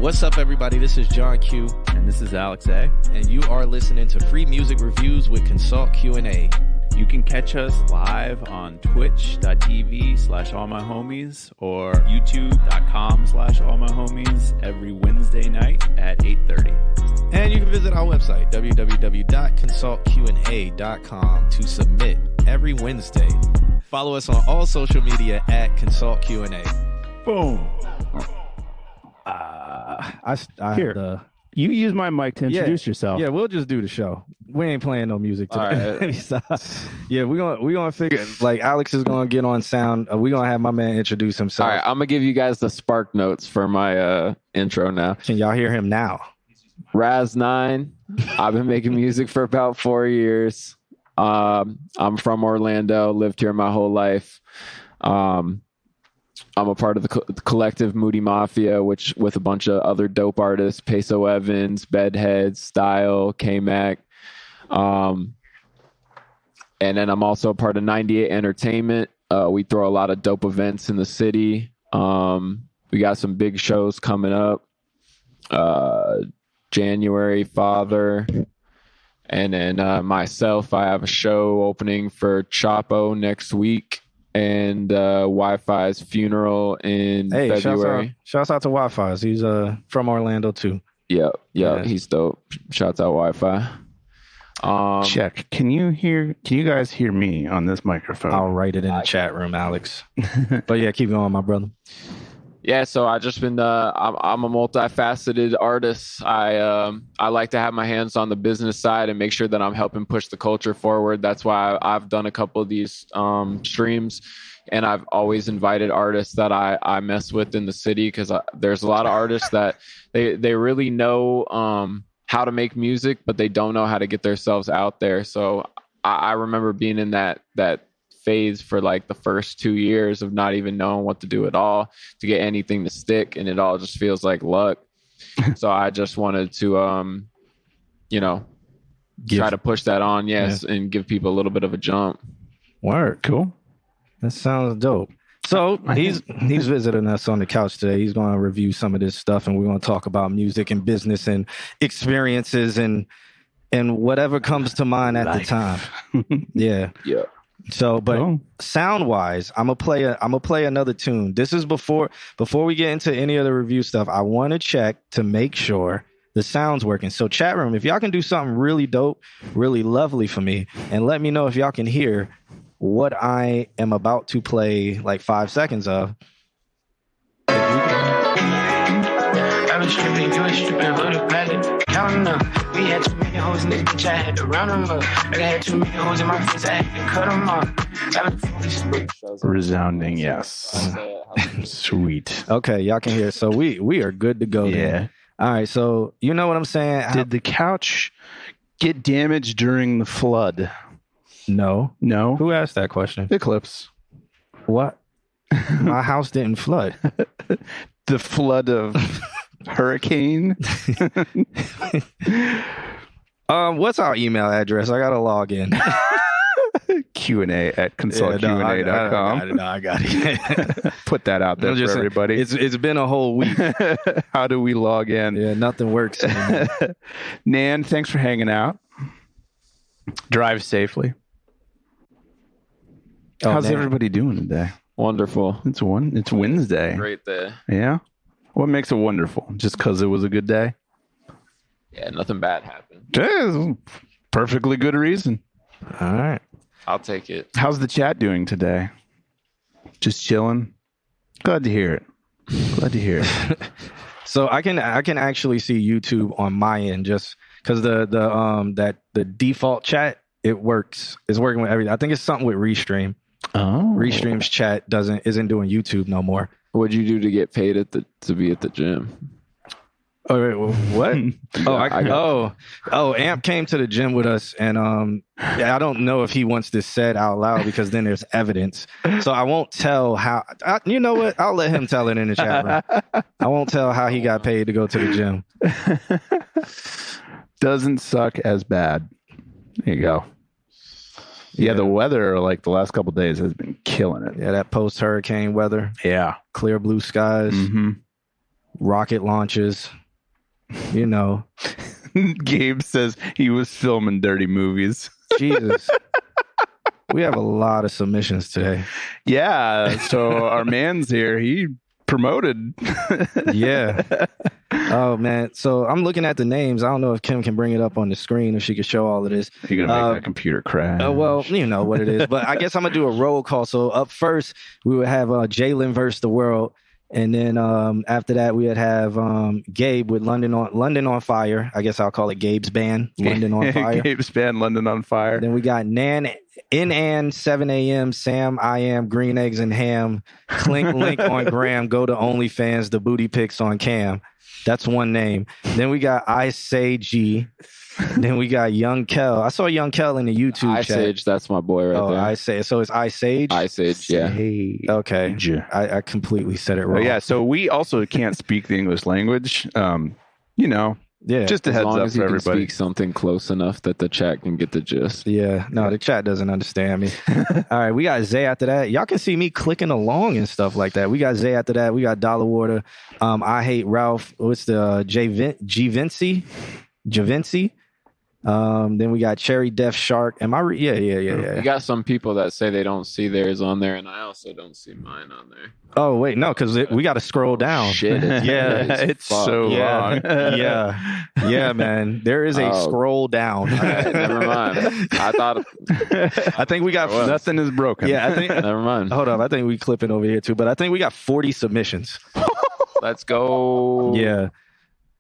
What's up, everybody? This is John Q. And this is Alex A. And you are listening to Free Music Reviews with Consult Q&A. You can catch us live on twitch.tv/allmyhomies or youtube.com/allmyhomies every Wednesday night at 8:30. And you can visit our website, www.consultqa.com, to submit every Wednesday. Follow us on all social media at Consult Q&A. Boom. Here, you use my mic to introduce yourself. Yeah, we'll just do the show. We ain't playing no music today. Right. Yeah, we're gonna figure, like, Alex is gonna get on sound. We're gonna have my man introduce himself. All right, I'm gonna give you guys the spark notes for my intro now. Can y'all hear him now? Raznein. I've been making music for about 4 years. I'm from Orlando, lived here my whole life. I'm a part of the collective Moody Mafia, which with a bunch of other dope artists, Peso Evans, Bedhead, Style, K-Mac. And then I'm also a part of 98 Entertainment. We throw a lot of dope events in the city. We got some big shows coming up. January, Father. And then myself, I have a show opening for Chapo next week. And Wi-Fi's funeral in February. Shouts out to Wi-Fi's. He's from Orlando too. Yeah, he's dope. Shouts out Wi-Fi. Check. Can you guys hear me on this microphone? I'll write it in the chat room, Alex. But yeah, keep going, my brother. Yeah, so I just been I'm a multifaceted artist. I like to have my hands on the business side and make sure that I'm helping push the culture forward. That's why I've done a couple of these streams, and I've always invited artists that I mess with in the city, because there's a lot of artists that they really know how to make music, but they don't know how to get themselves out there. So I remember being in that phase for like the first 2 years of not even knowing what to do at all to get anything to stick, and it all just feels like luck. So I just wanted to try to push that on, and give people a little bit of a jump. Word. Cool. That sounds dope. So he's visiting us on the couch today. He's going to review some of this stuff, and we're going to talk about music and business and experiences and whatever comes to mind at the time. Yeah. So, but sound wise, I'm gonna play another tune. This is before we get into any of the review stuff. I want to check to make sure the sound's working. So, chat room, if y'all can do something really dope, really lovely for me, and let me know if y'all can hear what I am about to play, like 5 seconds of. I was stripping, you was stripping, hooded pallet. Counting up, we had too many hoes in this bitch, I had to round them up. I had too many hoes in my face, I had to cut them off. Resounding yes. Sweet. Okay, y'all can hear. So we are good to go. Yeah. Then. All right, so you know what I'm saying? Did the couch get damaged during the flood? No. Who asked that question? Eclipse. What? My house didn't flood. The flood of hurricane. What's our email address? I gotta log in. Q&A@consultqa.com. No, I got it. Put that out there for everybody. It's been a whole week. How do we log in? Yeah, nothing works anymore. Nan, thanks for hanging out. Drive safely. How's everybody doing today? Wonderful. It's Wednesday. Great day. Yeah. What makes it wonderful? Just because it was a good day? Yeah, nothing bad happened. Perfectly good reason. All right. I'll take it. How's the chat doing today? Just chilling? Glad to hear it. So I can actually see YouTube on my end, just because the default chat, it works. It's working with everything. I think it's something with Restream. Oh. Restream's chat isn't doing YouTube no more. What'd you do to get paid to be at the gym? Oh, what? Amp came to the gym with us, and I don't know if he wants this said out loud because then there's evidence. So I won't tell how. You know what? I'll let him tell it in the chat room. I won't tell how he got paid to go to the gym. Doesn't suck as bad. There you go. Yeah, the weather like the last couple of days has been killing it. Yeah, that post-hurricane weather. Yeah. Clear blue skies. Mm-hmm. rocket launches, you know. Gabe says he was filming dirty movies. Jesus. We have a lot of submissions today. Yeah. So our man's here. He promoted. Yeah. Oh, man. So I'm looking at the names. I don't know if Kim can bring it up on the screen or she can show all of this. You're going to make that computer crash. Well, you know what it is. But I guess I'm going to do a roll call. So up first, we would have Jalen versus the World. And then after that, we would have Gabe with London on Fire. I guess I'll call it Gabe's band, London on Fire. Gabe's band, London on Fire. Then we got Nan, 7 a.m., Sam, I Am, Green Eggs and Ham, Clink Link on Graham, Go to OnlyFans, The Booty Pics on Cam. That's one name. Then we got I Say G. Then we got Young Kel. I saw Young Kel in the YouTube chat. Sage, that's my boy right there. I Say. So it's I Sage? I Sage, yeah. Okay. I completely said it wrong. Yeah, so we also can't speak the English language. You know, yeah. Just a as heads long up as for you can everybody. speak something close enough that the chat can get the gist. Yeah, no, the chat doesn't understand me. All right, we got Zay after that. Y'all can see me clicking along and stuff like that. We got Zay after that. We got Dollar Water. I Hate Ralph. What's the Javinci? Then we got Cherry Death Shark. Am I? Yeah. You got some people that say they don't see theirs on there, and I also don't see mine on there. Oh wait, no, because we got to scroll down. Shit, It's so long. yeah, man. There is a scroll down. Never mind. I think we got Nothing is broken. Yeah, I think. Never mind. Hold up, I think we clipping over here too, but I think we got 40 submissions. Let's go.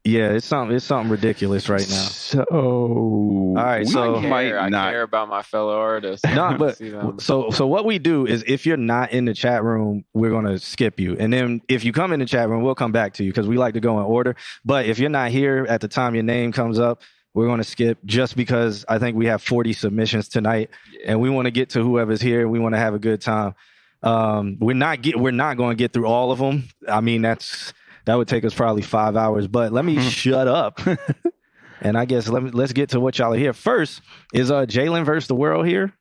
Yeah, it's something ridiculous right now. So, all right, I care about my fellow artists. No, but so what we do is if you're not in the chat room, we're gonna skip you, and then if you come in the chat room, we'll come back to you because we like to go in order. But if you're not here at the time your name comes up, we're gonna skip just because I think we have 40 submissions tonight, and we want to get to whoever's here. We want to have a good time. We're not going to get through all of them. I mean that would take us probably 5 hours, but let me shut up. And I guess let's get to what y'all are here. First is Jalen versus the World here.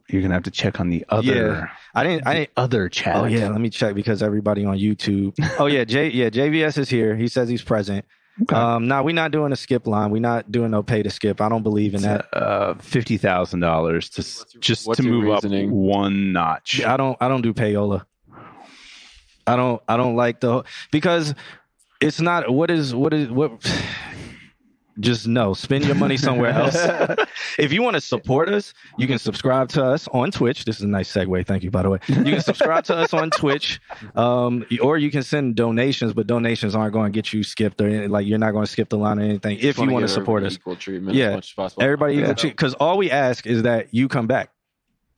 You're gonna have to check on the other. Yeah. I didn't other chat. Oh yeah, let me check because everybody on YouTube. Oh yeah, JVS is here. He says he's present. Okay. We're not doing a skip line. We're not doing no pay to skip. I don't believe in that. $50,000 to move up one notch. I don't do payola. I don't like because it's not what just no, spend your money somewhere else. If you want to support us, you can subscribe to us on Twitch. This is a nice segue. Thank you, by the way. You can subscribe to us on Twitch, or you can send donations, but donations aren't going to get you skipped or anything. Like you're not going to skip the line or anything. If you want to support us, equal treatment as much as possible. Everybody equal treatment, because all we ask is that you come back.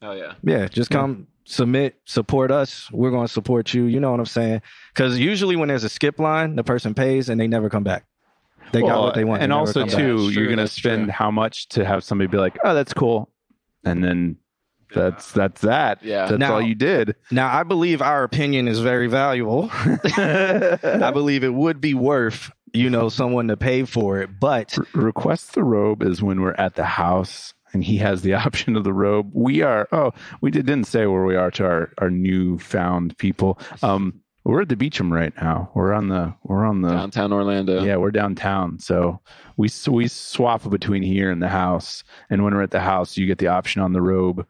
Oh yeah, yeah, just come. Submit, support us. We're going to support you. You know what I'm saying? Because usually when there's a skip line, the person pays and they never come back. They got what they want. And also, too, you're going to spend how much to have somebody be like, oh, that's cool. And then that's that. Yeah. That's all you did. Now, I believe our opinion is very valuable. I believe it would be worth, someone to pay for it. But Request the Robe is when we're at the house. And he has the option of the robe. We didn't say where we are to our newfound people. We're at the Beacham right now. We're on the downtown Orlando. Yeah, we're downtown. So we swap between here and the house. And when we're at the house, you get the option on the robe.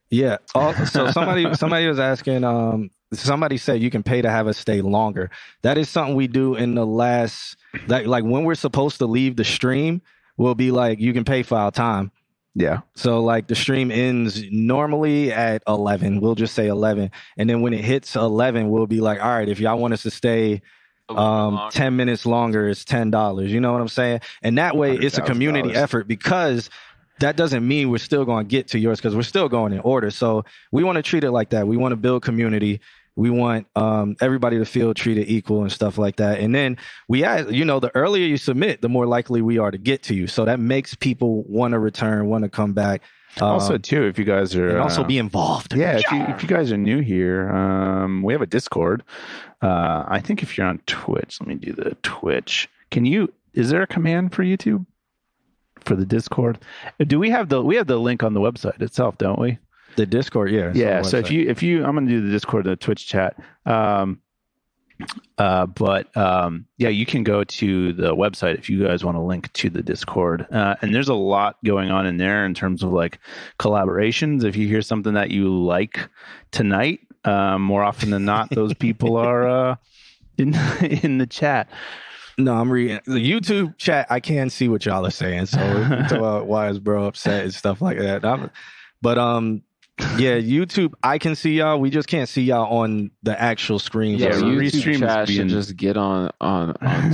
Yeah. So somebody was asking. Somebody said you can pay to have us stay longer. That is something we do in the last like when we're supposed to leave the stream. We'll be like, you can pay for our time. Yeah. So like the stream ends normally at 11. We'll just say 11. And then when it hits 11, we'll be like, all right, if y'all want us to stay 10 minutes longer, it's $10. You know what I'm saying? And that way it's a community effort because that doesn't mean we're still going to get to yours because we're still going in order. So we want to treat it like that. We want to build community. We want everybody to feel treated equal and stuff like that. And then we ask, the earlier you submit, the more likely we are to get to you. So that makes people want to return, want to come back. Also, too, if you guys are... And also be involved. Yeah, if you guys are new here, we have a Discord. I think if you're on Twitch, let me do the Twitch. Is there a command for YouTube for the Discord? Do we have the link on the website itself, don't we? The Discord, yeah. Yeah. So if you, I'm going to do the Discord, the Twitch chat. Yeah, you can go to the website if you guys want to link to the Discord. And there's a lot going on in there in terms of like collaborations. If you hear something that you like tonight, more often than not, those people are in the chat. No, I'm reading the YouTube chat. I can see what y'all are saying. So talk about why is bro upset and stuff like that. Yeah, YouTube, I can see y'all. We just can't see y'all on the actual screen. Yeah, So YouTube chat being- should just get on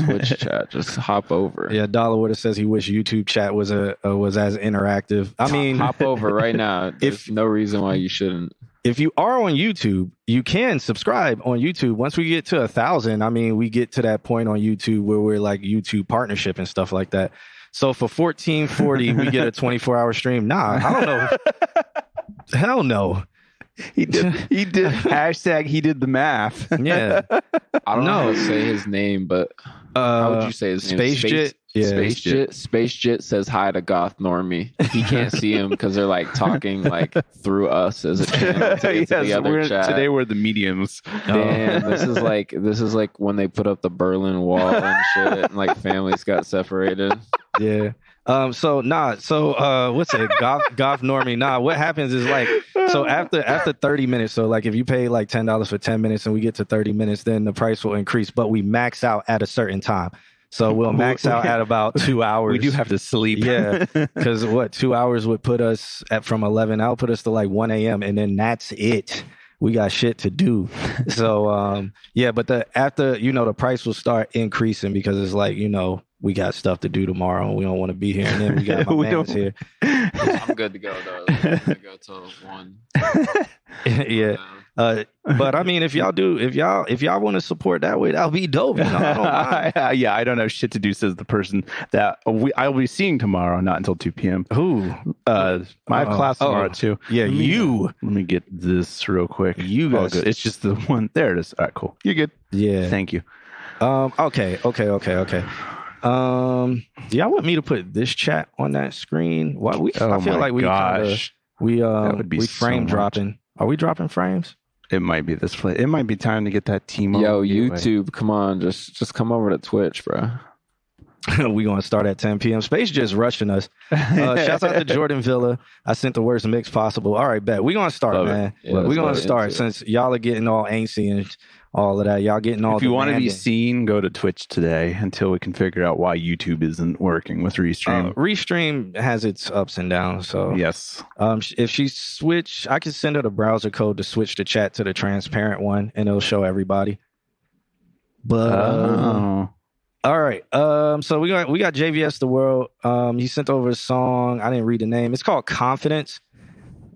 Twitch chat. Just hop over. Yeah, Dollarwood says he wish YouTube chat was as interactive. I mean, hop over right now. There's no reason why you shouldn't. If you are on YouTube, you can subscribe on YouTube. Once we get to 1,000, I mean, we get to that point on YouTube where we're like YouTube partnership and stuff like that. So for $14.40, we get a 24-hour stream. Nah, I don't know. Hell no. He did hashtag he did the math. Yeah. I don't know how to say his name, but how would you say his name? Space Jet? Space Jet says hi to Goth Normie. He can't see him because they're like talking like through us as a channel to get to the other chat. Today we're the mediums. Damn, this is like when they put up the Berlin Wall and shit, and like families got separated. Yeah. What's it? Goth Normie. Nah, what happens is like, so after 30 minutes, so like if you pay like $10 for 10 minutes and we get to 30 minutes, then the price will increase, but we max out at a certain time. So we'll max out at about 2 hours. We do have to sleep. Yeah. Because 2 hours would put us from 11 out, put us to like 1 a.m. and then that's it. We got shit to do. So, but the price will start increasing because it's like, we got stuff to do tomorrow. We don't want to be here. And then we got my mans here. I'm good to go, though. I'm good to go till 1. Yeah. But I mean, if y'all want to support that way, that'll be dope. I don't mind. Yeah, I don't have shit to do, says the person that I'll be seeing tomorrow, not until 2 p.m. Who? I have class tomorrow too. Yeah, Let me get this real quick. You guys. Good. It's just the one. There it is. All right, cool. You're good. Yeah. Thank you. Okay. Do y'all want me to put this chat on that screen? I feel like we frame dropping. Are we dropping frames? It might be this play. It might be time to get that team. Yo, YouTube, come on, just come over to Twitch, bro. We gonna start at 10 p.m. Space just rushing us. Shouts out to Jordan Villa. I sent the worst mix possible. All right, bet. We gonna start, man. We're gonna start since y'all are getting all angsty and all of that. Y'all getting all. If you want to be seen, go to Twitch today until we can figure out why YouTube isn't working with Restream. Restream has its ups and downs. So yes. If she switch, I can send her the browser code to switch the chat to the transparent one, and it'll show everybody. But all right. So we got JVS the World. He sent over a song. I didn't read the name. It's called Confidence.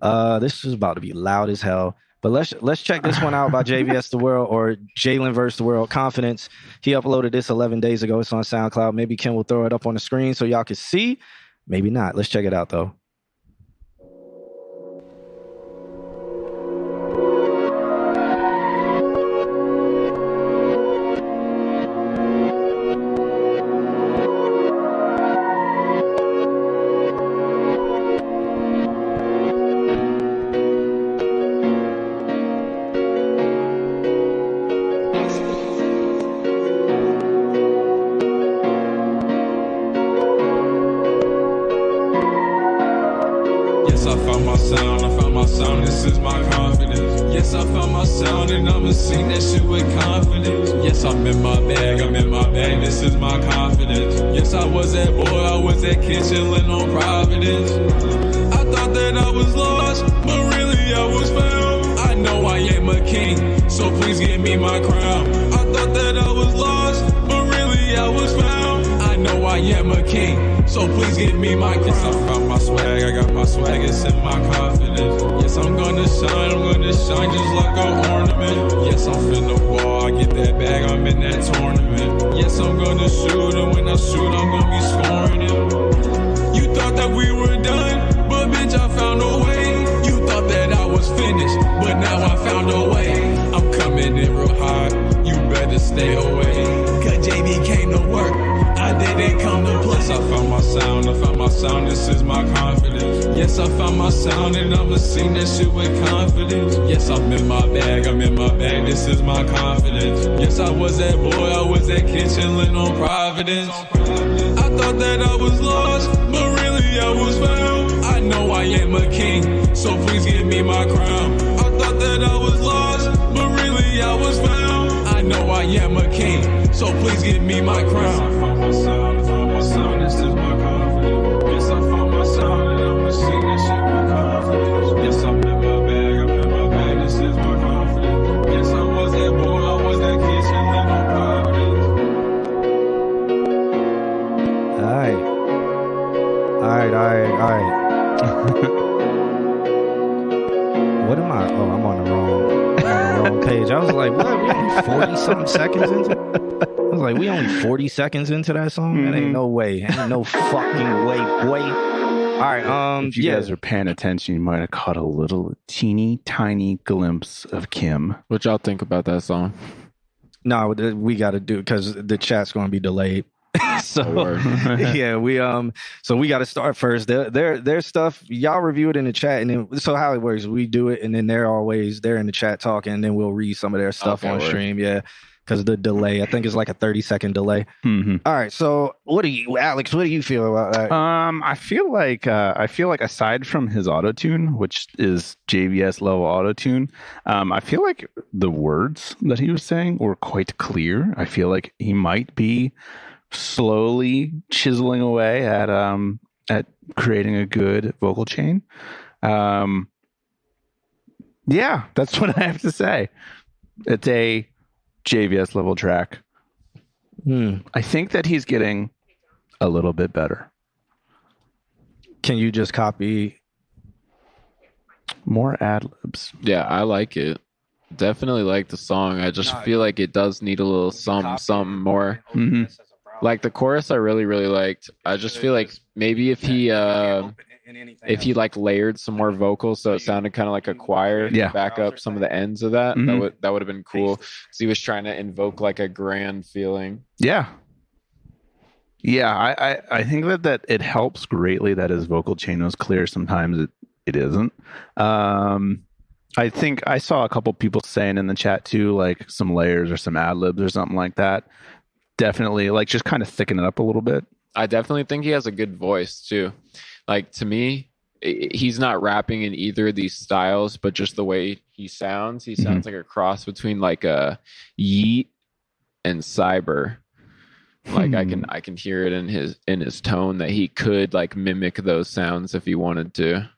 This is about to be loud as hell. But let's check this one out by JVS the World, or Jalen vs. the World. Confidence. He uploaded this 11 days ago. It's on SoundCloud. Maybe Ken will throw it up on the screen so y'all can see. Maybe not. Let's check it out though. Stay away, cause JV came to work. I didn't come to play. I found myself sound, I found my sound, this is my confidence. Yes, I found my sound and I'ma sing that shit with confidence. Yes, I'm in my bag, this is my confidence. Yes, I was that boy, I was that kid chillin' on Providence. I thought that I was lost, but really I was found. I know I am a king, so please give me my crown. I thought that I was lost, but really I was found. I know I am a king, so please give me my crown. I found my sound, this is my confidence. Yes, I found my sound and I'ma sing that shit with confidence. Yes, I'm in my bag, this is my confidence. Yes, I was that boy, I was that kid chillin' on Providence. All right. What am I? Oh, I'm on the wrong page. I was like, what? We only 40-something seconds into I was like, we only 40 seconds into that song? That ain't no way. Ain't no fucking way, boy. All right, if you guys are paying attention, you might have caught a little teeny tiny glimpse of Kim. What y'all think about that song? No, we got to do because the chat's going to be delayed. So yeah, we got to start first. Their stuff, y'all review it in the chat, and then so how it works, we do it, and then they're in the chat talking, and then we'll read some of their stuff on stream. Yeah, because the delay, I think it's like a 30-second delay. Mm-hmm. All right, so Alex? What do you feel about that? I feel like aside from his autotune, which is JVS level autotune, I feel like the words that he was saying were quite clear. I feel like he might be slowly chiseling away at creating a good vocal chain. Yeah, that's what I have to say. It's a JVS level track. I think that he's getting a little bit better. Can you just copy more ad libs? Yeah, I like it. Definitely like the song. I just feel like it does need a little something more. Mm-hmm. Like the chorus I really, really liked. I just feel like maybe if he like layered some more vocals so it sounded kind of like a choir to back up some of the ends of that, that would have been cool. Because he was trying to invoke like a grand feeling. Yeah. I think that it helps greatly that his vocal chain was clear. Sometimes it isn't. I think I saw a couple people saying in the chat too, like some layers or some ad libs or something like that. Definitely, like just kind of thicken it up a little bit. I definitely think he has a good voice too. Like to me, he's not rapping in either of these styles, but just the way he sounds like a cross between like a Yeet and Cyber. Like I can hear it in his tone that he could like mimic those sounds if he wanted to.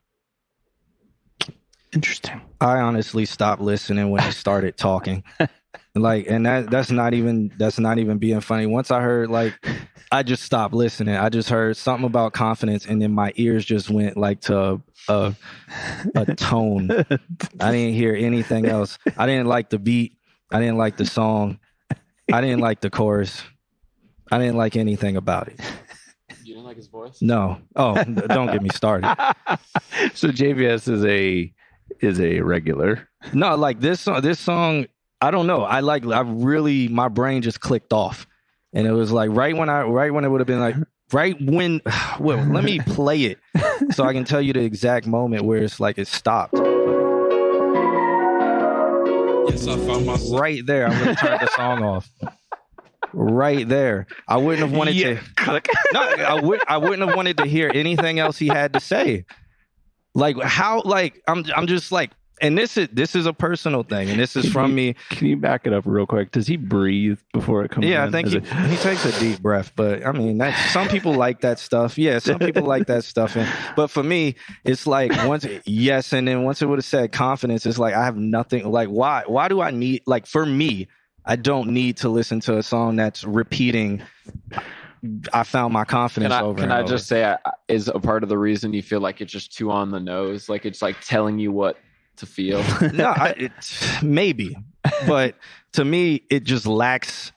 Interesting. I honestly stopped listening when he started talking. Like, and that's not even being funny. Once I heard, like, I just stopped listening. I just heard something about confidence, and then my ears just went like to a tone. I didn't hear anything else. I didn't like the beat. I didn't like the song. I didn't like the chorus. I didn't like anything about it. You didn't like his voice? No. Oh, don't get me started. So JVS is a regular. No, like this song. I don't know. My brain just clicked off, and it was like right when it would have been like well, let me play it so I can tell you the exact moment where it's like it stopped. Yes, I found myself. Right there, I'm gonna turn the song off. Right there, I wouldn't have wanted to. No, I wouldn't have wanted to hear anything else he had to say. Like how? Like I'm just like. And this is a personal thing, and this is from me. Can you back it up real quick? Does he breathe before it comes in? Yeah, I think he takes a deep breath. But I mean, some people like that stuff. Yeah, some people like that stuff. But for me, it's like once and then once it would have said confidence, it's like I have nothing. Like why do I need? Like for me, I don't need to listen to a song that's repeating. I found my confidence over. Can I just say, is a part of the reason you feel like it's just too on the nose? Like it's like telling you what to feel. No, maybe, but to me it just lacks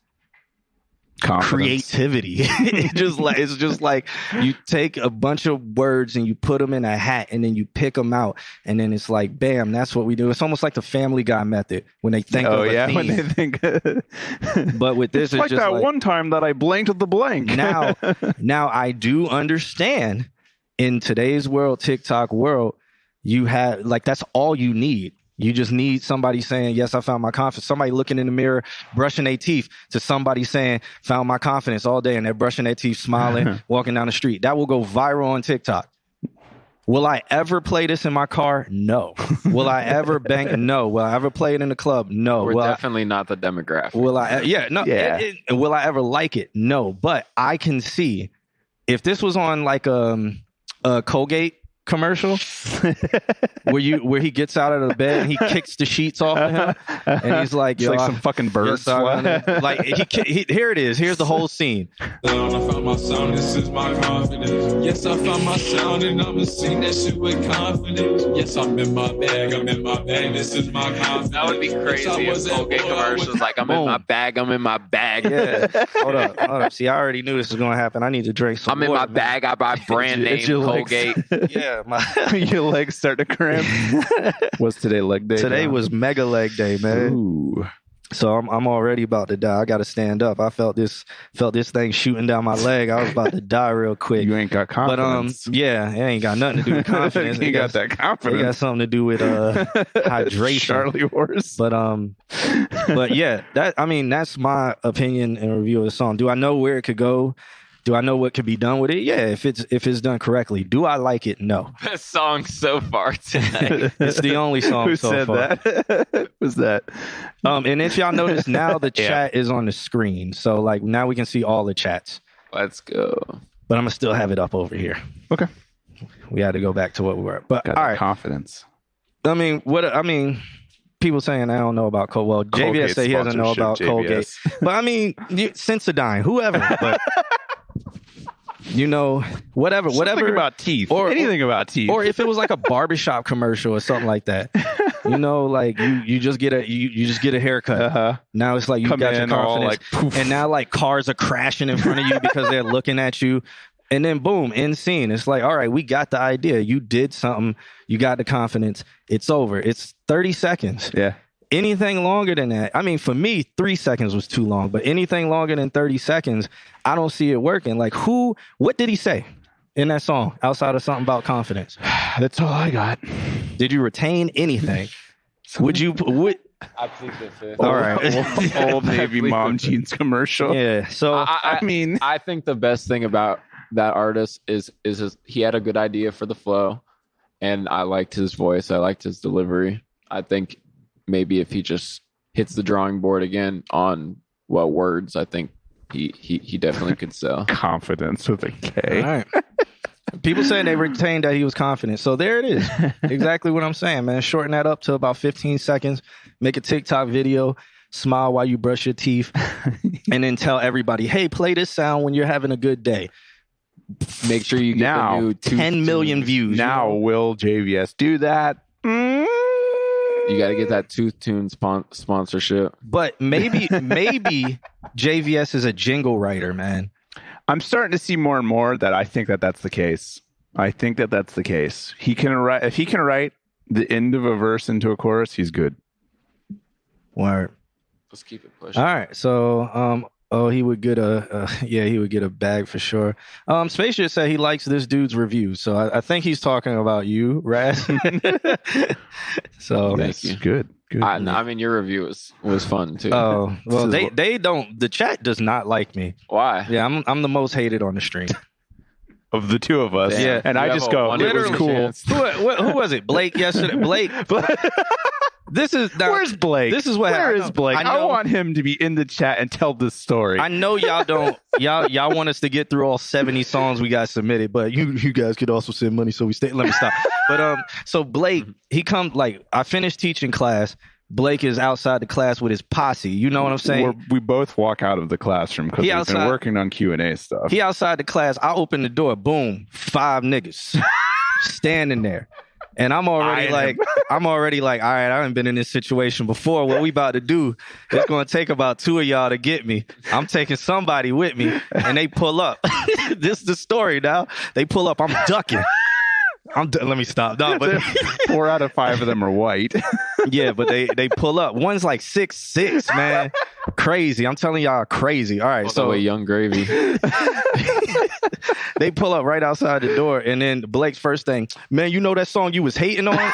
creativity. It's just like you take a bunch of words and you put them in a hat and then you pick them out and then it's like bam, that's what we do. It's almost like the Family Guy method when they think of a theme. When they think but with this, it's like just that like, one time that I blanked the blank. now I do understand in today's world, TikTok world, you have like that's all you need. You just need somebody saying, yes, I found my confidence. Somebody looking in the mirror, brushing their teeth, to somebody saying, found my confidence all day, and they're brushing their teeth, smiling, walking down the street. That will go viral on TikTok. Will I ever play this in my car? No. Will I ever bang? No. Will I ever play it in the club? No. We're definitely not the demographic. Will I? Yeah. No. Yeah. Will I ever like it? No. But I can see if this was on like a Colgate commercial where he gets out of the bed and he kicks the sheets off of him and he's like, yo, like some fucking birds. Like he here it is. Here's the whole scene. I found my sound, this is my confidence. Yes, I found my sound and I'ma sing that shit with confidence. Yes, I'm in my bag, this is my confidence. That would be crazy if Colgate commercials like, I'm in my bag, I'm in my bag. Yeah. Hold up. See, I already knew this was gonna happen. I need to drink some I'm water, in my bag, I buy brand name Colgate. Yeah. Your legs start to cramp. What's today, leg day? Today was mega leg day, man. Ooh. So I'm already about to die. I got to stand up. I felt this thing shooting down my leg. I was about to die real quick. You ain't got confidence. But yeah, it ain't got nothing to do with confidence. You got that confidence. It got something to do with hydration. Charlie horse. But yeah, that's my opinion and review of the song. Do I know where it could go? Do I know what could be done with it? Yeah, if it's done correctly. Do I like it? No. Best song so far tonight. It's the only song Who so said far. That? Who's that? And if y'all notice now, the chat is on the screen. So like now we can see all the chats. Let's go. But I'm gonna still have it up over here. Okay. We had to go back to what we were. But Got all right. confidence. People saying I don't know about Colgate. Well, JVS say he doesn't know about JVS. Colgate. But Sensodyne, whoever. But whatever Something about teeth or anything about teeth, or if it was like a barbershop commercial or something like that, like you just get a haircut. Now it's like you got your confidence, and now like cars are crashing in front of you because they're looking at you, and then boom, end scene. It's like, all right, we got the idea. You did something. You got the confidence. It's over. It's 30 seconds. Yeah. Anything longer than that, for me, 3 seconds was too long, but anything longer than 30 seconds, I don't see it working. Like what did he say in that song outside of something about confidence? That's all I got. Did you retain anything? I plead the fifth. All right. Old Navy mom jeans commercial. Yeah. So I think the best thing about that artist is he had a good idea for the flow, and I liked his voice. I liked his delivery. I think maybe if he just hits the drawing board again on words, I think he definitely could sell. Confidence with a K. All right. People saying they retained that he was confident. So there it is. Exactly what I'm saying, man. Shorten that up to about 15 seconds. Make a TikTok video. Smile while you brush your teeth. And then tell everybody, hey, play this sound when you're having a good day. Make sure you get the new 10 million views. Now, will JVS do that? You got to get that Tooth Tune sponsorship. But maybe JVS is a jingle writer, man. I'm starting to see more and more that I think that that's the case. I think that that's the case. He can write. If he can write the end of a verse into a chorus, he's good. Word. Let's keep it pushing. All right. So, he would get he would get a bag for sure. Spacious said he likes this dude's reviews, so I think he's talking about you, Raz. So thank you. Good. Your review was fun too. Oh well, they don't. The chat does not like me. Why? Yeah, I'm the most hated on the stream of the two of us. Damn. Yeah, and I just go, it was cool. Who was it? Blake yesterday. Blake. Where's Blake? This is what Where is Blake? I want him to be in the chat and tell this story. I know y'all don't. Y'all want us to get through all 70 songs we got submitted, but you guys could also send money, so we stay. Let me stop. But so Blake, he comes I finished teaching class. Blake is outside the class with his posse. You know what I'm saying? We both walk out of the classroom because we've been working on Q&A stuff. He outside the class. I open the door. Boom, 5 niggas standing there. And I'm already like, all right, I haven't been in this situation before. What we about to do, it's going to take about 2 of y'all to get me. I'm taking somebody with me, and they pull up. This is the story now. They pull up. I'm ducking. Let me stop. No, but 4 out of 5 of them are white. yeah, but they pull up. One's like 6'6", man. Crazy. I'm telling y'all, crazy. All right, so Young Gravy. they pull up right outside the door, and then Blake's first thing, man, you know that song you was hating on?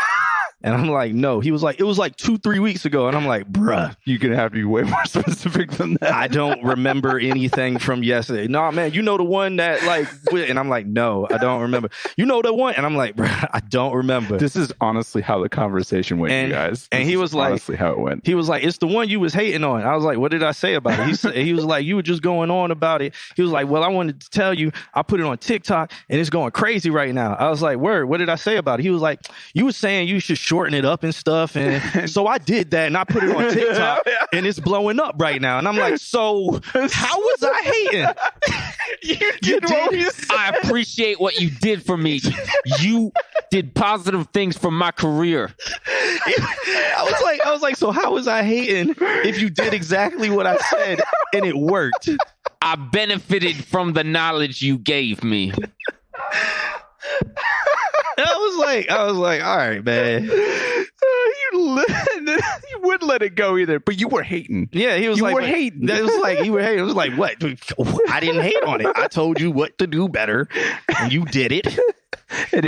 And I'm like, no. He was like, it was like 2-3 weeks ago. And I'm like, bruh. You're going to have to be way more specific than that. I don't remember anything from yesterday. No, man, you know the one that like, and I'm like, no, I don't remember. You know the one? And I'm like, bruh, I don't remember. This is honestly how the conversation went, you guys. And he was like, honestly how it went. He was like, it's the one you was hating on. I was like, what did I say about it? He was like, you were just going on about it. He was like, well, I wanted to tell you, I put it on TikTok and it's going crazy right now. I was like, word, what did I say about it? He was like, you were saying you should shorten it up and stuff. And so I did that and I put it on TikTok and it's blowing up right now. And I'm like, so how was I hating? You did. I appreciate what you did for me. You did positive things for my career. I was like, so how was I hating if you did exactly what I said and it worked? I benefited from the knowledge you gave me. I was like, all right, man. You wouldn't let it go either, but you were hating. Yeah, he was you like, were hating. That was like, you were hating. It was like, what? I didn't hate on it. I told you what to do better, and you did it.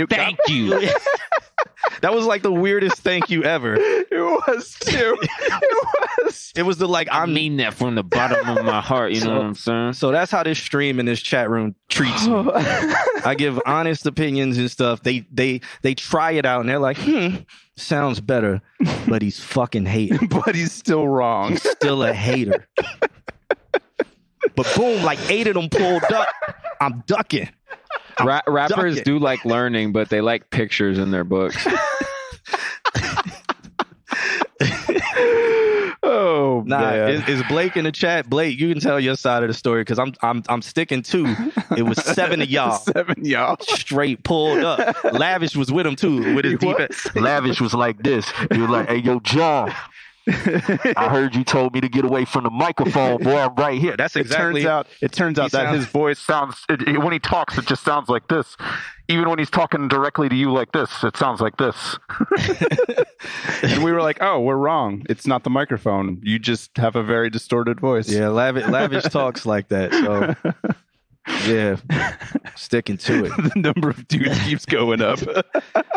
Thank you. That was like the weirdest thank you ever. It was too. It was the like, I mean that from the bottom of my heart. You know what I'm saying? So that's how this stream and this chat room treats me. I give honest opinions and stuff. They try it out and they're like, sounds better, but he's fucking hating. But he's still wrong. He's still a hater. But boom, like 8 of them pulled up. I'm ducking. Rappers do like learning, but they like pictures in their books. Oh, nah, man. is Blake in the chat? Blake, you can tell your side of the story because I'm sticking to. It was 7 of y'all. 7 y'all Straight pulled up. Lavish was with him too. With his deep. Lavish was like this. He was like, "Hey, yo, John. I heard you told me to get away from the microphone, boy. I'm right here." That's exactly. It turns out that his voice sounds when he talks, it just sounds like this. Even when he's talking directly to you like this, it sounds like this. And we were like, "Oh, we're wrong. It's not the microphone. You just have a very distorted voice." Yeah, Lavish talks like that. So yeah, sticking to it. The number of dudes keeps going up.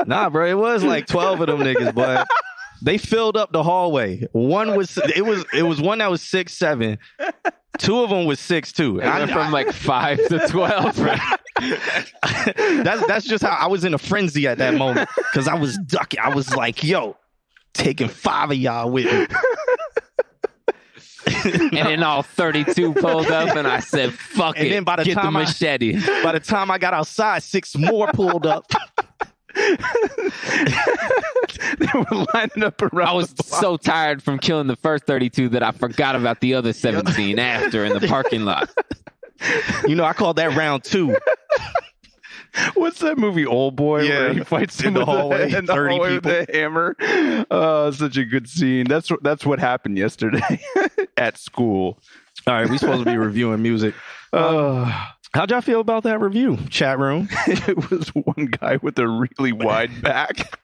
Nah, bro, it was like 12 of them niggas, boy. They filled up the hallway. It was one that was 6'7". 2 of them was 6'2". I went from like 5 to 12. That's just how I was in a frenzy at that moment because I was ducking. I was like, yo, taking 5 of y'all with me. And then all 32 pulled up and I said, fuck and it, then by the get time the machete. By the time I got outside, 6 more pulled up. They were lining up around. I was so tired from killing the first 32 that I forgot about the other 17 after in the parking lot. You know, I called that round 2. What's that movie, Old Boy? Yeah, where he fights in the hallway, in the 30 hallway people with a hammer. Oh, such a good scene. That's what happened yesterday at school. All right, we're supposed to be reviewing music. How'd y'all feel about that review, chat room? It was one guy with a really wide back.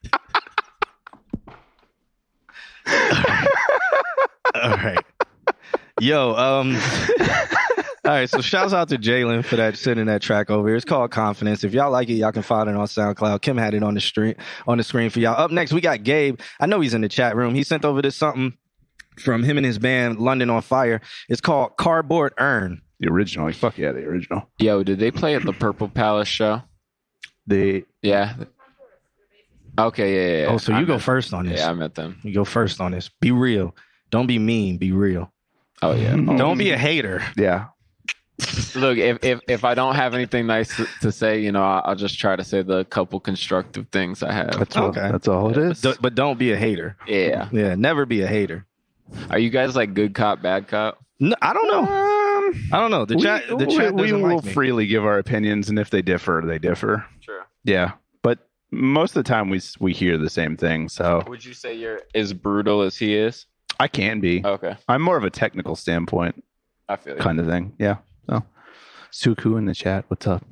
All right. Yo, all right, so shouts out to Jalen for that sending that track over here. It's called Confidence. If y'all like it, y'all can find it on SoundCloud. Kim had it on the screen for y'all. Up next, we got Gabe. I know he's in the chat room. He sent over this something from him and his band, London on Fire. It's called Cardboard Urn. The original. Like, fuck yeah, the original. Yo, did they play at the Purple Palace show? Yeah. Okay, yeah. Oh, so you go first on this. Yeah, I met them. You go first on this. Be real. Don't be mean. Be real. Oh, yeah. Don't be a hater. Yeah. Look, if I don't have anything nice to say, you know, I'll just try to say the couple constructive things I have. That's all it is. But don't be a hater. Yeah. Yeah, never be a hater. Are you guys like good cop, bad cop? No, I don't know. I don't know. The chat we doesn't will like me. freely give our opinions, and if they differ, they differ. Sure. Yeah, but most of the time we hear the same thing. So Would you say you're as brutal as he is? I can be. Okay, I'm more of a technical standpoint I feel you. kind of thing. Yeah. So Suku in the chat, what's up?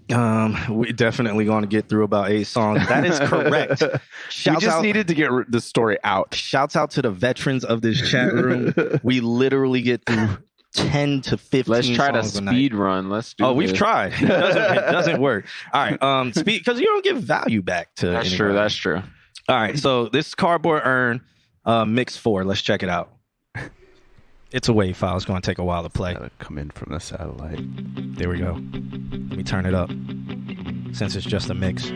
We're definitely going to get through about 8 songs. That is correct. We Shouts just out, needed to get the story out. shouts out to the veterans of this chat room. We literally get through 10 to 15 Let's try to songs a night. speed run. Let's do. Oh, we've this. tried. It doesn't work. All right. Speed, because you don't give value back to That's anybody. true. That's true. All right. So this Cardboard Urn mix 4. Let's check it out. It's a WAV file. It's going to take a while to play. Gotta come in from the satellite. There we go. Let me turn it up since it's just a mix.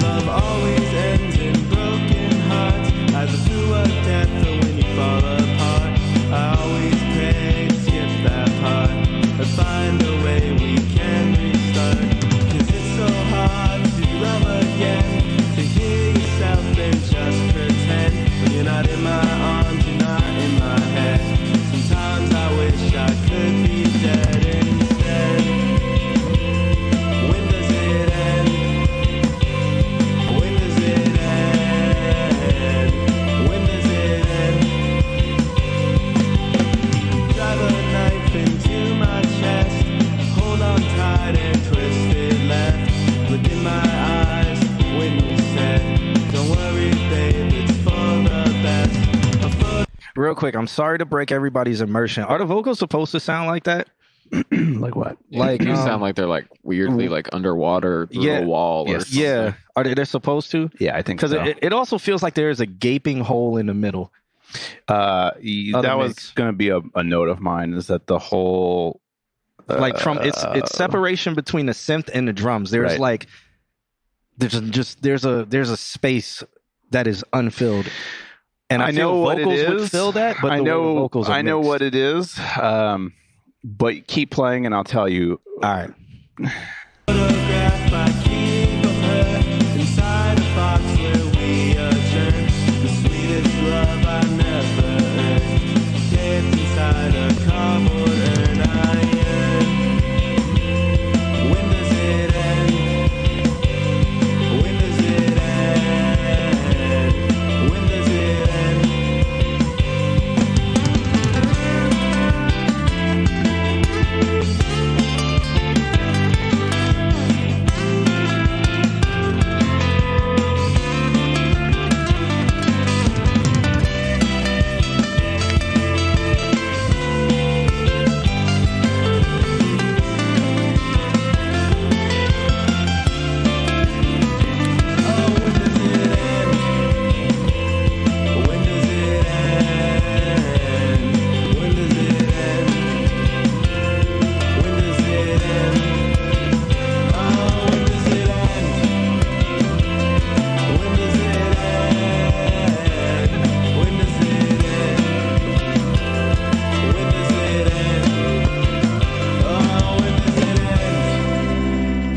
Love always ends in broken hearts, either through a death or when you fall apart. I always pray to skip that part, or find a way we can restart. 'Cause it's so hard to love again, to hear yourself and just pretend. When you're not in my arms, you're not in my head. Sometimes I wish I could be dead instead. When does it end? When does it end? When does it end? Drive a knife into my chest, hold on tight and twist it left. Look in my eyes when you said, don't worry babe, it's for the best. Real quick, I'm sorry to break everybody's immersion. Are the vocals supposed to sound like that? Like what? Like you sound like they're like weirdly like underwater through Yeah. a wall. Or Yes. something. yeah. Are they? They're supposed to? Yeah, I think Because so. it also feels like there is a gaping hole in the middle. That Other was mix. going to be a note of mine. Is that the whole Like from it's separation between the synth and the drums. There's Right. like there's a space that is unfilled. And I know feel what it vocals would is. fill that, but I the way know the vocals are I know mixed. what it is. But keep playing and I'll tell you. All right. Photograph I keep of her inside a box where we adjourn. The sweetest love I never earned, kept inside a cardboard urn I yearn. When does it end? When does it end? When does it end?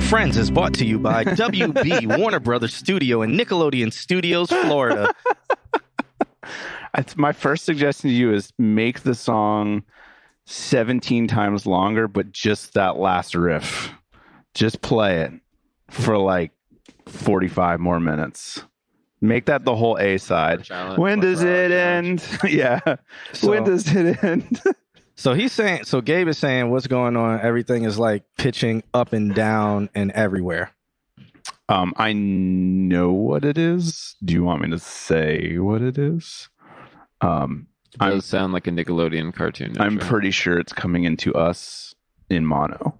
Friends is brought to you by WB Warner Brothers Studio in Nickelodeon Studios, Florida. My first suggestion to you is make the song 17 times longer, but just that last riff. Just play it for like 45 more minutes. Make that the whole A side. Challenge. When does What's our it challenge? end? Yeah. So- When does it end? So Gabe is saying what's going on. Everything is like pitching up and down and everywhere. I know what it is. Do you want me to say what it is? It does sound like a Nickelodeon cartoon. I'm pretty sure it's coming into us in mono.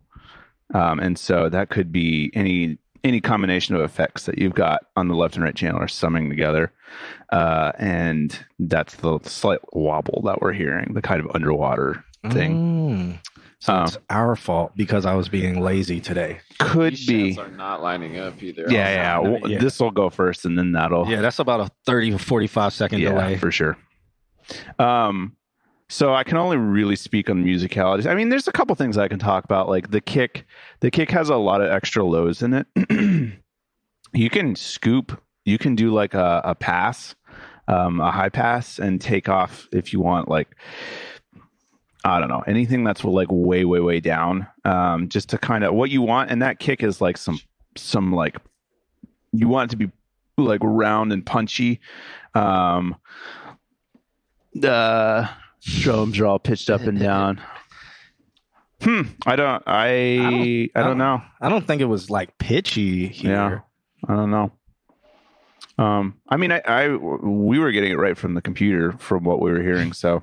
And so that could be any combination of effects that you've got on the left and right channel are summing together. And that's the slight wobble that we're hearing, the kind of underwater thing. So it's our fault because I was being lazy today. Could These be. shots are not lining up either. Yeah. Yeah. This will go first and then that'll. Yeah, that's about a 30 or 45 second delay. for sure. So I can only really speak on the musicalities. I mean, there's a couple things I can talk about, like the kick. The kick has a lot of extra lows in it. You can scoop you can do like a pass, a high pass, and take off if you want, like, I don't know, anything that's like way, way, way down. Just to kind of what you want. And that kick is like some like, you want it to be like round and punchy. The drums are all pitched up and down. I don't know. I don't think it was like pitchy here. Yeah, I don't know. I mean, we were getting it right from the computer from what we were hearing, so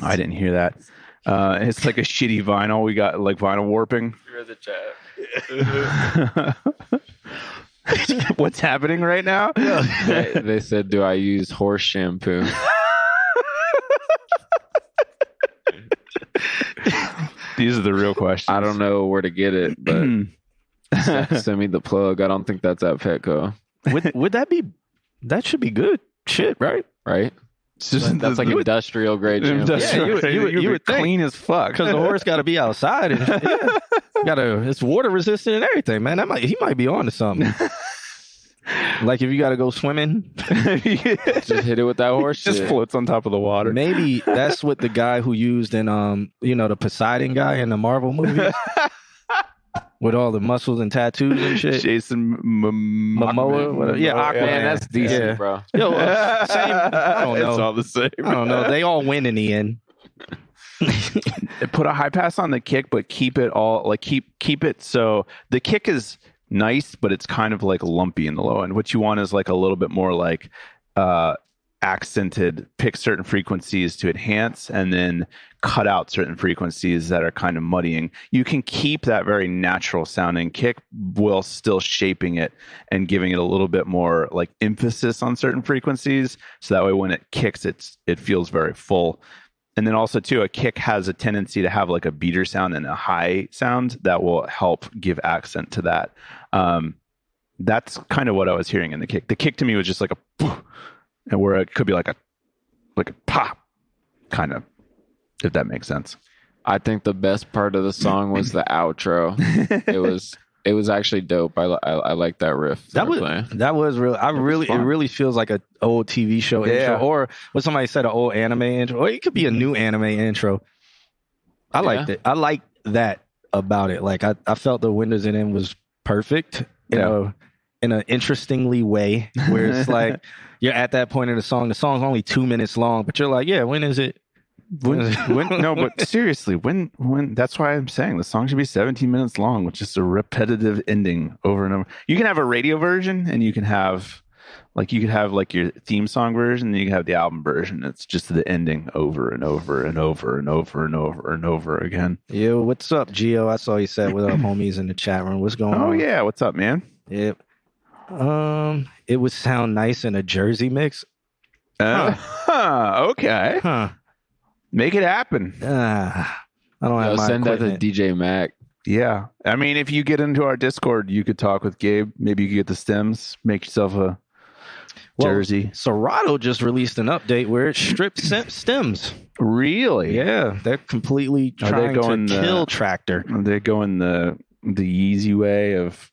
I didn't hear that. It's like a shitty vinyl. We got like vinyl warping. You're the chat. What's happening right now? They said, "Do I use horse shampoo?" These are the real questions. I don't know where to get it, but send me the plug. I don't think that's at Petco. Would that be? That should be good shit, right? Right? It's just, That's like industrial grade shampoo. You would think. clean as fuck Because the horse got to be outside and it's water resistant and everything, man. He might be on to something. Like if you got to go swimming, Just hit it with that horse just shit. floats on top of the water. maybe that's what the guy who used in the Poseidon guy in the Marvel movie with all the muscles and tattoos and shit. Jason Momoa, whatever. Yeah, Aquaman. Man, that's decent, Yeah. bro. Yo, same. I don't know. It's all the same. I don't know. They all win in the end. Put a high pass on the kick, but keep it all like keep it so the kick is nice, but it's kind of like lumpy in the low end. What you want is like a little bit more like accented, pick certain frequencies to enhance and then cut out certain frequencies that are kind of muddying. You can keep that very natural sounding kick while still shaping it and giving it a little bit more like emphasis on certain frequencies. So that way when it kicks, it feels very full. And then also too, a kick has a tendency to have like a beater sound and a high sound that will help give accent to that. That's kind of what I was hearing in the kick. The kick to me was just like a, and where it could be like a pop, kind of, if that makes sense. I think the best part of the song was the outro. It was actually dope. I like that riff. That was real. It really feels like an old TV show intro, or what somebody said, an old anime intro, or it could be a new anime intro. I liked it. I like that about it. Like I felt the Windows in it was perfect. In an interestingly way, where it's like you're at that point in the song. The song's only 2 minutes long, but you're like, yeah, when is it? No, but seriously, when that's why I'm saying the song should be 17 minutes long, which is a repetitive ending over and over. You can have a radio version, and you could have your theme song version, and you can have the album version. It's just the ending over and over and over and over and over and over again. Yo, what's up, Gio? I saw you said what up, homies, in the chat room. What's going on? Oh yeah, what's up, man? Yep. It would sound nice in a Jersey mix. Okay. Huh. Make it happen. I don't have my send that to equipment. DJ Mac. Yeah. I mean, if you get into our Discord, you could talk with Gabe. Maybe you could get the stems, make yourself a Jersey. Serato just released an update where it stripped stems. Really? Yeah, they're completely trying to kill Tractor. Are they going the easy way of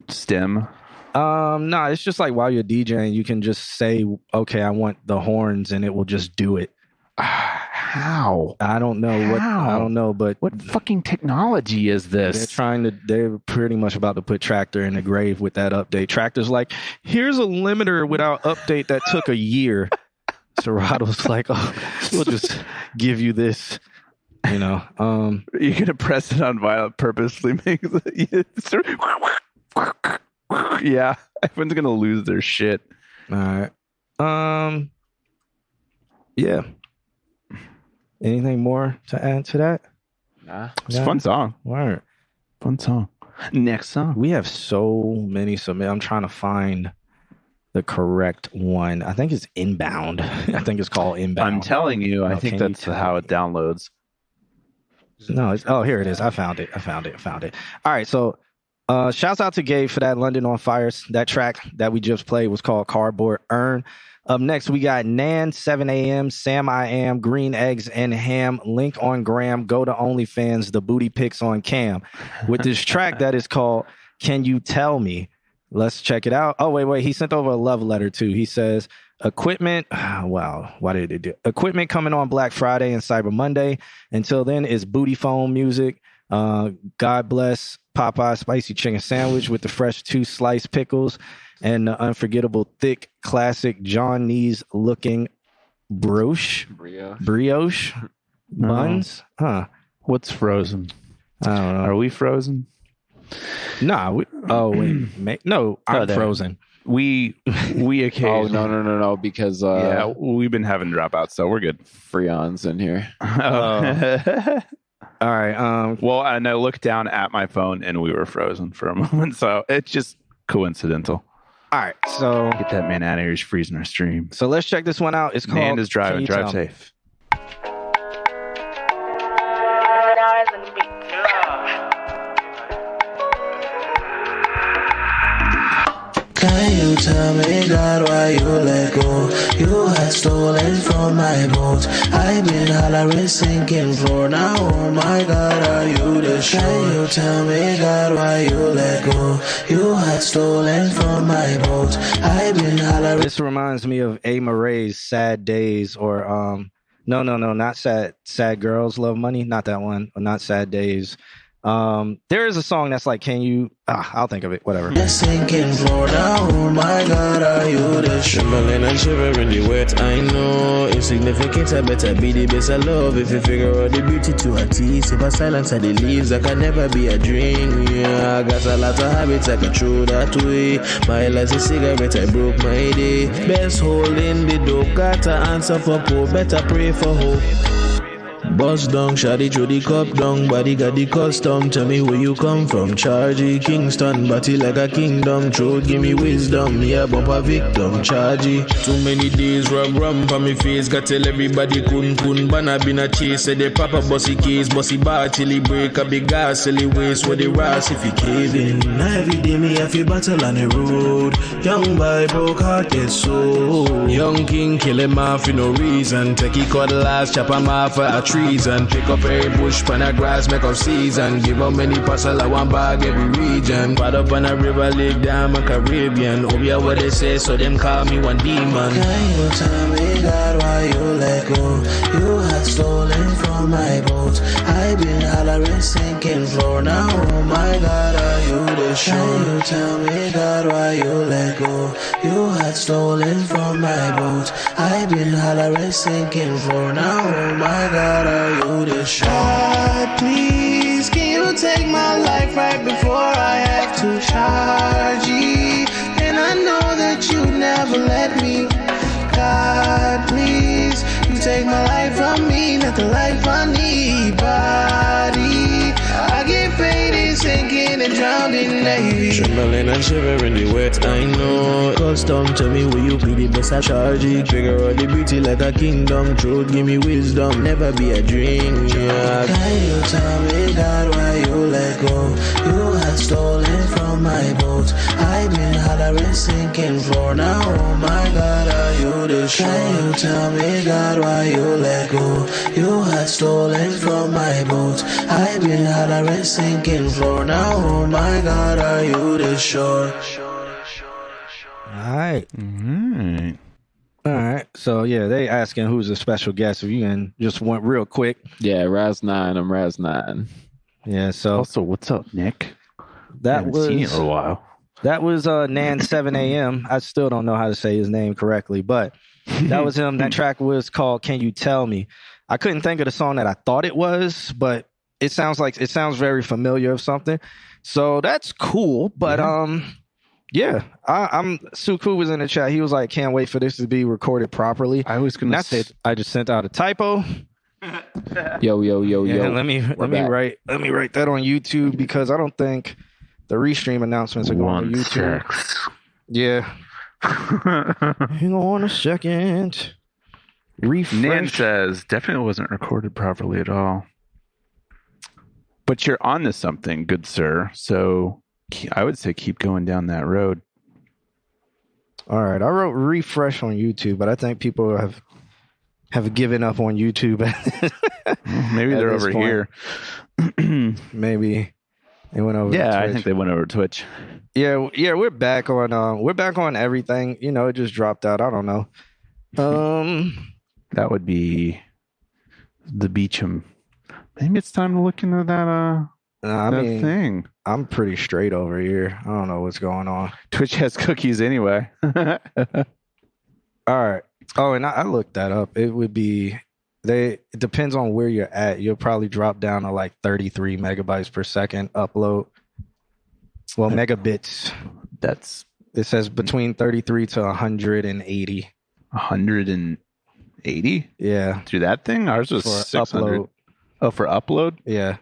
stem? No, it's just like while you're DJing, you can just say, okay, I want the horns, and it will just do it. How? I don't know, but what fucking technology is this? They're pretty much about to put Tractor in the grave with that update. Tractor's like, here's a limiter without update that took a year. Serato's like, oh, we'll just give you this, You're gonna press it on violent purposely make yeah, everyone's gonna lose their shit. All right. Yeah. Anything more to add to that? Nah. It's a fun song. Word. Fun song. Next song. We have so many submit. I'm trying to find the correct one. I think it's Inbound. I think it's called Inbound. I'm telling you, I think that's how it downloads. No, here it is. I found it. All right, so shouts out to Gabe for that London on Fire. That track that we just played was called Cardboard Urn. Up next, we got Nan, 7 a.m., Sam I Am, Green Eggs and Ham, link on Gram, go to OnlyFans, the booty pics on Cam. With this track that is called Can You Tell Me? let's check it out. Oh, wait. He sent over a love letter too. He says, equipment. Wow. Why did it do? Equipment coming on Black Friday and Cyber Monday. Until then, it's booty phone music. God bless Popeye spicy chicken sandwich with the fresh 2 sliced pickles and the unforgettable thick classic John Knees looking brioche buns. Huh? What's frozen? I don't know. Are we frozen? Nah. No, I'm frozen. We occasionally. Oh no! Because yeah, we've been having dropouts, so we're good. Freon's in here. All right. Well, and I looked down at my phone and we were frozen for a moment, so it's just coincidental. All right. So Get that man out of here. He's freezing our stream. So let's check this one out. It's called And is driving. Can You Drive Tell Me? safe. Can you tell me, God, why you let go? You had stolen from my boat. I've been hollering, sinking floor. Now, oh my God, are you the shore? Can you tell me, God, why you let go? You had stolen from my boat. I've been hollering. This reminds me of A. Murray's Sad Days, or no, not Sad Girls Love Money, not that one, or not Sad Days. There is a song that's like, can you? I'll think of it. Whatever. Sinking floor now, oh my God, are you the trembling and shivering the wet? I know insignificant, I better be the best I love. If you figure out the beauty to a tease, if I silence at the leaves, I can never be a dream. Yeah, I got a lot of habits, I can throw that way. My life's a cigarette, I broke my day. Best holding the dope, got to answer for poor, better pray for hope. Bust down, shawty throw the cup down, body got the custom. Tell me where you come from, Chargy Kingston, body like a kingdom. Throat give me wisdom, yeah, bump a victim, Chargy. Too many days rub rum for me face, got tell everybody couldn't ban. I been a chase, say the papa bossy case, bossy bar till he break a big ass, silly waist with the ras if he cave in. Every day me have to battle on the road, young boy broke heart get so. Young king kill him off for no reason, take he cut the last, chop him off for a treason. Pick up every bush, pan a grass, make up season. Give up many parcel, I one bag every region. Pad up on a river, lake down, a Caribbean. Obia what they say, so them call me one demon. Can you tell me, God, why you let go? You had stolen from my boat. I've been hollering, sinking floor. Now, oh my God, are you the shore? Can you tell me, God, why you let go? You had stolen from my boat. I've been hollering, sinking floor. Now, oh my God, are you the shore? God, please, can you take my life right before I have to charge you? And I know that you never let me. God, please, you take my life from me, not the life I need. Body, I get faded, sinking and drowning, Navy. Trembling and shivering the wet, I know. Custom, tell me will you be the best I charge it. Figure out the beauty like a kingdom. Truth, give me wisdom, never be a dream. Yeah. Can you tell me, God, why you let go? You had stolen from my boat. I've been hollering, sinking floor. Now, oh my God, are you the shore? Can you tell me, God, why you let go? You had stolen from my boat. I've been hollering, sinking floor. Now, oh my God, are you the shore? All right. All right. So yeah, they asking who's a special guest. If you can just went real quick. Yeah, Raznein. I'm Raznein. Yeah. So Also, what's up, Nick? that Haven't was seen you in a while. that was Nan 7 a.m. I still don't know how to say his name correctly, but that was him. That track was called "Can You Tell Me." I couldn't think of the song that I thought it was, but it sounds very familiar of something. So that's cool. But yeah, I'm Suku was in the chat. He was like, "Can't wait for this to be recorded properly." I was gonna That's it. I just sent out a typo. Yo. Yeah, let me write that on YouTube because I don't think the restream announcements are going to YouTube. Yeah. Hang on a second. Refresh. Nan says definitely wasn't recorded properly at all. But you're on to something, good sir. So I would say keep going down that road. All right, I wrote refresh on YouTube, but I think people have given up on YouTube. Maybe they're over point. here. Maybe they went over. Yeah, to I Twitch. think they went over to Twitch. Yeah, we're back on everything. You know, it just dropped out. I don't know. That would be the Beecham. Maybe it's time to look into that I that mean, thing. I'm pretty straight over here. I don't know what's going on. Twitch has cookies anyway. All right. Oh, and I looked that up. It would be it depends on where you're at. You'll probably drop down to like 33 megabytes per second upload. Well, megabits. It says between 33 to 180. 180 Yeah. through that thing. Ours was For 600. upload. Oh, for upload. Yeah.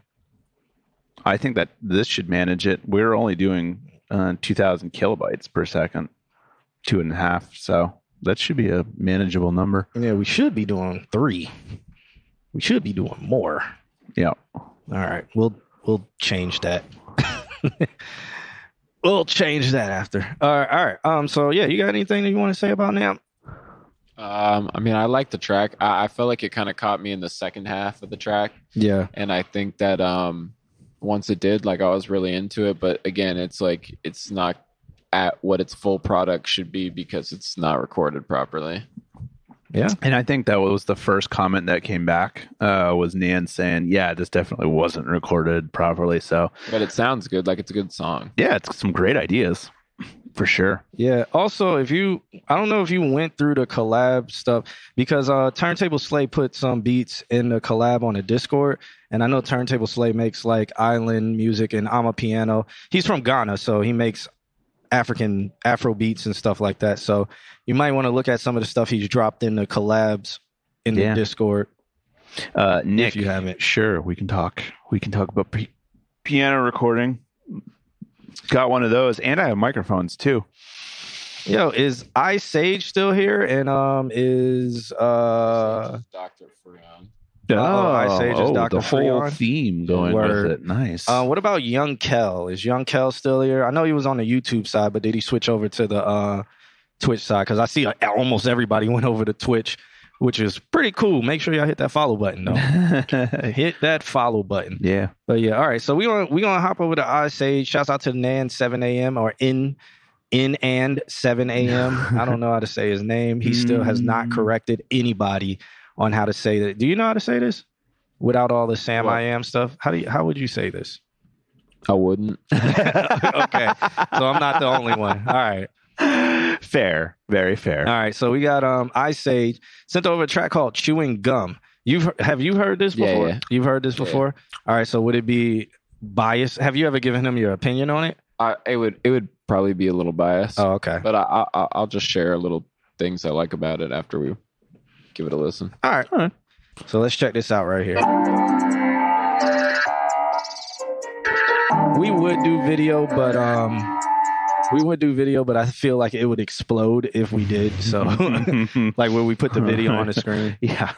I think that this should manage it. We're only doing 2,000 kilobytes per second, 2.5. So that should be a manageable number. Yeah, we should be doing 3. We should be doing more. Yeah. All right. We'll change that. We'll change that after. All right. So yeah, you got anything that you want to say about NAMP? I mean, I like the track. I felt like it kind of caught me in the second half of the track. Yeah. And I think that once it did, like I was really into it. But again, it's like it's not at what its full product should be because it's not recorded properly. Yeah. And I think that was the first comment that came back was Nan saying, yeah, this definitely wasn't recorded properly. So, but it sounds good. Like it's a good song. Yeah, it's some great ideas for sure. Yeah. Also, I don't know if you went through the collab stuff because Turntable Slay put some beats in the collab on the Discord. And I know Turntable Slay makes like island music and I'm a piano. He's from Ghana, so he makes African Afro beats and stuff like that. So you might want to look at some of the stuff he's dropped in the collabs in the Discord. Nick, if you haven't. Sure, we can talk. We can talk about piano recording. Got one of those, and I have microphones too. Yo, is Ice Sage still here? And is Dr. Freon. Ice Sage is Dr. The whole Freon? theme going Word. with it. Nice. What about Young Kel? Is Young Kel still here? I know he was on the YouTube side, but did he switch over to the Twitch side? Because I see almost everybody went over to Twitch, which is pretty cool. Make sure y'all hit that follow button, though. Hit that follow button. Yeah. But yeah, all right. So we gonna hop over to Ice Sage. Shouts out to Nan 7 a.m. or in and 7 a.m. I don't know how to say his name. He still has not corrected anybody on how to say that. Do you know how to say this without all the Sam I am stuff? How would you say this? I wouldn't. Okay. So I'm not the only one. All right. Fair. Very fair. All right. So we got Ice Sage sent over a track called Chewing Gum. Have you heard this before? Yeah. You've heard this before? All right. So would it be biased? Have you ever given him your opinion on it? It would probably be a little biased. Oh, okay. But I'll just share little things I like about it after we give it a listen. All right. So let's check this out right here. We would do video, but I feel like it would explode if we did. So like when we put the video on the screen. Yeah.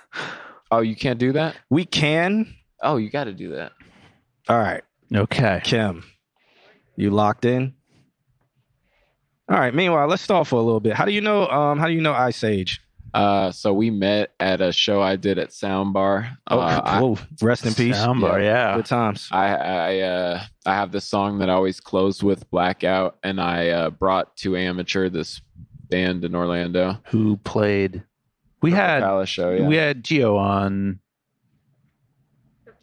Oh, you can't do that? We can. Oh, you got to do that. All right. Okay. Kim, you locked in? All right. Meanwhile, let's stall for a little bit. How do you know Ice Sage? So we met at a show I did at Soundbar. Rest in peace. Soundbar, yeah. Good times. I have this song that I always close with Blackout, and I brought to Amateur, this band in Orlando. Who played? We had Palace show. Yeah. We had Gio on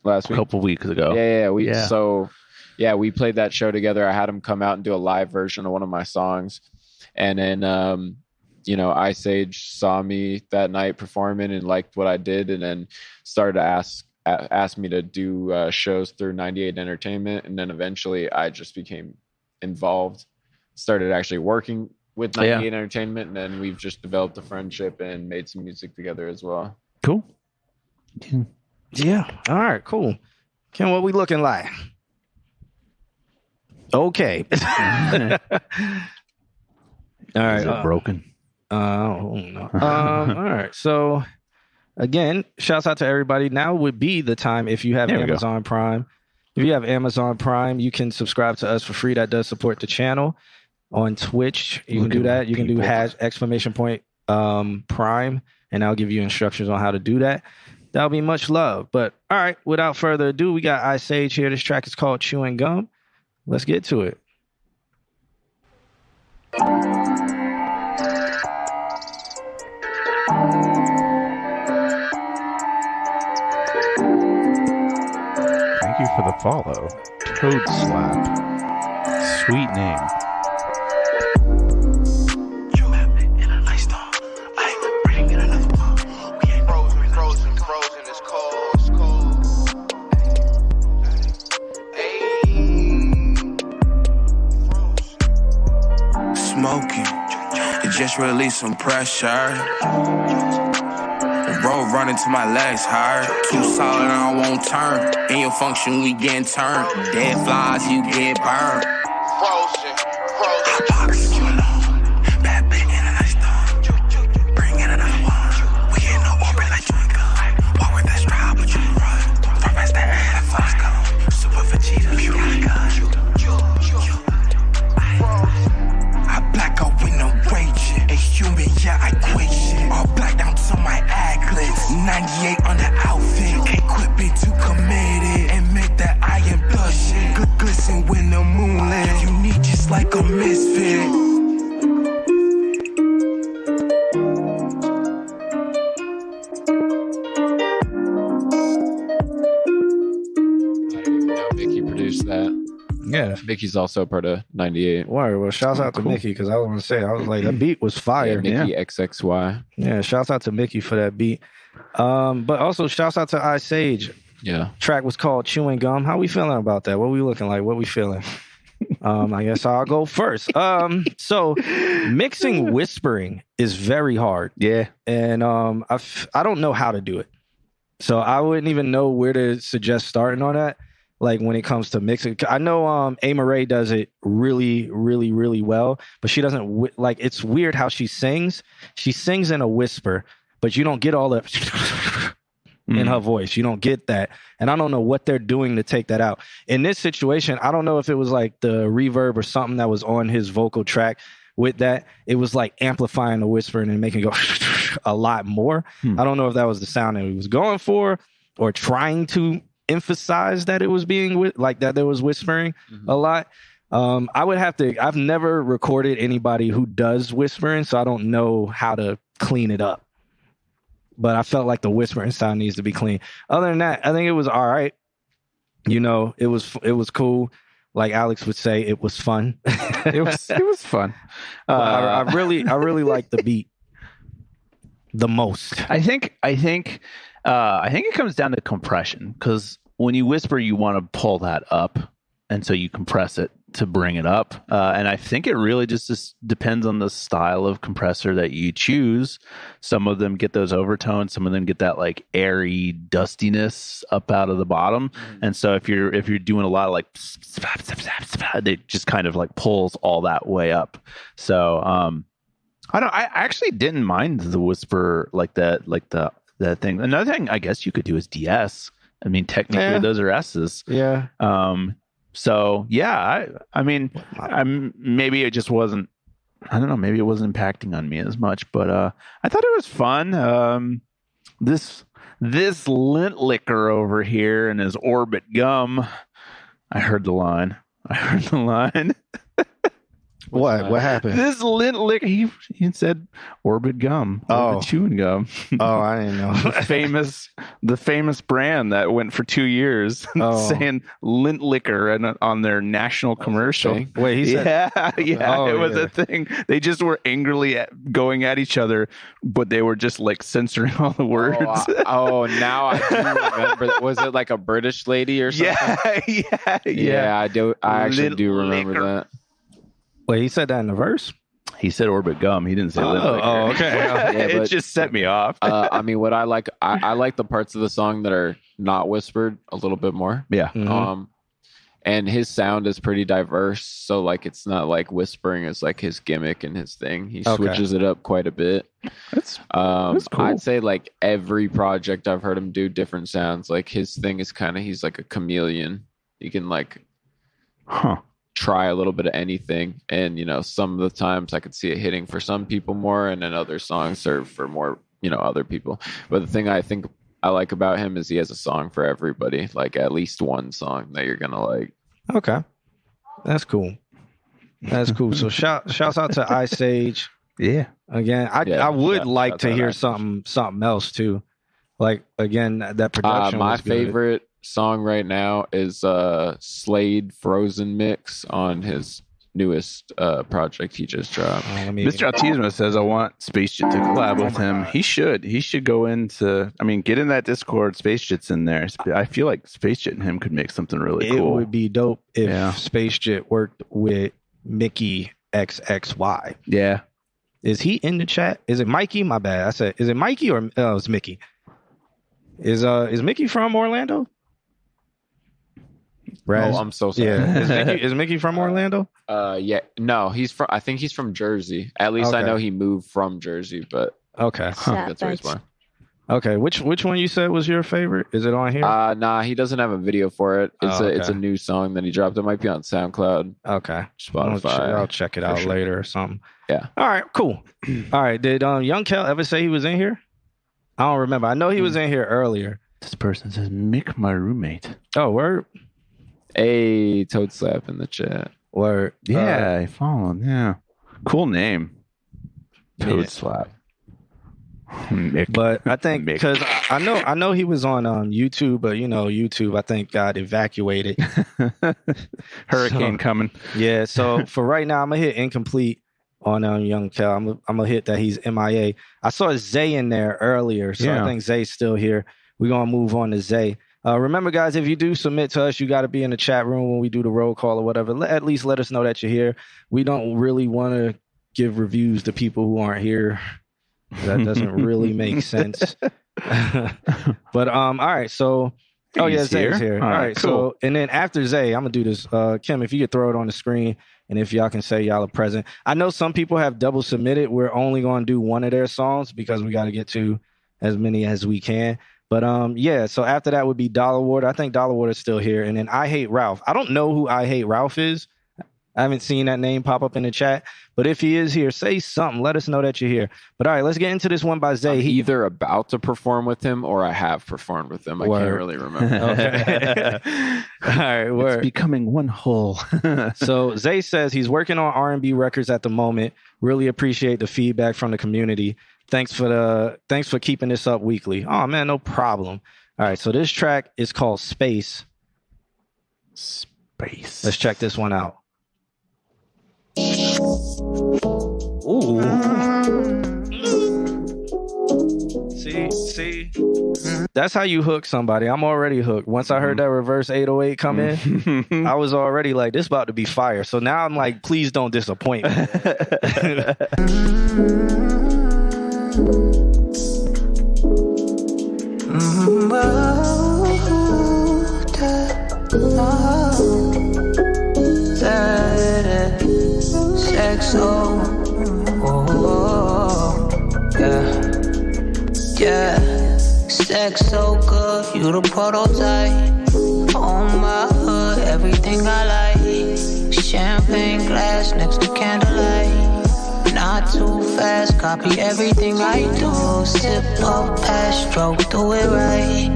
last a week, couple weeks ago. Yeah. We played that show together. I had him come out and do a live version of one of my songs, and then Ice Age saw me that night performing and liked what I did, and then started to ask me to do shows through 98 Entertainment, and then eventually I just became involved, started actually working with 98 Entertainment, and then we've just developed a friendship and made some music together as well. Cool. Yeah. All right. Cool. Kim, what we looking like? Okay. All right. Is it broken? Oh no. All right. So again, shouts out to everybody. Now would be the time if you have Amazon Prime. If you have Amazon Prime, you can subscribe to us for free. That does support the channel. On Twitch, you can do that. You can do # Prime, and I'll give you instructions on how to do that. That'll be much love. But all right, without further ado, we got Ice Sage here. This track is called Chewing Gum. Let's get to it. Thank you for the follow. Toad Slap. Sweet name. Smoking, it just released some pressure. The road running to my legs hard. Too solid, I won't turn. In your function, we getting turned. Dead flies, you get burned. Frozen, frozen. Hot box, you alone. Bad bitch in a nice dog. Bring in another one. We in no orbit like Jenga. Walk with that stride, but you run. From past that head, first go. Super Vegeta, you got a gun. I black out with no raging. A human, yeah, I quit shit. All black down to my aglets. 98 on the outfit. Can't quit being too committed. Admit that I am blushing. Good glisten when the moonlit. Unique just like a misfit. I didn't even know Mickey produced that. Yeah. Mickey's also part of 98. Word. Well, shouts out to Mickey because I was going to say, I was like, that beat was fire. Yeah, Mickey XXY. Yeah, shouts out to Mickey for that beat. But also shouts out to Ice Sage. Yeah. Track was called Chewing Gum. How we feeling about that? What we looking like? What we feeling? I guess I'll go first. So mixing whispering is very hard. Yeah. And I don't know how to do it. So I wouldn't even know where to suggest starting on that. Like when it comes to mixing, I know A. Marae does it really, really, really well, but she doesn't like. It's weird how she sings. She sings in a whisper, but you don't get all the in her voice. You don't get that, and I don't know what they're doing to take that out. In this situation, I don't know if it was like the reverb or something that was on his vocal track. With that, it was like amplifying the whispering and making it go a lot more. I don't know if that was the sound that he was going for or trying to emphasize that it was being like that there was whispering a lot. I would have to, I've never recorded anybody who does whispering, so I don't know how to clean it up, but I felt like the whispering sound needs to be clean. Other than that, I think it was all right. You know, it was cool. Like Alex would say, it was fun. It was fun. I really like the beat the most. I think it comes down to compression, because when you whisper, you want to pull that up, and so you compress it to bring it up. And I think it really just depends on the style of compressor that you choose. Some of them get those overtones, some of them get that like airy dustiness up out of the bottom. And so if you're doing a lot of like, it just kind of like pulls all that way up. So I actually didn't mind the whisper like that, that thing. Another thing I guess you could do is DS. I mean, technically those are S's. Yeah. So yeah, I mean, maybe it just wasn't, I don't know, maybe it wasn't impacting on me as much, but I thought it was fun. This lint liquor over here and his Orbit gum. I heard the line. What happened? This lint liquor. He said Orbit gum. Orbit chewing gum. Oh, I didn't know. the famous brand that went for 2 years saying lint liquor on their national commercial. Wait, he said, yeah, Oh, it was yeah. a thing. They just were angrily going at each other, but they were just like censoring all the words. Now I do remember. Was it like a British lady or something? Yeah. I do. I actually do remember liquor. that. Wait, he said that in the verse? He said Orbit gum. He didn't say lint liquor. Oh, okay. Yeah, It but- just set me off. I mean, what I like the parts of the song that are not whispered a little bit more. Yeah. Mhm. And his sound is pretty diverse, so like it's not like whispering is like his gimmick and his thing. He Okay. switches it up quite a bit. That's cool. I'd say like every project I've heard him do different sounds. Like his thing is kind of, he's like a chameleon. He can like try a little bit of anything, and you know, some of the times I could see it hitting for some people more, and then other songs serve for more, you know, other people. But the thing I think I like about him is he has a song for everybody, like at least one song that you're gonna like. Okay. That's cool. That's cool. So shouts out to Ice Age. Yeah. Again, I would like to hear Ice Age. something else too. Like again, that production. My was good. favorite song right now is Slade Frozen Mix on his newest project he just dropped. Mr. Autismo says I want Space Jit to collab with him. He should go into. I mean, get in that Discord. Space Jit's in there. I feel like Space Jit and him could make something really cool. It would be dope if Space Jit worked with Mickey XXY. Yeah. Is he in the chat? Is it Mikey? My bad. I said, is it Mikey or it's Mickey? Is Mickey from Orlando? Raz? Oh, I'm so sorry. Yeah. Is Mickey from Orlando? Yeah. No, I think he's from Jersey. At least I know he moved from Jersey, but okay. That's where he's from. Okay. Which one you said was your favorite? Is it on here? Nah, he doesn't have a video for it. It's a new song that he dropped. It might be on SoundCloud. Okay. Spotify. I'll check it out later or something. Yeah. All right, cool. All right. Did Young Kel ever say he was in here? I don't remember. I know he was in here earlier. This person says Mick, my roommate. Oh, word. Hey, Toad Slap in the chat. Word. Yeah, I followed. Yeah. Cool name. Toad Slap. Mick. But I think because I know he was on YouTube, but YouTube I think got evacuated. Hurricane coming. Yeah, so for right now I'm gonna hit incomplete on Young Kel. I'm gonna hit that he's MIA. I saw Zay in there earlier, so I think Zay's still here. We're gonna move on to Zay. Remember, guys, if you do submit to us, you got to be in the chat room when we do the roll call or whatever. At least let us know that you're here. We don't really want to give reviews to people who aren't here. That doesn't really make sense. But all right, so Zay's here. All right, cool. So and then after Zay, I'm gonna do this. Kim, if you could throw it on the screen, and if y'all can say y'all are present. I know some people have double submitted. We're only gonna do one of their songs because we got to get to as many as we can. But so after that would be Dollar Water. I think Dollar Water's still here, and then I Hate Ralph. I don't know who I Hate Ralph is. I haven't seen that name pop up in the chat, but if he is here, say something. Let us know that you're here. But all right, let's get into this one by Zay. I'm either about to perform with him or I have performed with him. I can't really remember. Okay. All right, it's becoming one whole. So Zay says he's working on R&B records at the moment. Really appreciate the feedback from the community. Thanks for keeping this up weekly. Oh man, no problem. All right, so this track is called Space. Let's check this one out. Ooh. See, that's how you hook somebody. I'm already hooked. Once I heard that reverse 808 come in, I was already like, this about to be fire. So now I'm like, please don't disappoint me. Sex so good, you the prototype. On my hood, everything I like. Champagne glass next to candlelight. Not too fast, copy everything I do. Sip up, pass, stroke, do it right.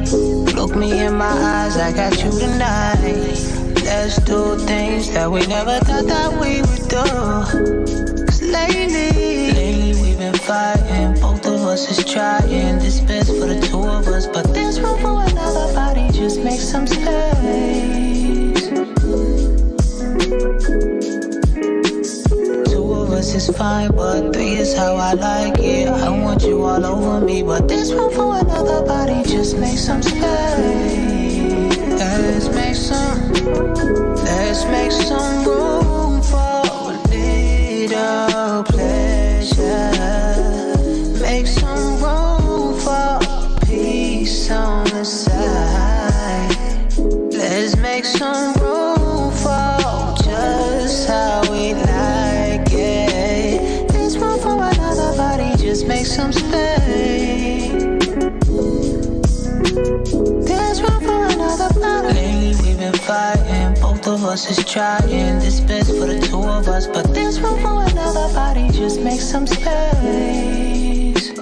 Look me in my eyes, I got you tonight. Let's do things that we never thought that we would do. 'Cause lately we've been fighting. Both of us is trying. This best for the two of us, but there's room for another body. Just make some space. Two of us is fine, but three is how I like it. I want you all over me, but there's room for another body. Just make some space. Let's make some room for a little pleasure. Make some room for peace on the side. Let's make some room for just how we like it. There's room for another body, just make some space. There's room for another body. Lately we've been fighting, both of us is trying. This best for the two of us, but there's room for another body, just make some space.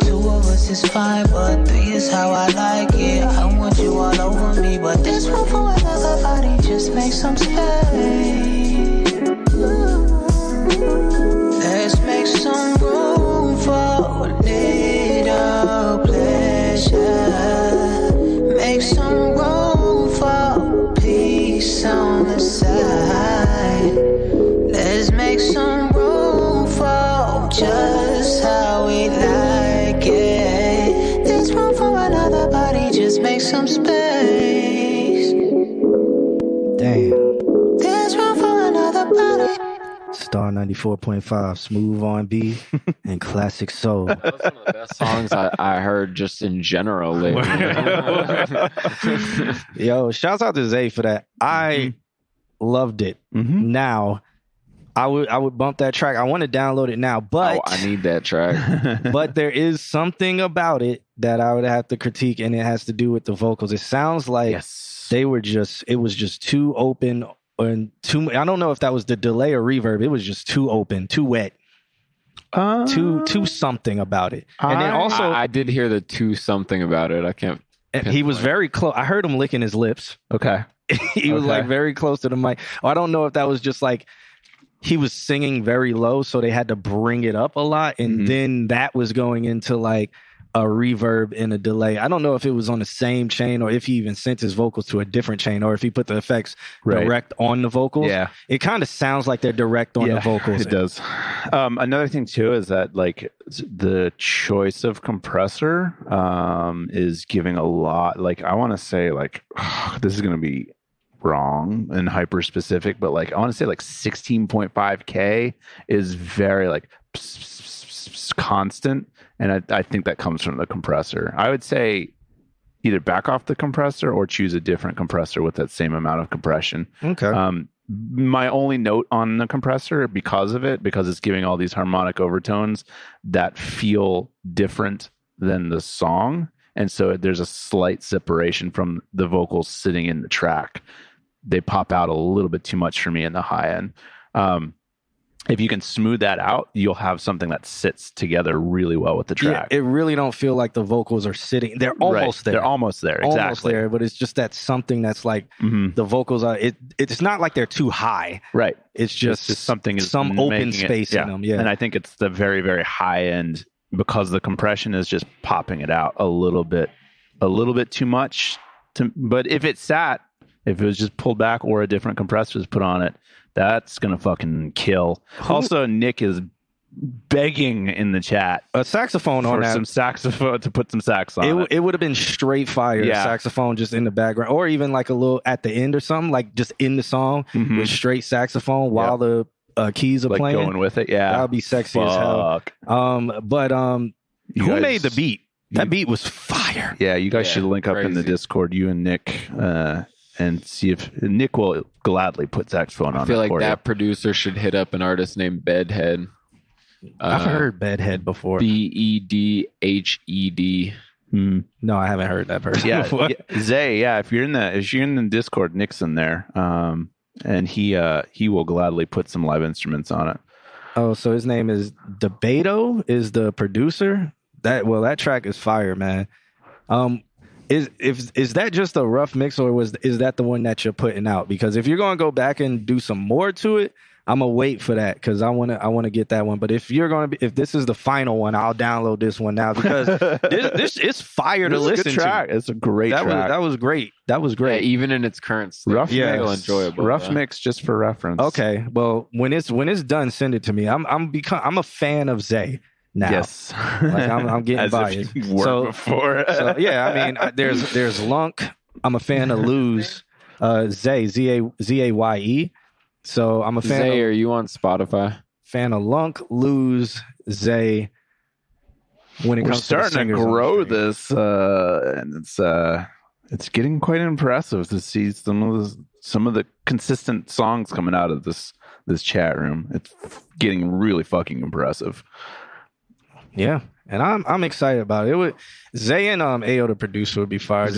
Two of us is fine, but three is how I like it. I want you all over me, but there's room for another body, just some space. Let's make some room for a little pleasure. Make some room for peace on the side. Let's make some room for just how we like it. There's room for another body, just make some space. Damn. There's room for another body. Star 94.5, Smooth R&B and classic soul. Those are some of the best songs I heard just in general lately. Yo, shouts out to Zay for that. I loved it. Now, I would bump that track. I want to download it now, but I need that track. but there is something about it that I would have to critique, and it has to do with the vocals. It sounds like it was just too open and too. I don't know if that was the delay or reverb. It was just too open, too wet. Too something about it. And then also I did hear the too something about it. I can't. He was very close. I heard him licking his lips. Okay. He was like very close to the mic. I don't know if that was just like he was singing very low, so they had to bring it up a lot, and then that was going into like a reverb and a delay. I don't know if it was on the same chain or if he even sent his vocals to a different chain or if he put the effects direct on the vocals. Yeah. It kind of sounds like they're direct on the vocals. It does. Another thing too is that like the choice of compressor is giving a lot. Like I want to say like this is going to be wrong and hyper specific, but like I want to say like 16.5K is very like constant, and I think that comes from the compressor. I would say either back off the compressor or choose a different compressor with that same amount of compression. Okay. My only note on the compressor, because it's giving all these harmonic overtones that feel different than the song, and so there's a slight separation from the vocals sitting in the track. They pop out a little bit too much for me in the high end. If you can smooth that out, you'll have something that sits together really well with the track. Yeah, it really don't feel like the vocals are sitting. They're almost there. They're almost there. Exactly. Almost there, but it's just that something that's like the vocals are. It's not like they're too high. Right. It's just something is some open space in them. Yeah. And I think it's the very, very high end because the compression is just popping it out a little bit too much. But if it was just pulled back or a different compressor is put on it, that's going to fucking kill. Also, Nick is begging in the chat a saxophone on that. Some saxophone to put some sax on it. It would have been straight fire. Saxophone just in the background, or even like a little at the end or something, like just in the song with straight saxophone while the keys are like playing. Going with it, yeah. That would be sexy as hell. But who made the beat? That beat was fire. Yeah, you guys should link up in the Discord, you and Nick, and see if Nick will gladly put saxophone on. I feel like that producer should hit up an artist named Bedhead. I've heard Bedhead before. Bedhed. No, I haven't heard that person. Yeah, Zay. Yeah, if you're in the Discord, Nick's in there, and he will gladly put some live instruments on it. Oh, so his name is Debato is the producer. That track is fire, man. Is that just a rough mix, or is that the one that you're putting out? Because if you're gonna go back and do some more to it, I'm gonna wait for that because I wanna get that one. But if this is the final one, I'll download this one now because this is fire to listen to. It's a great track. That was great. That was great. Yeah, even in its current state. Rough mix, enjoyable. Rough mix, just for reference. Okay, well when it's done, send it to me. I'm a fan of Zay. Now, yes, like I'm getting biased. Before. So yeah, I mean, there's Lunk. I'm a fan of Lose, Zay, Zaye. So I'm a fan. Zay, are you on Spotify? Fan of Lunk, Lose, Zay. When it comes starting to grow this, and it's getting quite impressive to see some of the consistent songs coming out of this chat room. It's getting really fucking impressive. Yeah, and I'm excited about it. Zay and Ayo, the producer, would be fired.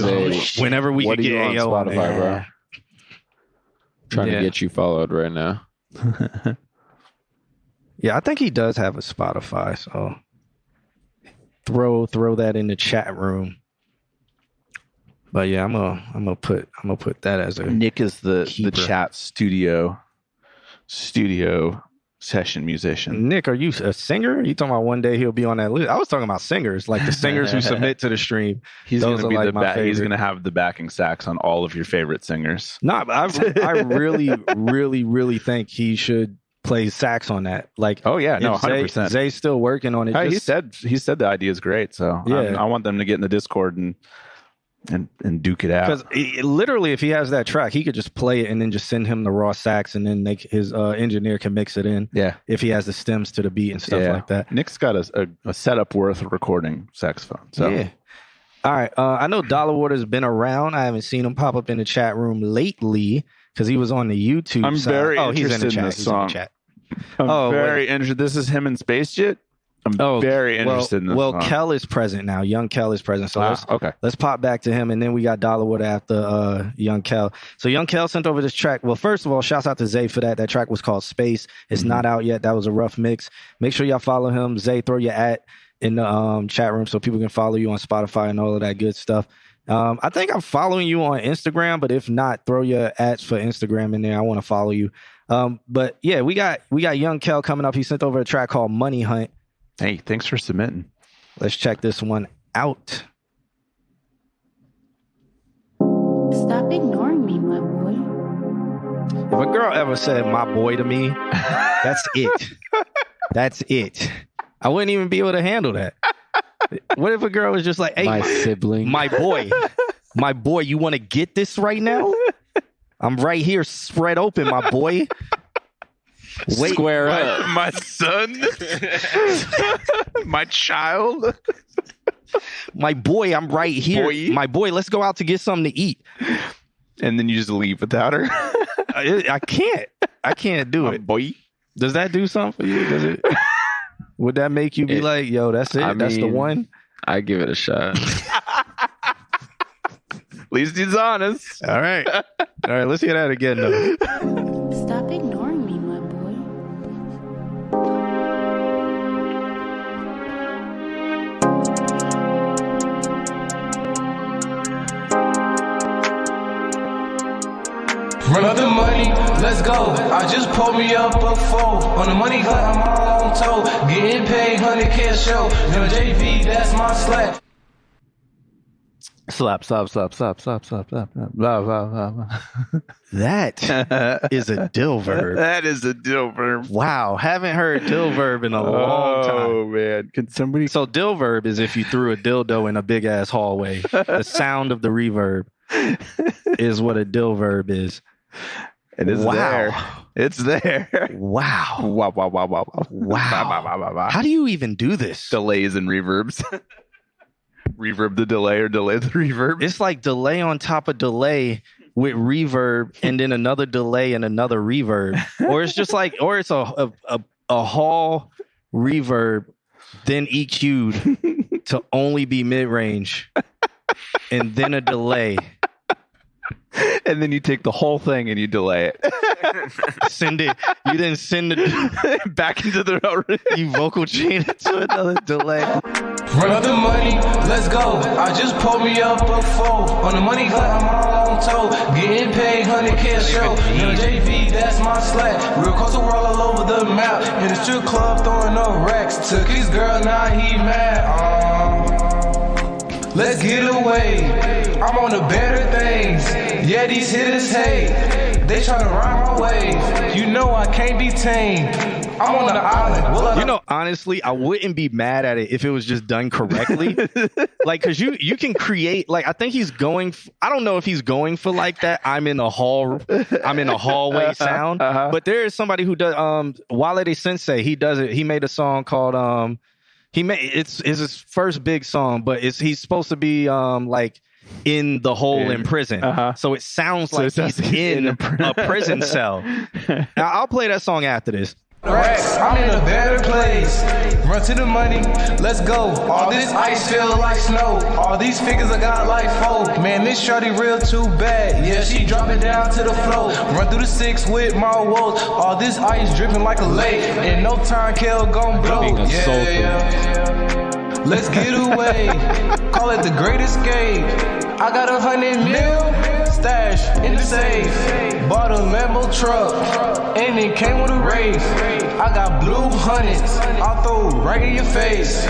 Whenever we could get Ayo on Spotify, bro. Trying to get you followed right now. Yeah, I think he does have a Spotify. So throw that in the chat room. But yeah, I'm gonna put that as a Nick is the keeper. chat studio session musician. Nick, are you a singer? Are you talking about one day he'll be on that list? I was talking about singers, like the singers who submit to the stream. He's Those going to are be like my he's favorite. going to have the backing sax on all of your favorite singers. No, but I really, really, really think he should play sax on that. Like, Oh yeah, no, if Zay- 100%. Zay's still working on it. He Just- said the idea is great, so Yeah. I want them to get in the Discord and duke it out. Because literally, if he has that track, he could just play it and then just send him the raw sax, and then his engineer can mix it in. Yeah, If he has the stems to the beat and stuff like that. Nick's got a setup worth recording saxophone. So Yeah. All right. I know Dollar Water's been around. I haven't seen him pop up in the chat room lately because he was on the YouTube I'm side. very he's in the interested in chat. this He's in the song. chat. I'm wait. very interested. This is him in Space Jet. I'm very interested in this Well, song. Kel is present now. Young Kel is present. So Okay. let's pop back to him, and then we got Dollar Water after Young Kel. So Young Kel sent over this track. Well, first of all, shouts out to Zay for that. That track was called Space. It's not out yet. That was a rough mix. Make sure y'all follow him. Zay, throw your @ in the chat room so people can follow you on Spotify and all of that good stuff. I think I'm following you on Instagram, but if not, throw your @ for Instagram in there. I want to follow you. But yeah, we got Young Kel coming up. He sent over a track called Money Hunt. Hey, thanks for submitting. Let's check this one out. Stop ignoring me, my boy. If a girl ever said "my boy" to me, that's it. That's it. I wouldn't even be able to handle that. What if a girl was just like, "Hey, My sibling. my boy, you want to get this right now? I'm right here, spread open, my boy. Wait, Square up. My son, my child, my boy, I'm right here, Boy. my boy. Let's go out to get something to eat." and then you just leave without her. I can't do it. Boy, Does that do something for you? Does it? Would that make you be like, "Yo, that's it. That's the one"? I give it a shot. at least he's honest. All right. Let's hear that again, though. Stop ignoring me, my boy. Run up the money, let's go. I just pulled me up a four. On the money hunt, I'm all on toe. Getting paid, 100K a show. Young JV, that's my slack. Slap. That is a dill verb. That is a dill verb. Wow, haven't heard dill verb in a long time. Oh man, can somebody? So dill verb is if you threw a dildo in a big ass hallway. The sound of the reverb is what a dill verb is. It is there. It's there. Wow. Wow. How do you even do this? Delays and reverbs. Reverb the delay or delay the reverb. It's like delay on top of delay with reverb and then another delay and another reverb. Or it's just like, or it's a hall reverb, then EQ'd to only be mid-range and then a delay. And then you take the whole thing and you delay it. Send it. You then send it back into the you vocal chain it to another delay. Run up the money, let's go. I just pulled me up a four. On the money hunt, I'm all on toe. Getting paid, 100K a show. Young JV, that's my slack. Real close to world all over the map. In the strip club, throwing up racks. Took his girl, now he mad. Let's get away. I'm on the better things. Yeah, these hitters hate. They tryna ride my wave. You know I can't be tamed. I'm on the island. You know, honestly, I wouldn't be mad at it if it was just done correctly. Like, cause you can create, like, I think he's going, I don't know if he's going for like that. I'm in a hallway sound, but there is somebody who does, Wale De Sensei, he does it. He made a song called, it's his first big song, but he's supposed to be, like, in the hole in prison. So it sounds like he's in a prison cell. Now, I'll play that song after this. Racks, I'm in a better place. Run to the money, let's go. All this ice feel like snow. All these figures I got like four. Man, this shorty real too bad. Yeah, she drop it down to the floor. Run through the six with my woes. All this ice dripping like a lake. In no time, Kel gon' blow. Yeah. Let's get away. Call it the great escape. I got 100 mil stash in the safe. Bought a Lambo truck and it came with a race. I got blue hundreds. I'll throw it right in your face.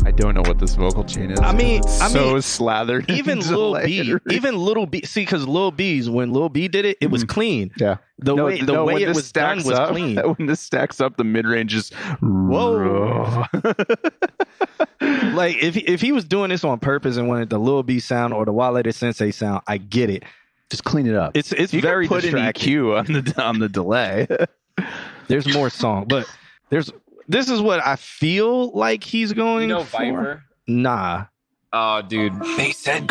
I don't know what this vocal chain is. I mean, so slathered. Even Lil B, see, because Lil B's, when Lil B did it, it was clean. Yeah. The way it was done was clean. When this stacks up, the mid range is whoa. Like if he was doing this on purpose and wanted the Lil B sound or the Wale the Sensei sound, I get it. Just clean it up. It's you very can put an EQ on the delay. There's more song, but this is what I feel like he's going for. Viper? Nah. Oh, dude. They said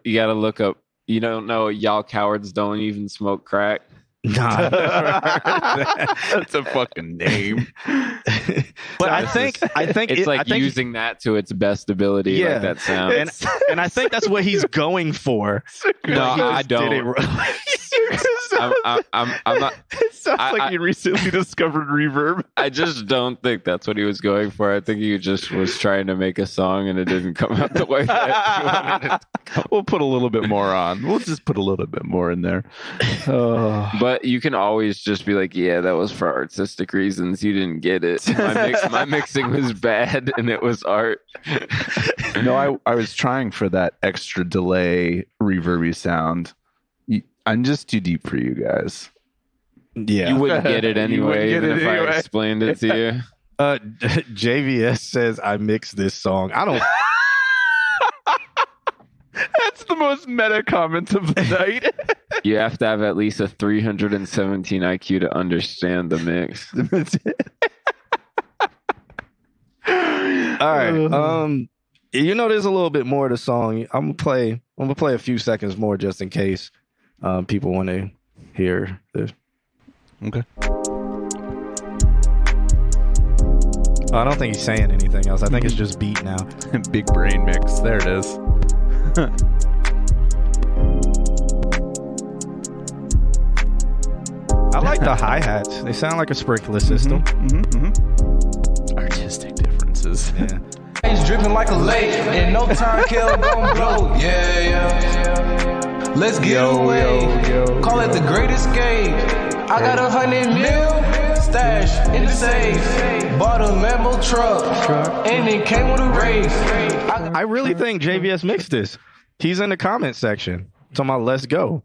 You gotta look up. You don't know y'all cowards don't even smoke crack? Nah. That's a fucking name. But I think it's using that to its best ability. Yeah. Like that sound. And I think that's what he's going for. No, I don't. I'm not. It sounds like he recently discovered reverb. I just don't think that's what he was going for. I think he just was trying to make a song and it didn't come out the way that he wanted it. We'll put a little bit more on. We'll just put a little bit more in there. But you can always just be like, yeah, that was for artistic reasons. You didn't get it. My mixing was bad and it was art. No, I was trying for that extra delay reverby sound. I'm just too deep for you guys. Yeah. You wouldn't get it anyway, even if I explained it to you. JVS says I mixed this song. I don't. That's the most meta comment of the night. You have to have at least a 317 IQ to understand the mix. All right. There's a little bit more of the song. I'm gonna play a few seconds more just in case people want to hear this. Okay. I don't think he's saying anything else. I think it's just beat now. Big brain mix. There it is. I like the hi-hats. They sound like a sprinkler system. Artistic differences. Yeah. It's dripping like a lake, and no time kill gon' blow. Yeah. Let's get away. Call it the great escape. I got 100 mil stash in the safe. Bought a Lambo truck, and it came with a race. I really think JVS mixed this. He's in the comment section. Talking about let's go.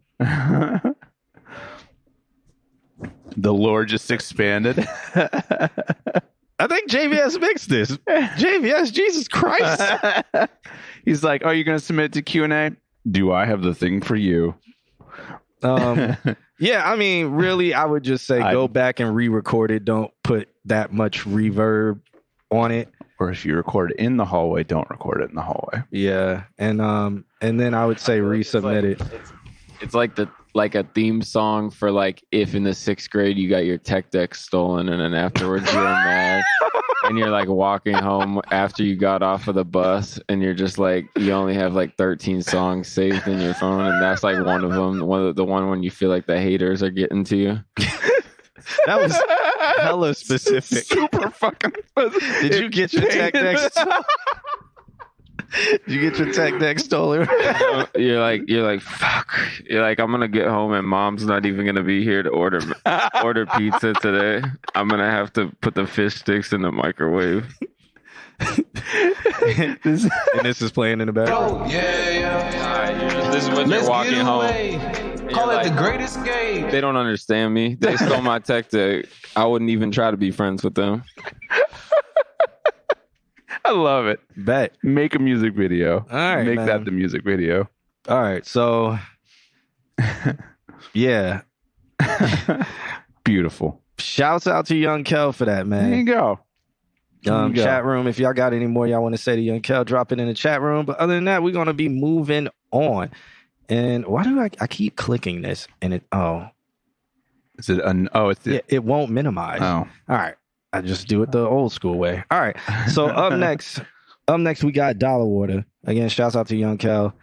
The lore just expanded. I think JVS mixed this. JVS, Jesus Christ. He's like, oh, you're going to submit to Q&A? Do I have the thing for you? Yeah, I mean, really, I would just say go back and re-record it. Don't put that much reverb on it. Or if you record it in the hallway, don't record it in the hallway. Yeah, and then I would say resubmit it. It's like a theme song for like if in the 6th grade you got your tech deck stolen and then afterwards you're mad and you're like walking home after you got off of the bus and you're just like you only have like 13 songs saved in your phone and that's like one of them, the one when you feel like the haters are getting to you. That was hella specific. Super fucking specific. Did you get your tech deck? Did you get your tech deck stolen? You're like, fuck. You're like, I'm gonna get home and mom's not even gonna be here to order pizza today. I'm gonna have to put the fish sticks in the microwave. And this is playing in the background. Oh, yeah. This is when you're walking home. Call it the great escape. They don't understand me. They stole my tech deck. I wouldn't even try to be friends with them. I love it. Bet. Make a music video. All right, Make man. that the music video. All right, so yeah. Beautiful. Shouts out to Young Kel for that, man. There you go. Chat room, if y'all got any more y'all want to say to Young Kel, drop it in the chat room. But other than that, we're going to be moving on. And why do I keep clicking this? And it, Is it, it won't minimize. Oh. All right. I just do it the old school way. All right. So up next we got Dollar Water. Again, shouts out to Young Kel.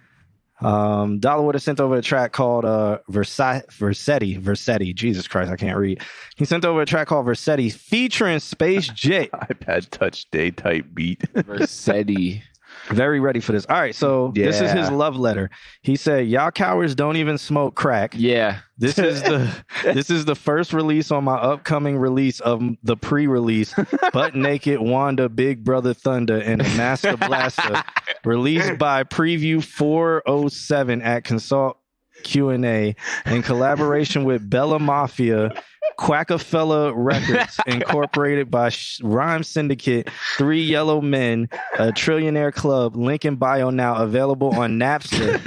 Dollar would have sent over a track called Versetti. Jesus Christ, I can't read. He sent over a track called Versetti featuring Space J. iPad Touch Day type beat. Versetti. Very ready for this. All right, so this is his love letter. He said, "Y'all cowards don't even smoke crack. Yeah. This is the first release on my upcoming release of the pre-release Butt Naked Wanda Big Brother Thunder and a Master Blaster released by Preview 407 at Consult Q&A in collaboration with Bella Mafia, Quackafella Records, incorporated by Rhyme Syndicate, Three Yellow Men, a Trillionaire Club, link in bio now, available on Napster,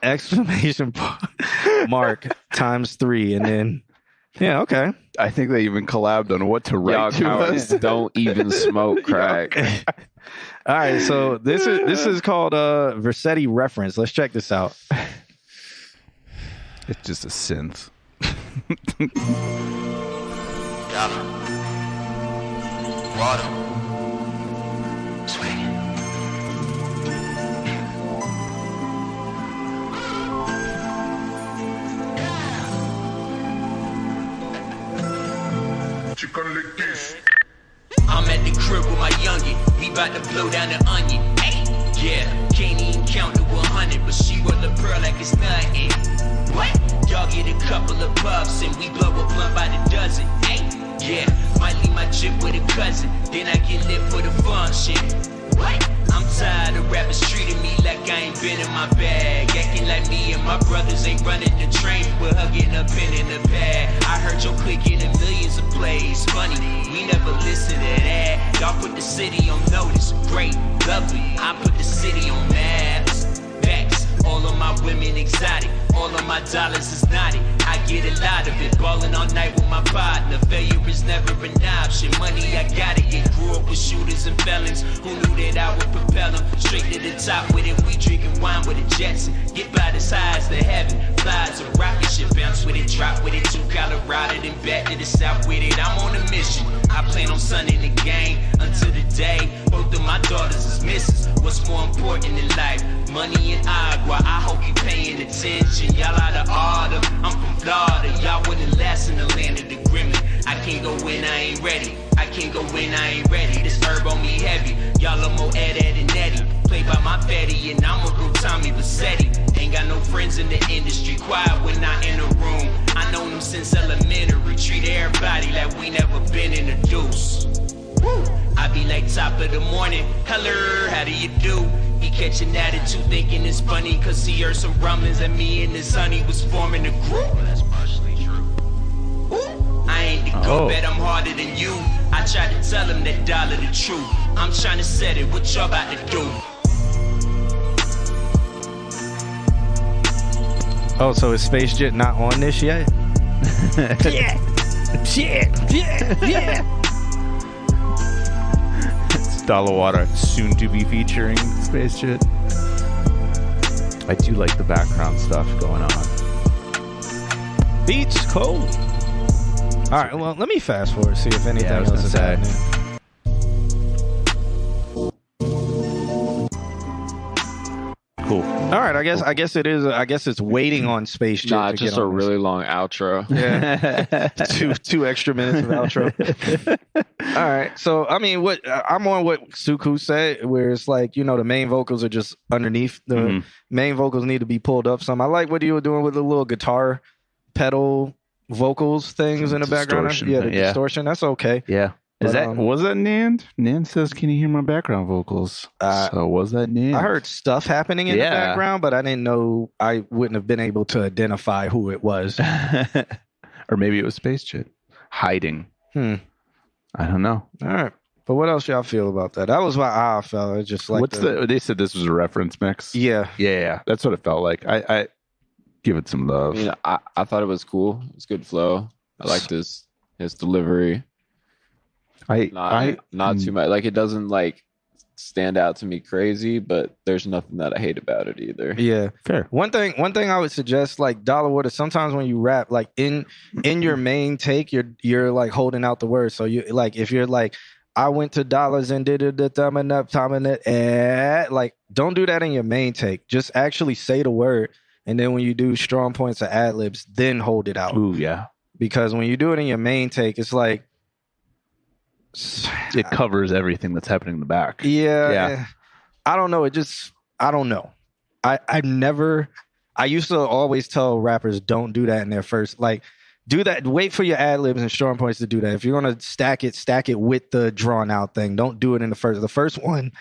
exclamation mark ×3, and then, yeah, okay. I think they even collabed on what to write to us. Don't even smoke crack. All right, so this is called Versetti Reference. Let's check this out. It's just a synth. Water. Swing. I'm at the crib with my youngin'. We bout to blow down the onion. Ay, yeah, can't even count to 100, but she roll the pearl like it's nothing. What? Y'all get a couple of puffs and we blow a blunt by the dozen. Ay, yeah, might leave my chip with a cousin. Then I get lit for the fun shit. What? I'm tired of rappers treating me like I ain't been in my bag. Acting like me and my brothers ain't running the train. We're hugging a pen in the pad. I heard your clique getting millions of plays. Funny, we never listen to that. Y'all put the city on notice. Great, lovely. I put the city on maps. Facts. All of my women exotic. All of my dollars is naughty. I get a lot of it. Ballin' all night with my partner. Failure is never an option. Money, I got it. Yeah, grew up with shooters and felons who knew that I would propel them straight to the top with it. We drinking wine with a Jetson. Get by as high as the heaven. Flies a rocket ship. Bounce with it. Drop with it. To Colorado, then back to the south with it. I'm on a mission. I plan on sunning the game until the day both of my daughters is misses. What's more important in life? Money and agua. I hope you paying attention. Y'all out of order. I'm from Florida. Y'all wouldn't last in the land of the gremlin. I can't go when I ain't ready. I can't go when I ain't ready. This herb on me heavy. Y'all are more Ed and Eddie. Play by my fatty and I'm a real Tommy Vassetti. Ain't got no friends in the industry. Quiet when I in the room. I know them since elementary. Treat everybody like we never been in a deuce. Woo. I be like top of the morning. Hello, how do you do? He catching attitude thinking it's funny cause he heard some rumblings that me and his honey was forming a group. That's partially true. Ooh. I ain't the go bet I'm harder than you. I tried to tell him that dollar the truth. I'm trying to set it, what y'all about to do? Oh, so is Space Jet not on this yet? Yeah. Dollar Water soon to be featuring Space Jet. I do like the background stuff going on. Beats cold. All right, well, let me fast forward, see if anything else is happening. Cool. All right, I guess it is. I guess it's waiting on Space Jet. Nah, to just get a on really long outro. Yeah, two extra minutes of outro. All right, so I mean, I'm on what Suku said, where it's like the main vocals are just underneath. The main vocals need to be pulled up some. I like what you were doing with the little guitar pedal vocals things in the background. Yeah, the distortion. That's okay. Yeah. Was that Nan? Nan says, "Can you hear my background vocals?" So was that Nan? I heard stuff happening in the background, but I didn't know. I wouldn't have been able to identify who it was. Or maybe it was Space Jet hiding. I don't know. All right, but what else y'all feel about that? That was how I felt. It's just like they said this was a reference mix. Yeah. That's what it felt like. I give it some love. I mean, I thought it was cool. It's good flow. I liked his delivery. Not too much. Like, it doesn't stand out to me crazy, but there's nothing that I hate about it either. Yeah, fair. One thing I would suggest, like Dollar Water, sometimes when you rap, like in your main take, you're like holding out the words. So you like if you're like, I went to dollars and did it the thumb and up, time and it. Like, don't do that in your main take. Just actually say the word. And then when you do strong points or ad libs, then hold it out. Ooh, yeah. Because when you do it in your main take, it's like it covers everything that's happening in the back. Yeah. I don't know. I don't know. I used to always tell rappers, don't do that in their first, like, do that. Wait for your ad libs and strong points to do that. If you're going to stack it with the drawn out thing. Don't do it in the first one.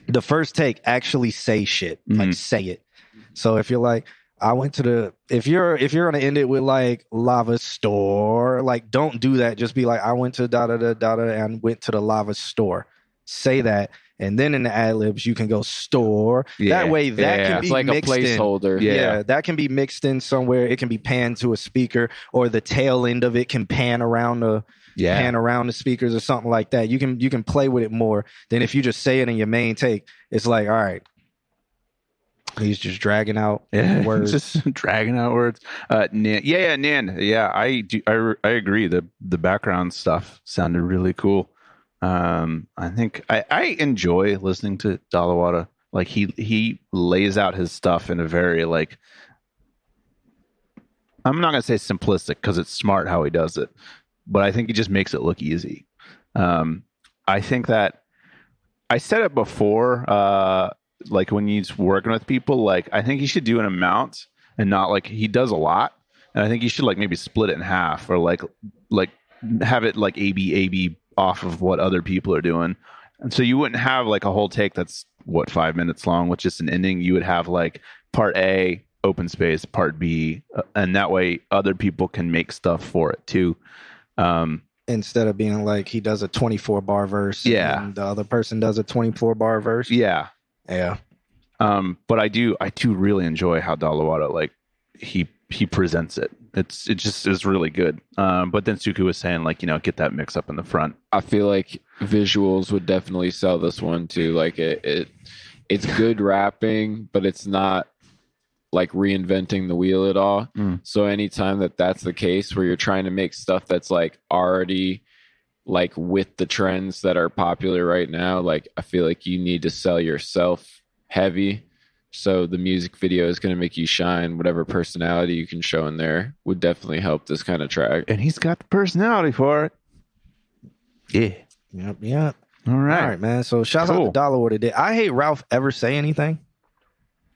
The first take, actually say shit. Like, say it. So if you're like, I went to if you're going to end it with like lava store, like, don't do that. Just be like, I went to and went to the lava store. Say that. And then in the ad libs, you can go store. Yeah. That way, that can be it's like mixed a placeholder. Yeah, that can be mixed in somewhere. It can be panned to a speaker, or the tail end of it can pan around the speakers or something like that. You can play with it more than if you just say it in your main take. It's like, all right, he's just dragging out words. Just dragging out words. Nan. Yeah, I agree. The background stuff sounded really cool. I think I enjoy listening to Dalawada. Like, he lays out his stuff in a very, like, I'm not gonna say simplistic because it's smart how he does it, but I think he just makes it look easy. I think that I said it before, like when he's working with people, like, I think he should do an amount and not, like, he does a lot, and I think he should, like, maybe split it in half, or like have it like A-B off of what other people are doing. And so you wouldn't have like a whole take that's 5 minutes long with just an ending. You would have like part A, open space, part B, and that way other people can make stuff for it too. Instead of being like, he does a 24 bar verse, and the other person does a 24 bar verse. Yeah. But I do really enjoy how Dalawada, like, he presents it. It just is really good. But then Suku was saying, like, get that mix up in the front. I feel like visuals would definitely sell this one too. Like, it's good rapping, but it's not like reinventing the wheel at all. So anytime that's the case, where you're trying to make stuff that's like already like with the trends that are popular right now, like, I feel like you need to sell yourself heavy. So the music video is going to make you shine. Whatever personality you can show in there would definitely help this kind of track. And he's got the personality for it. Yeah. Yep. All right, man. So shout out to Dalawada. Did I Hate Ralph ever say anything?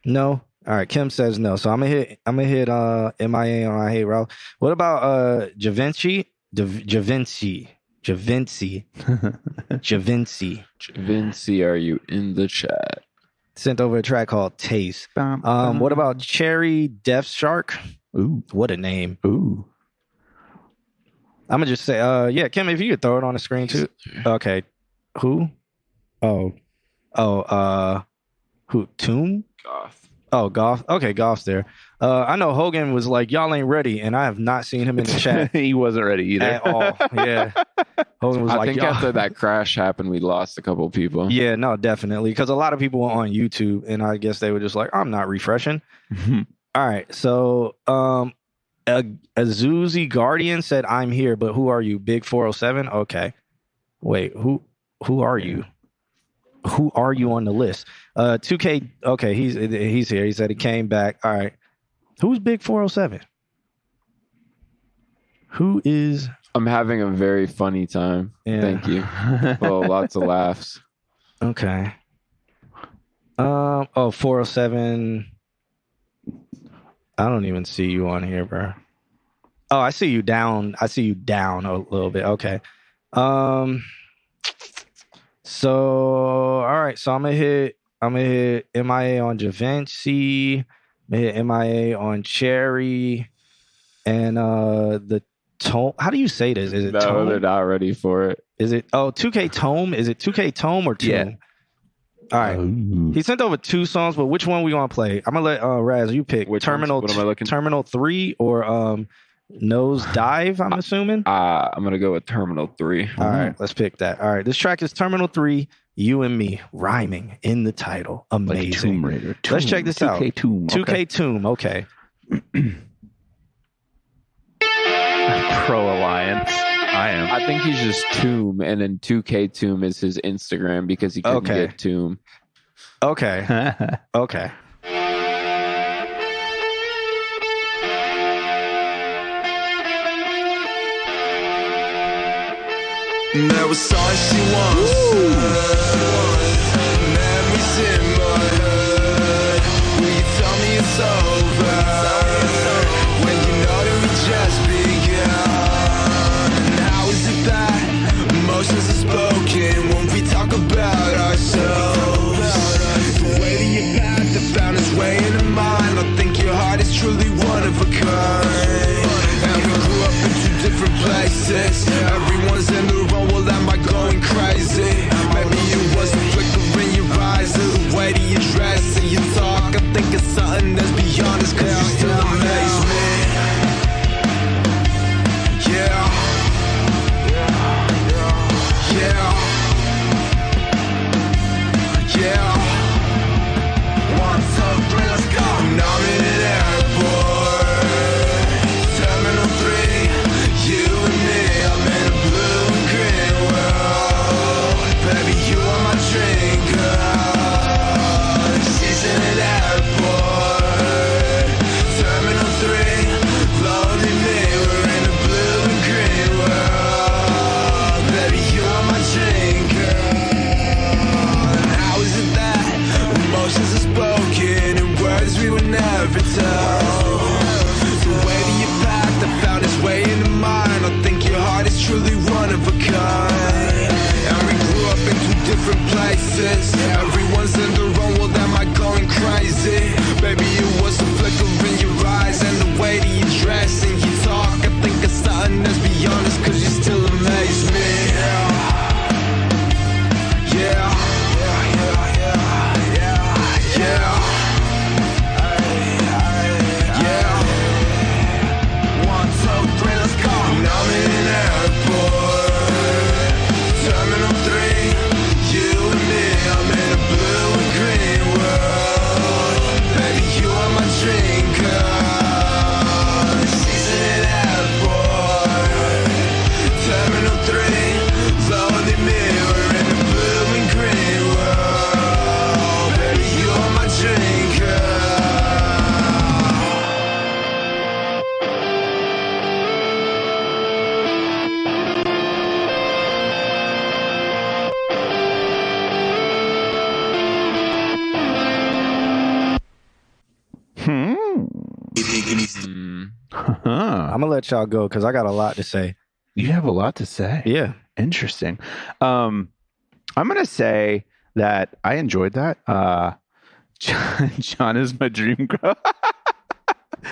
No. All right. Kim says no. So I'm gonna hit MIA on I Hate Ralph. What about Javinci? Javinci, are you in the chat? Sent over a track called Taste. What about Cherry Death Shark? Ooh, what a name. Ooh. I'm gonna just say, Kim, if you could throw it on the screen too. Okay. Who? Who? Tomb? Goth. Oh, Goth. Okay, Goth's there. I know Hogan was like, y'all ain't ready, and I have not seen him in the chat. He wasn't ready either. At all. Yeah. Hogan was I like, think after that crash happened, we lost a couple of people. Yeah, no, definitely. Because a lot of people were on YouTube, and I guess they were just like, I'm not refreshing. All right. So Azuzi Guardian said, I'm here, but who are you? Big 407? Okay. Wait, who are you? Who are you on the list? 2K. Okay, he's here. He said he came back. All right. Who's Big 407? Who is? I'm having a very funny time. Yeah. Thank you. Oh, lots of laughs. Okay. 407. I don't even see you on here, bro. Oh, I see you down. I see you down a little bit. Okay. So all right. So I'm gonna hit MIA on Javinci. I'm gonna hit MIA on Cherry, and the Tome. How do you say this? Is it Tome? They're not ready for it. Is it 2K Tome? Is it 2K Tome or Tome? Yeah. All right. He sent over 2 songs, but which one we gonna play? I'm gonna let Raz, you pick. Which Terminal. What am I looking? Terminal 3 or Nose Dive, I'm assuming. I'm gonna go with Terminal 3. All right, let's pick that. All right, this track is Terminal 3, You and Me, rhyming in the title. Amazing. Like Tomb Raider. Let's check this 2K out. 2K Tomb. 2K Tomb, okay. Pro Alliance. I am. I think he's just Tomb, and then 2K Tomb is his Instagram because he couldn't get Tomb. Okay. Okay. Never saw she wants memories in my head. Will you tell me it's over when you know that we just begun? How is it that emotions are spoken when we talk about ourselves? The way that your path that found its way into mine, I think your heart is truly one of a kind. And we grew up in two different places. Everyone's in the wrong. Well, am I going crazy? Maybe it was the flicker in your eyes, or the way that you dress and you talk. I think it's something that's beyond us, 'cause you still amaze me. Yeah. Yeah. Yeah. 1, 2, 3, let's go. Now I'm in an airport, Terminal 3, you and me. I'm in a blue and green world. Baby, you are my dream girl. She's in an airport, Terminal 3, lonely me. We're in a blue and green world. Baby, you are my dream girl. And how is it that emotions are spoken in words we would never tell? The way that your path that found its way into mine, I think your heart is truly one of a kind. And we grew up in two different places. Everyone's in the wrong world, am I going crazy? Baby, it was a flicker in your eyes, and the way that you dress and you talk. I think it's something that's beyond us, 'cause you still amaze me. Yeah. Yeah. Yeah. 1, 2, 3, let's go. Now I'm in an airport, Terminal 3, you and me. I'm in a blue and green world. Baby, you are my dream girl. She's in an airport, Terminal 3, lonely me. We're in a blue and green world. Baby, you are my dream girl. I'm gonna let y'all go because I got a lot to say. You have a lot to say. Yeah. Interesting. I'm gonna say that I enjoyed that. John is my dream girl.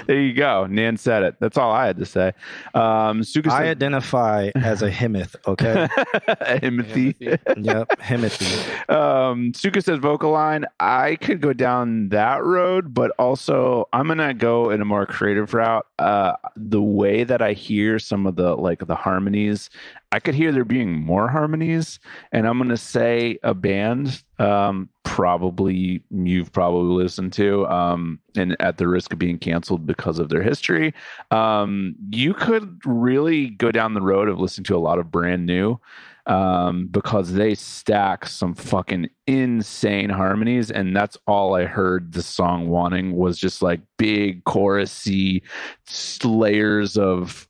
There you go. Nan said it. That's all I had to say. Suka I said, identify as a himith, okay? Himothy. Yep, himothy. Suka says vocal line. I could go down that road, but also I'm gonna go in a more creative route. The way that I hear some of the harmonies, I could hear there being more harmonies, and I'm gonna say a band probably you've probably listened to, and at the risk of being canceled because of their history, you could really go down the road of listening to a lot of Brand New, because they stack some fucking insane harmonies, and that's all I heard the song wanting was just like big chorusy layers of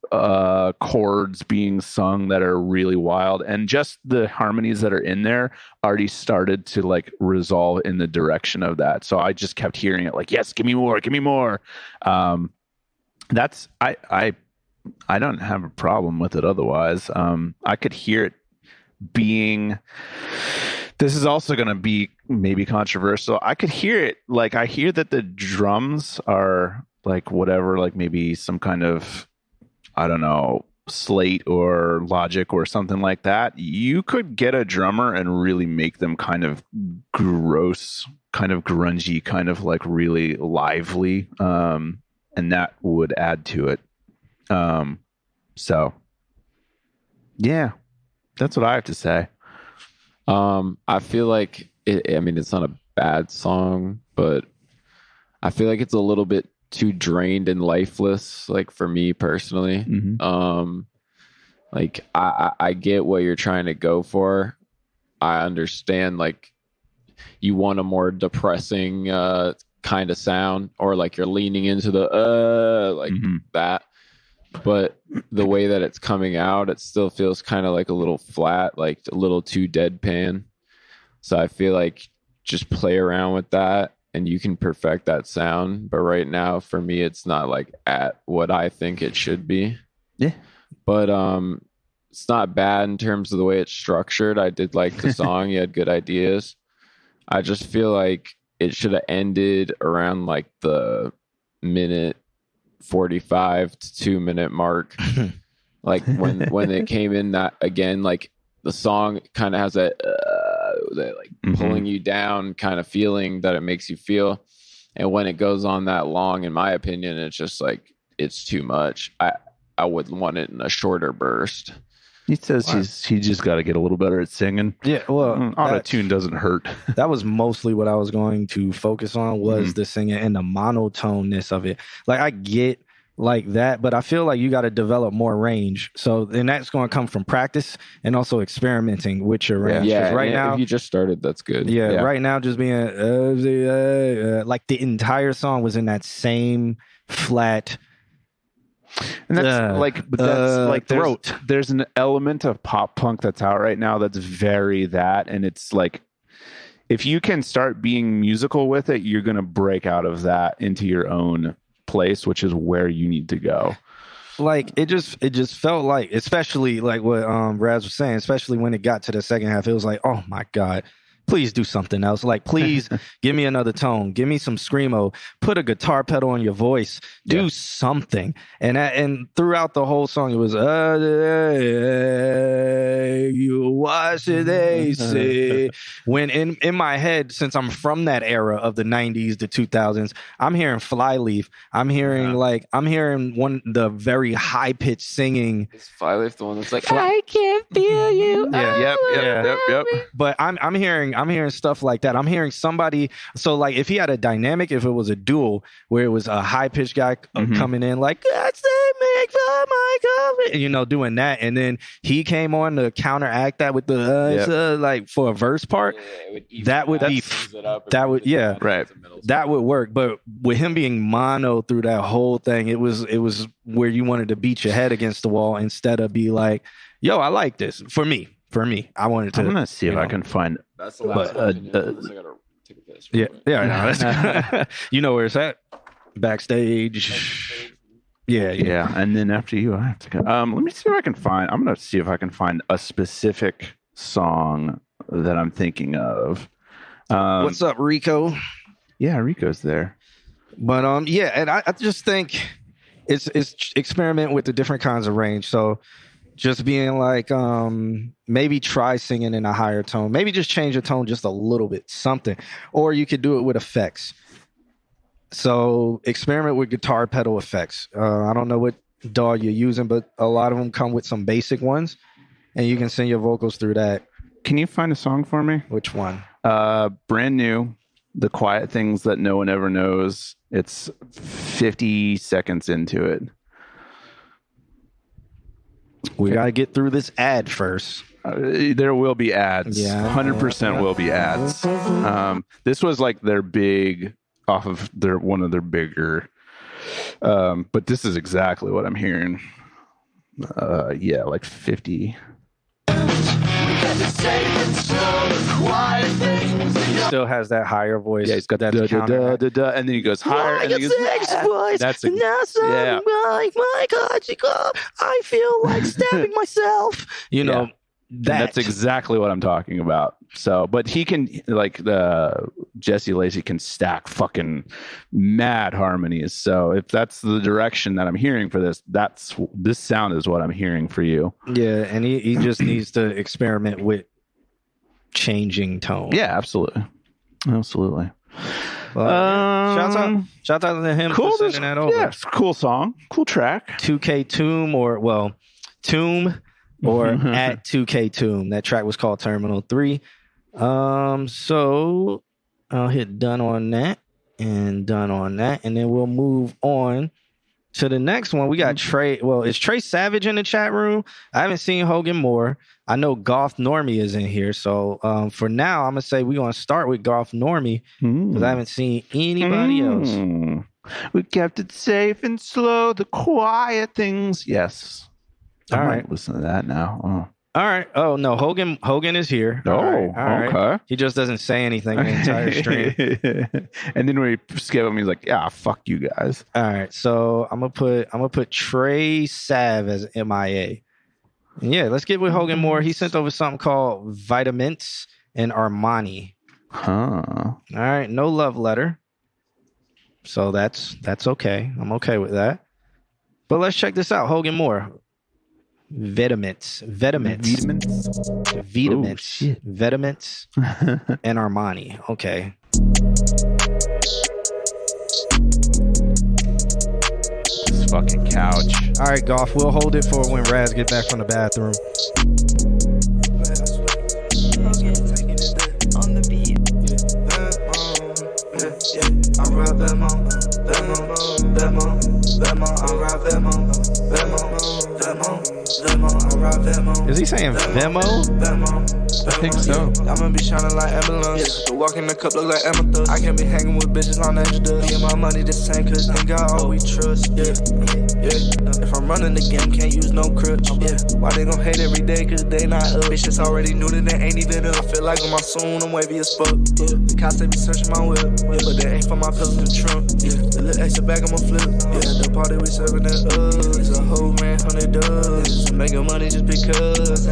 chords being sung that are really wild, and just the harmonies that are in there already started to like resolve in the direction of that. So I just kept hearing it like, yes, give me more. That's I don't have a problem with it otherwise. I could hear it being, this is also going to be maybe controversial. I could hear it, like I hear that the drums are like whatever, like maybe some kind of, I don't know, Slate or Logic or something like that. You could get a drummer and really make them kind of gross, kind of grungy, kind of like really lively, and that would add to it. So yeah, that's what I have to say. I feel like it's not a bad song, but I feel like it's a little bit too drained and lifeless, like for me personally. Mm-hmm. Like I get what you're trying to go for. I understand like you want a more depressing kind of sound, or like you're leaning into the like that. But the way that it's coming out, it still feels kind of like a little flat, like a little too deadpan. So I feel like just play around with that and you can perfect that sound. But right now, for me, it's not like at what I think it should be. Yeah. But it's not bad in terms of the way it's structured. I did like the song. You had good ideas. I just feel like it should have ended around like the minute 45 to 2 minute mark. Like when it came in that again, like the song kind of has that like pulling you down kind of feeling that it makes you feel. And when it goes on that long, in my opinion, it's just like it's too much. I would want it in a shorter burst. He says he just got to get a little better at singing. Yeah, well, auto-tune doesn't hurt. That was mostly what I was going to focus on was the singing and the monotoneness of it. Like I get like that, but I feel like you got to develop more range. So then that's going to come from practice and also experimenting with your range. Yeah, right now, if you just started, that's good. Yeah, right now just being like the entire song was in that same flat. And that's throat. There's an element of pop punk that's out right now that's very that, and it's like if you can start being musical with it, you're gonna break out of that into your own place, which is where you need to go. Like it just felt like, especially like what Raz was saying, especially when it got to the second half, it was like, oh my God, please do something else. Like, please give me another tone. Give me some screamo. Put a guitar pedal on your voice. Do something. And throughout the whole song, it was, what should they say? When in my head, since I'm from that era of the 90s, the 2000s, I'm hearing Flyleaf. I'm hearing the very high pitched singing. Is Flyleaf the one that's like, I can feel you. Yeah. Yep. But I'm hearing stuff like that. I'm hearing somebody. So like if he had a dynamic, if it was a duel where it was a high pitched guy coming in like, that's the make for my coffee, doing that. And then he came on to counteract that with the like for a verse part. That would work. But with him being mono through that whole thing, it was where you wanted to beat your head against the wall instead of be like, yo, I like this. For me, I wanted to. I'm gonna see if I can find. That's the last one. I gotta take a piss. Yeah. That's, you know where it's at. Backstage. Yeah. And then after you, I have to go. Let me see if I can find. I'm gonna see if I can find a specific song that I'm thinking of. What's up, Rico? Yeah, Rico's there. But and I just think it's experiment with the different kinds of range. So just being like, maybe try singing in a higher tone. Maybe just change your tone just a little bit, something. Or you could do it with effects. So experiment with guitar pedal effects. I don't know what DAW you're using, but a lot of them come with some basic ones, and you can send your vocals through that. Can you find a song for me? Which one? Brand new, The Quiet Things That No One Ever Knows. It's 50 seconds into it. We got to get through this ad first. There will be ads. Yeah. 100% will be ads. This was like their big, off of one of their bigger. But this is exactly what I'm hearing. Like 50. He still has that higher voice. Yeah, he's got that and then he goes higher. And he goes, that's like my God, I feel like stabbing myself. That's exactly what I'm talking about. So, but he can, like, Jesse Lacey can stack fucking mad harmonies. So if that's the direction that I'm hearing for this, this sound is what I'm hearing for you. Yeah, and he just needs to experiment with changing tone. Yeah, absolutely. Shout out to him for sending that over. Yeah, cool song, cool track. 2K Tomb Tomb or at 2K Tomb. That track was called Terminal 3. So I'll hit done on that, and then we'll move on to the next one, we got Trey. Well, is Trey Savage in the chat room? I haven't seen Hogan Moore. I know Golf Normie is in here. So for now, I'm going to say we're going to start with Golf Normie because I haven't seen anybody else. We kept it safe and slow, the quiet things. Yes. I might listen to that now. All right. Oh, no. Hogan is here. Oh, all right. okay. He just doesn't say anything the entire stream. And then when we skip him, he's like, yeah, fuck you guys. All right. So I'm gonna put Trey Sav as MIA. And yeah, let's get with Hogan Moore. He sent over something called Vitamins and Armani. Huh. All right. No love letter. So that's okay. I'm okay with that. But let's check this out. Hogan Moore. Vitamins, Oh, shit. Vitamins, and Armani. Okay. This fucking couch. All right, Golf. We'll hold it for when Raz get back from the bathroom. On the beat. I ride Vemo, I ride Vemo, I ride Vemo. Is he saying Vemo? I think so. I'ma be shining like ambulance. The walk in the cup look like amethyst. I can't be hanging with bitches on extra dust. Me and my money the same, cause in God all we trust. Yeah. If I'm running the game, can't use no crutch. Yeah. Why they gon' hate every day? Cause they not up. Bitches already knew that they ain't even up. I feel like on my soon, I'm wavy as fuck. Yeah. The cops they be searching my whip. Yeah. But they ain't for my pills in the trunk. Yeah. The little extra bag I'ma flip. Yeah. The party we serving at us. It's a whole man, 100 dollars. Making money just because.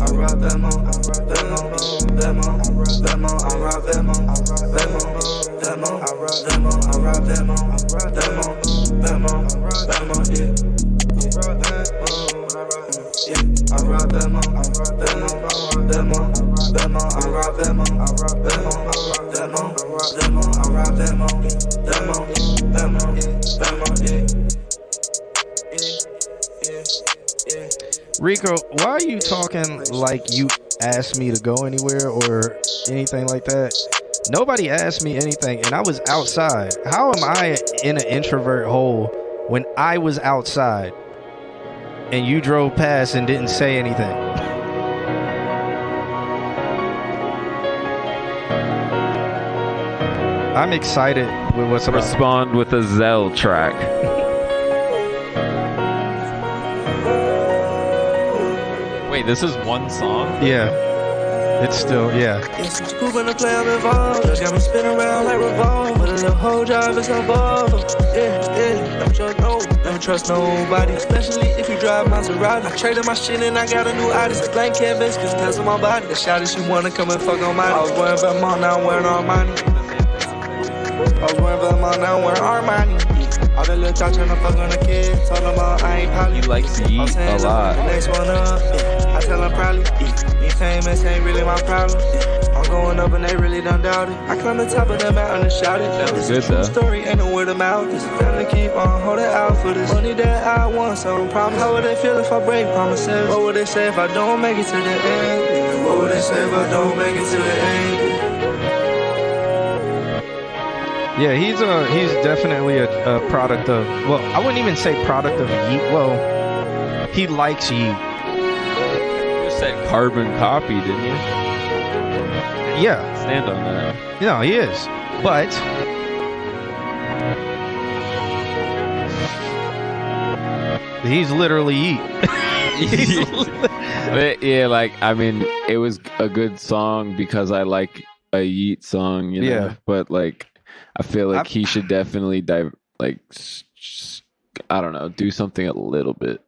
I ride Vemo, I ride Vemo, I ride Vemo, Rico, why are you talking like you asked me to go anywhere or anything like that? Nobody asked me anything, and I was outside. How am I in an introvert hole when I was outside and you drove past and didn't say anything? I'm excited with what's about. Respond with a Zell track. Wait, this is one song? Yeah. It's still, yeah. Yes, it's cool when I play, I'm involved. Just got me spinning around like revolve. But a little whole job is involved. Yeah. Never trust nobody, especially if you drive Maserati. I traded my shit and I got a new Odyssey. Blank canvas, cause that's on my body. The shot is she wanna come and fuck on mine. I was wearing Vermont, now I'm wearing Armani. Now I'm wearing Armani. All the little talk trying to fuck on the kid. Told them all I ain't probably. He likes to eat a lot. The next one up, I tell them probably. Me famous ain't really my problem. I'm going up and they really done doubt it. I climb the top of the mountain and shout it. That was good, a true though. story, ain't no word of mouth. This family keep on holding out for this money that I want, so I'm promise. How would they feel if I break promises? What would they say if I don't make it to the end? What would they say if I don't make it to the end? Yeah, he's definitely a product of, well, I wouldn't even say product of Yeet. Well, he likes Yeet. You said carbon copy, didn't you? Yeah. Stand on that. No, he is. But he's literally Yeet. But yeah, like, I mean, it was a good song because I like a Yeet song, you know? Yeah. But like, I feel like he should definitely I don't know, do something a little bit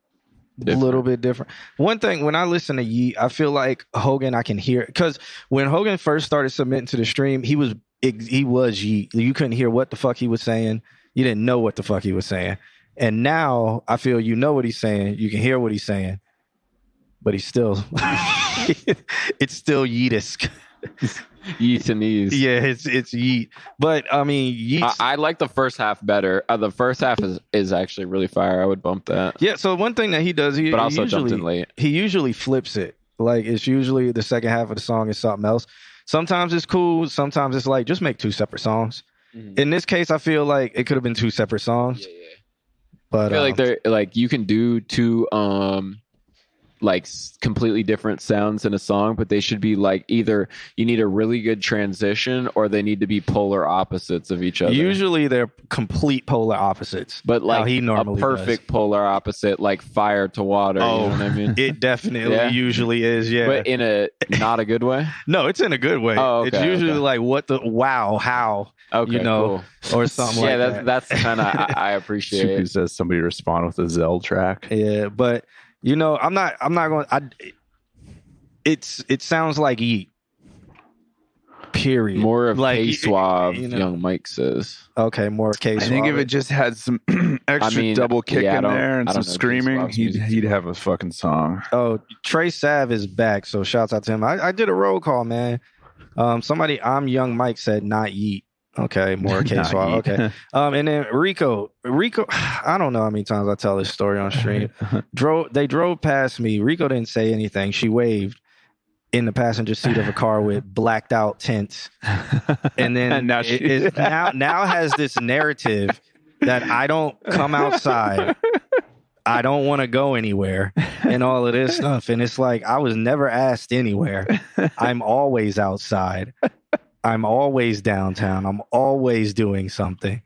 different. One thing, when I listen to Yeet, I feel like Hogan, I can hear, because when Hogan first started submitting to the stream, he was Yeet. You couldn't hear what the fuck he was saying. You didn't know what the fuck he was saying. And now I feel you know what he's saying. You can hear what he's saying. But he's still, it's still Yeetisk. Yeetanese. Yeah, it's Yeet. But I mean, Yeet. I like the first half better. The first half is actually really fire. I would bump that. Yeah. So one thing that he does, but also jumped in late. He usually flips it. Like, it's usually the second half of the song is something else. Sometimes it's cool. Sometimes it's like, just make two separate songs. in this case, I feel like it could have been two separate songs. Yeah. But I feel like they're like you can do two like completely different sounds in a song, but they should be like either you need a really good transition or they need to be polar opposites of each other. usually they're complete polar opposites. But like how he normally a perfect polar opposite, like fire to water. Oh, you know what I mean? It definitely Yeah. usually is. Yeah, But in a not a good way. no, it's in a good way. Oh, It's okay, usually okay. like what the wow, how, Okay, you know, or something yeah, like that. that's kind of I appreciate Suku it. says somebody respond with a Zell track. Yeah, but you know, I'm not going. It sounds like Yeet. Period. More of like K-Suave, you know. Young Mike says. Okay, more K-Suave. I think if it just had some extra I mean, double kick yeah, I in don't- there and I some don't know screaming, K-Suave's music he'd have a fucking song. Oh, Trey Sav is back, so shouts out to him. I did a roll call, man. Somebody, I'm Young Mike said not Yeet. Okay, more K Not Swab. Yeet. Okay. And then Rico, I don't know how many times I tell this story on stream. They drove past me. Rico didn't say anything. She waved in the passenger seat of a car with blacked out tints. And then And now she- now has this narrative that I don't come outside. I don't want to go anywhere and all of this stuff. And it's like, I was never asked anywhere. I'm always outside. I'm always downtown. I'm always doing something.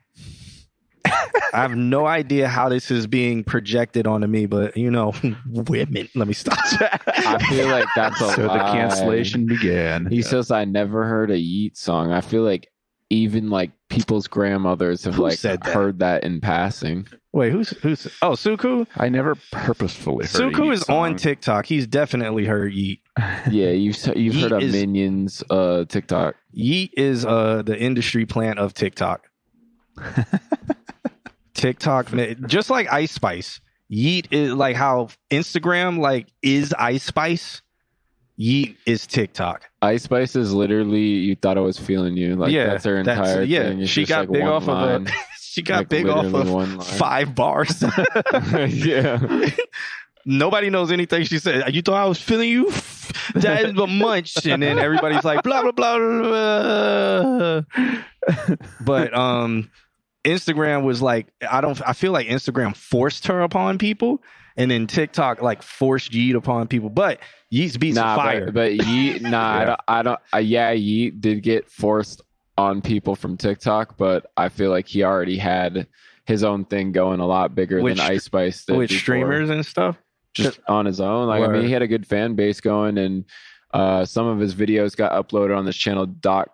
I have no idea how this is being projected onto me, but you know, women. Let me stop. I feel like that's a So the lie. cancellation began. He says, I never heard a Yeet song. I feel like even like people's grandmothers have Who like said that? heard that in passing. Wait, who's? Oh, Suku. I never purposefully heard a Suku Yeet is on song. TikTok. He's definitely heard Yeet. Yeah, you've Yeet heard of is- Minions TikTok. Yeet is the industry plant of TikTok. TikTok, just like Ice Spice. Yeet is like how Instagram like is Ice Spice. Yeet is TikTok. Ice Spice is literally you thought I was feeling you. Like Yeah, that's her that's- entire yeah, thing. It's she just, got like, big one off of a- line. She got Like, big off literally of one line. 5 bars. Yeah. Nobody knows anything she said. You thought I was feeling you? That is a munch. And then everybody's like, blah, blah, blah, blah. But Instagram was like, I feel like Instagram forced her upon people. And then TikTok like forced Yeet upon people. But Yeet's beats are fire. But Yeet, Yeah. I don't. Yeah, Yeet did get forced on people from TikTok, but I feel like he already had his own thing going a lot bigger With than Ice Spice did with before. streamers and stuff. Just on his own. Like I mean, Word. he had a good fan base going, and some of his videos got uploaded on this channel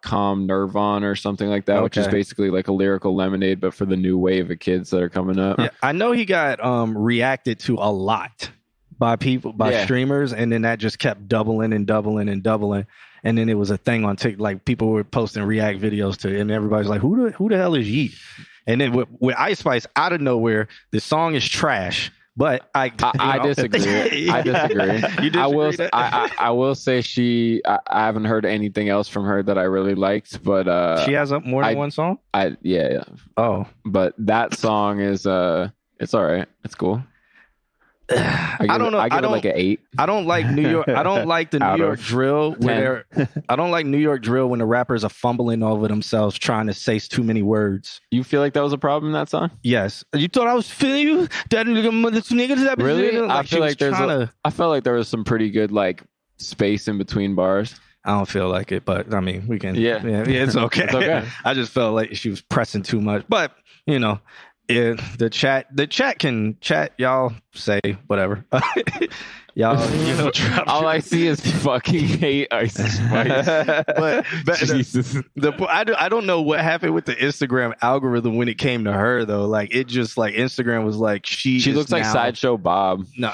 .com Nirvana or something like that, which is Okay. basically like a lyrical lemonade, but for the new wave of kids that are coming up. Yeah, I know he got reacted to a lot by people, by Yeah. streamers, and then that just kept doubling and doubling and doubling. And then it was a thing on TikTok, like people were posting react videos to it, and everybody's like, who the hell is Yeet? And then with Ice Spice, out of nowhere, the song is trash. But I disagree. I disagree. You disagree I will. that? I will say I haven't heard anything else from her that I really liked, but She has more than I- one song? Yeah. Oh. But that song is it's all right. It's cool. I don't know. I give it like an 8. I don't like New York. I don't like the New Out York of drill where I don't like New York drill when the rappers are fumbling over themselves trying to say too many words. You feel like that was a problem in that song? Yes. You thought I was feeling you? That niggas that Really? I she feel was like there's trying to. I felt like there was some pretty good like space in between bars. I don't feel like it, but I mean, we can. Yeah. It's okay. It's okay. I just felt like she was pressing too much, but you know. Yeah, the chat can chat. Y'all say whatever. Y'all, you know, drop All your- I see is fucking hate Ice Spice. but Jesus. I don't know what happened with the Instagram algorithm when it came to her though. Like it just like Instagram was like she is She looks like now- Sideshow Bob. No,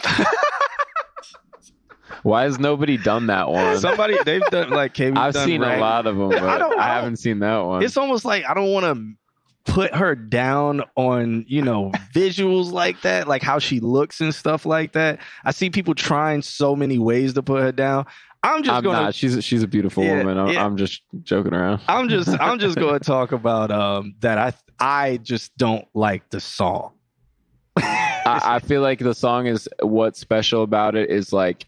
Why has nobody done that one? somebody they've done like KB. I've seen a lot of them, but I haven't seen that one. It's almost like I don't want to put her down on, you know, visuals like that, like how she looks and stuff like that. I see people trying so many ways to put her down. I'm gonna not. She's a beautiful Yeah, woman. yeah. I'm just joking around. I'm just going to talk about that I just don't like the song. I feel like the song is what's special about it is like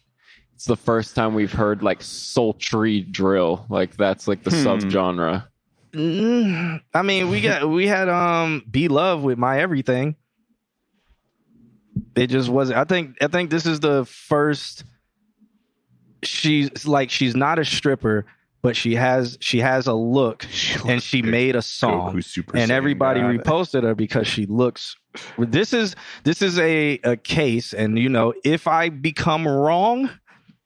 it's the first time we've heard like sultry drill. Like that's like the subgenre. I mean, we had Be Love with My Everything. It just wasn't. I think this is the first. She's not a stripper, but she has a look, and she made a song, and everybody reposted her because she looks. This is a case, and if I become wrong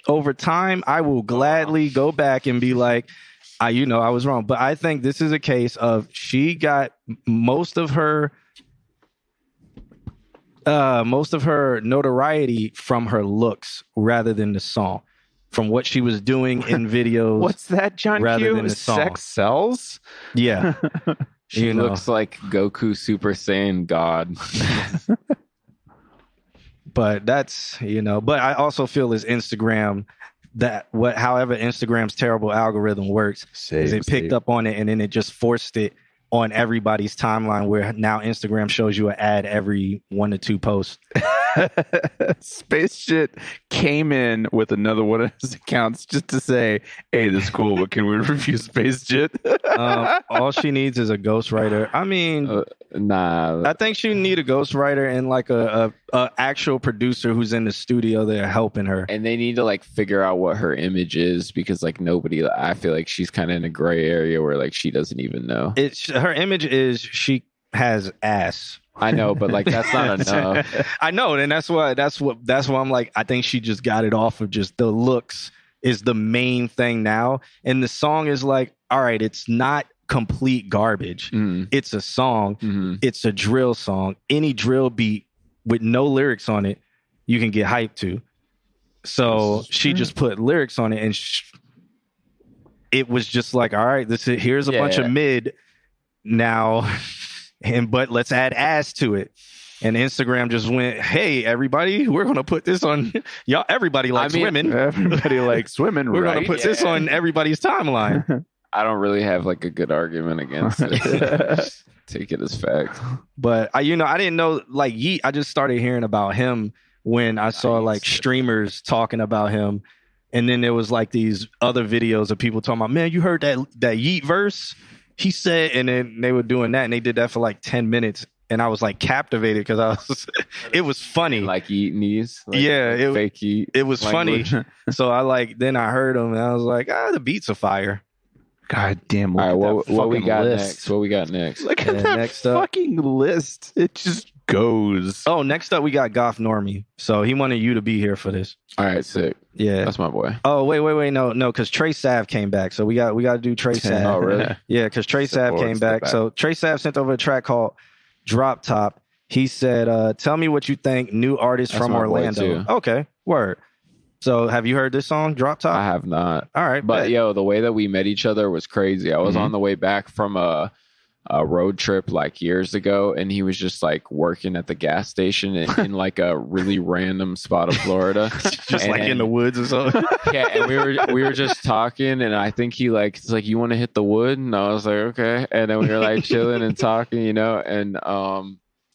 over time, I will gladly go back and be like, I was wrong. But I think this is a case of she got most of her notoriety from her looks rather than the song, from what she was doing in videos. What's that, John rather Q? than the song. Sex sells? Yeah. She looks like Goku Super Saiyan God. But that's, but I also feel as Instagram, however Instagram's terrible algorithm works, is it picked up on it and then it just forced it on everybody's timeline, where now Instagram shows you an ad every 1 to 2 posts. Space Shit came in with another one of his accounts just to say, hey, this is cool, but can we review Space Shit? All she needs is a ghostwriter. I mean, nah. I think she need a ghostwriter and like a actual producer who's in the studio there helping her. And they need to like figure out what her image is, because like nobody, I feel like she's kind of in a gray area where like she doesn't even know. Her image is she has ass. I know, but like that's not enough. I know, and that's why I'm like, I think she just got it off of just the looks is the main thing now. And the song is like, all right, it's not complete garbage. It's a song. It's a drill song. Any drill beat with no lyrics on it, you can get hyped to. So she just put lyrics on it, and it was just like, all right, here's a bunch of mid now. But let's add ass to it. And Instagram just went, hey, everybody, we're going to put this on y'all. Everybody likes women. Everybody likes women. We're going to put this on everybody's timeline. I don't really have like a good argument against it. Just take it as fact. But I didn't know, like, Yeet. I just started hearing about him when I saw like streamers talking about him. And then there was like these other videos of people talking about, man, you heard that Yeet verse? He said, and then they were doing that, and they did that for like 10 minutes, and I was like captivated because it was funny. Like eating these, fake eat. It was funny. So then I heard him, and I was like, the beats are fire. God damn! All right, what we got list. next? What we got next? Look at that next up, fucking list. It just goes. Oh, next up we got Goth Normie. So he wanted you to be here for this. All right, sick. Yeah, that's my boy. Oh, wait, no, because Trey Sav came back, so we got to do Trey Sav. Oh, really? Yeah, because Trey Sav came back. So Trey Sav sent over a track called Drop Top. He said, "Tell me what you think, new artist from Orlando." Okay, word. So have you heard this song, Drop Top? I have not. All right, but yo, the way that we met each other was crazy. I was on the way back from a road trip like years ago, and he was just like working at the gas station in like a really random spot of Florida, just like in the woods or something. Yeah, and we were just talking, and I think it's like, you want to hit the wood, and I was like, okay, and then we were like chilling and talking,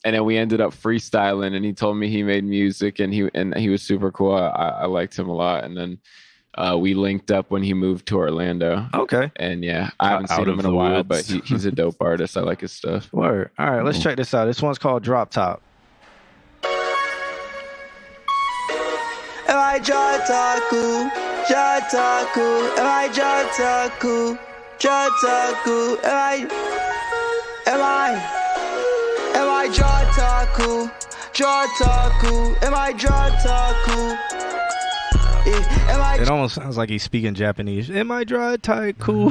and then we ended up freestyling, and he told me he made music, and he was super cool. I liked him a lot, and then we linked up when he moved to Orlando. Okay. And yeah, I haven't seen him in a while, but he's a dope artist. I like his stuff. Word. All right, let's check this out. This one's called Drop Top. Am I Jotaku? Jotaku? Am I Jotaku? Jotaku? Am I Jotaku? Jotaku? Am I Jotaku? It almost sounds like he's speaking Japanese. Am I Jotaku?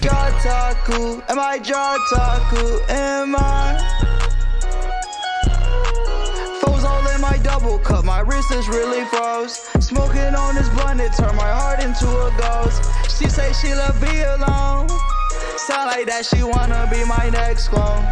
Jotaku? Am I Jotaku? Am I? Foes all in my double cup, my wrist is really froze. Smoking on this blunt, it turned my heart into a ghost. She say she love be alone. Sound like that she wanna be my next clone.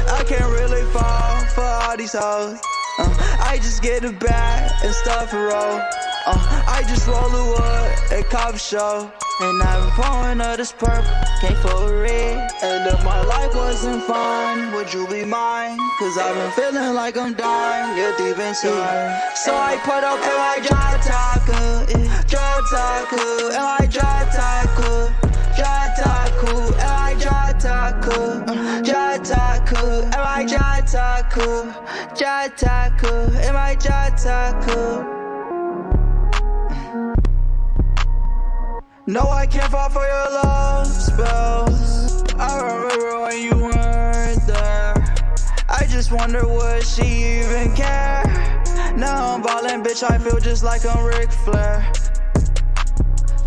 I can't really fall for all these hoes. I just get a bag and stuff and roll. I just roll the wood at coffee show. And I've been pouring of this purple, came for it. And if my life wasn't fun, would you be mine? Cause I've been feeling like I'm dying, you're deep inside. So I put up am I Jotaku? Jotaku, am I Jotaku? Jataku, M.I. Jataku, Jataku, M.I. Jataku, Jataku, M.I. Jataku. No, I can't fall for your love spells. I remember when you weren't there. I just wonder, would she even care? Now I'm ballin', bitch, I feel just like I'm Ric Flair.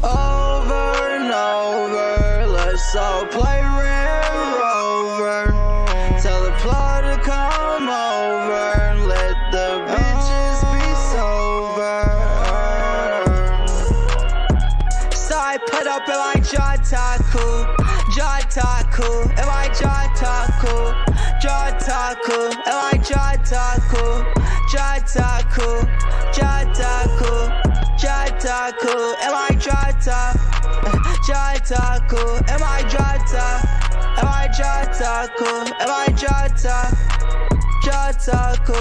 Over and over, let's all play Red Rover. Tell the plot to come over and let the bitches be sober. So I put up in my Jataku, Jataku, in my Jataku, Jataku, in my Jataku, Jataku, Jataku. Jataku, am I Jata? Jataku, am I Jata? Am I Jataku? Am I Jata? Jataku.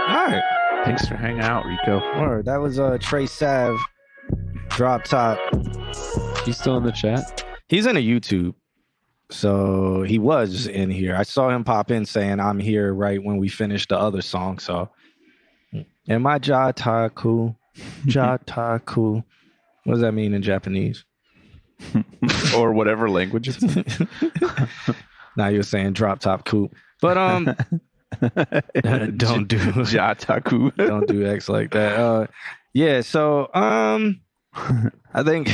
All right. Thanks for hanging out, Rico. Word. That was Trey Sav, Drop Top. He's still in the chat? He's in a YouTube. So he was in here. I saw him pop in saying, I'm here right when we finished the other song. So, am I Jataku? Jataku. What does that mean in Japanese? Or whatever language it's in. Now you're saying drop top coupe. But don't do Jataku. Don't do X like that. Yeah, so I think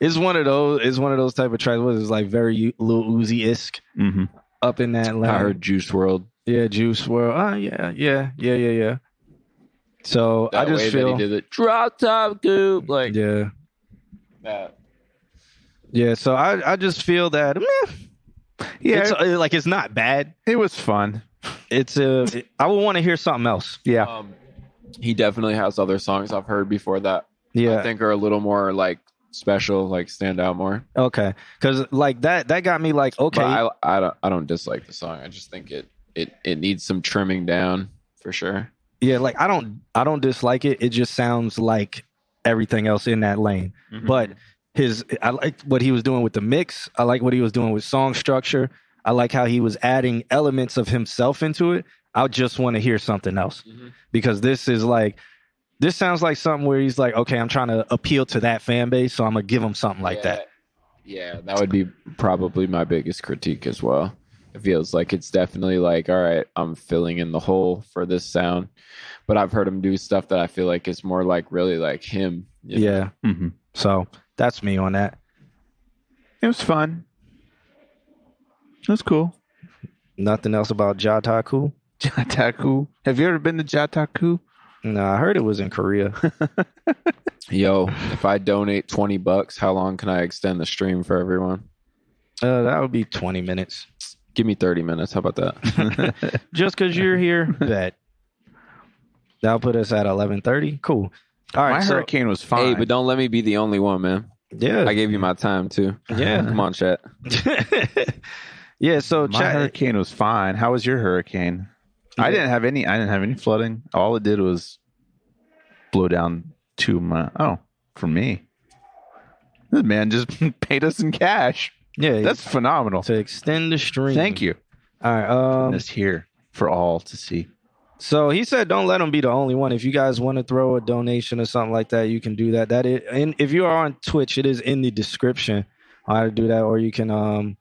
it's one of those type of tracks where it's like very Lil Uzi-esque up in that line. I heard Juice WRLD. Yeah, Juice WRLD. Yeah. So That I just way feel that he did it. Drop top goop. Like yeah. that. Yeah, so I just feel that Yeah, it's not bad. It was fun. I would want to hear something else. Yeah. He definitely has other songs I've heard before that Yeah. I think are a little more like special, like stand out more. Okay. Because like that got me like, okay. But I don't dislike the song. I just think it needs some trimming down for sure. Yeah, like I don't dislike it. It just sounds like everything else in that lane. But I like what he was doing with the mix. I like what he was doing with song structure. I like how he was adding elements of himself into it. I just want to hear something else because this sounds like something where he's like, okay, I'm trying to appeal to that fan base, so I'm gonna give him something like that. Yeah, that would be probably my biggest critique as well. It feels like it's definitely like, all right, I'm filling in the hole for this sound, but I've heard him do stuff that I feel like is more like really like him. You know? Yeah. So that's me on that. It was fun. It was cool. Nothing else about Jataku? Jataku. Have you ever been to Jataku? No, I heard it was in Korea. Yo, if I donate $20, how long can I extend the stream for everyone? That would be 20 minutes. Give me 30 minutes. How about that? Just because you're here, bet. That'll put us at 11:30. Cool. All right. My hurricane was fine. Hey, but don't let me be the only one, man. Yeah. I gave you my time too. Yeah. Come on, chat. Yeah. So my hurricane was fine. How was your hurricane? I didn't have any flooding. All it did was blow down for me. This man just paid us in cash. Yeah. That's phenomenal. To extend the stream. Thank you. All right. This here for all to see. So he said, don't let him be the only one. If you guys want to throw a donation or something like that, you can do that. And if you are on Twitch, it is in the description how to do that. Or you can,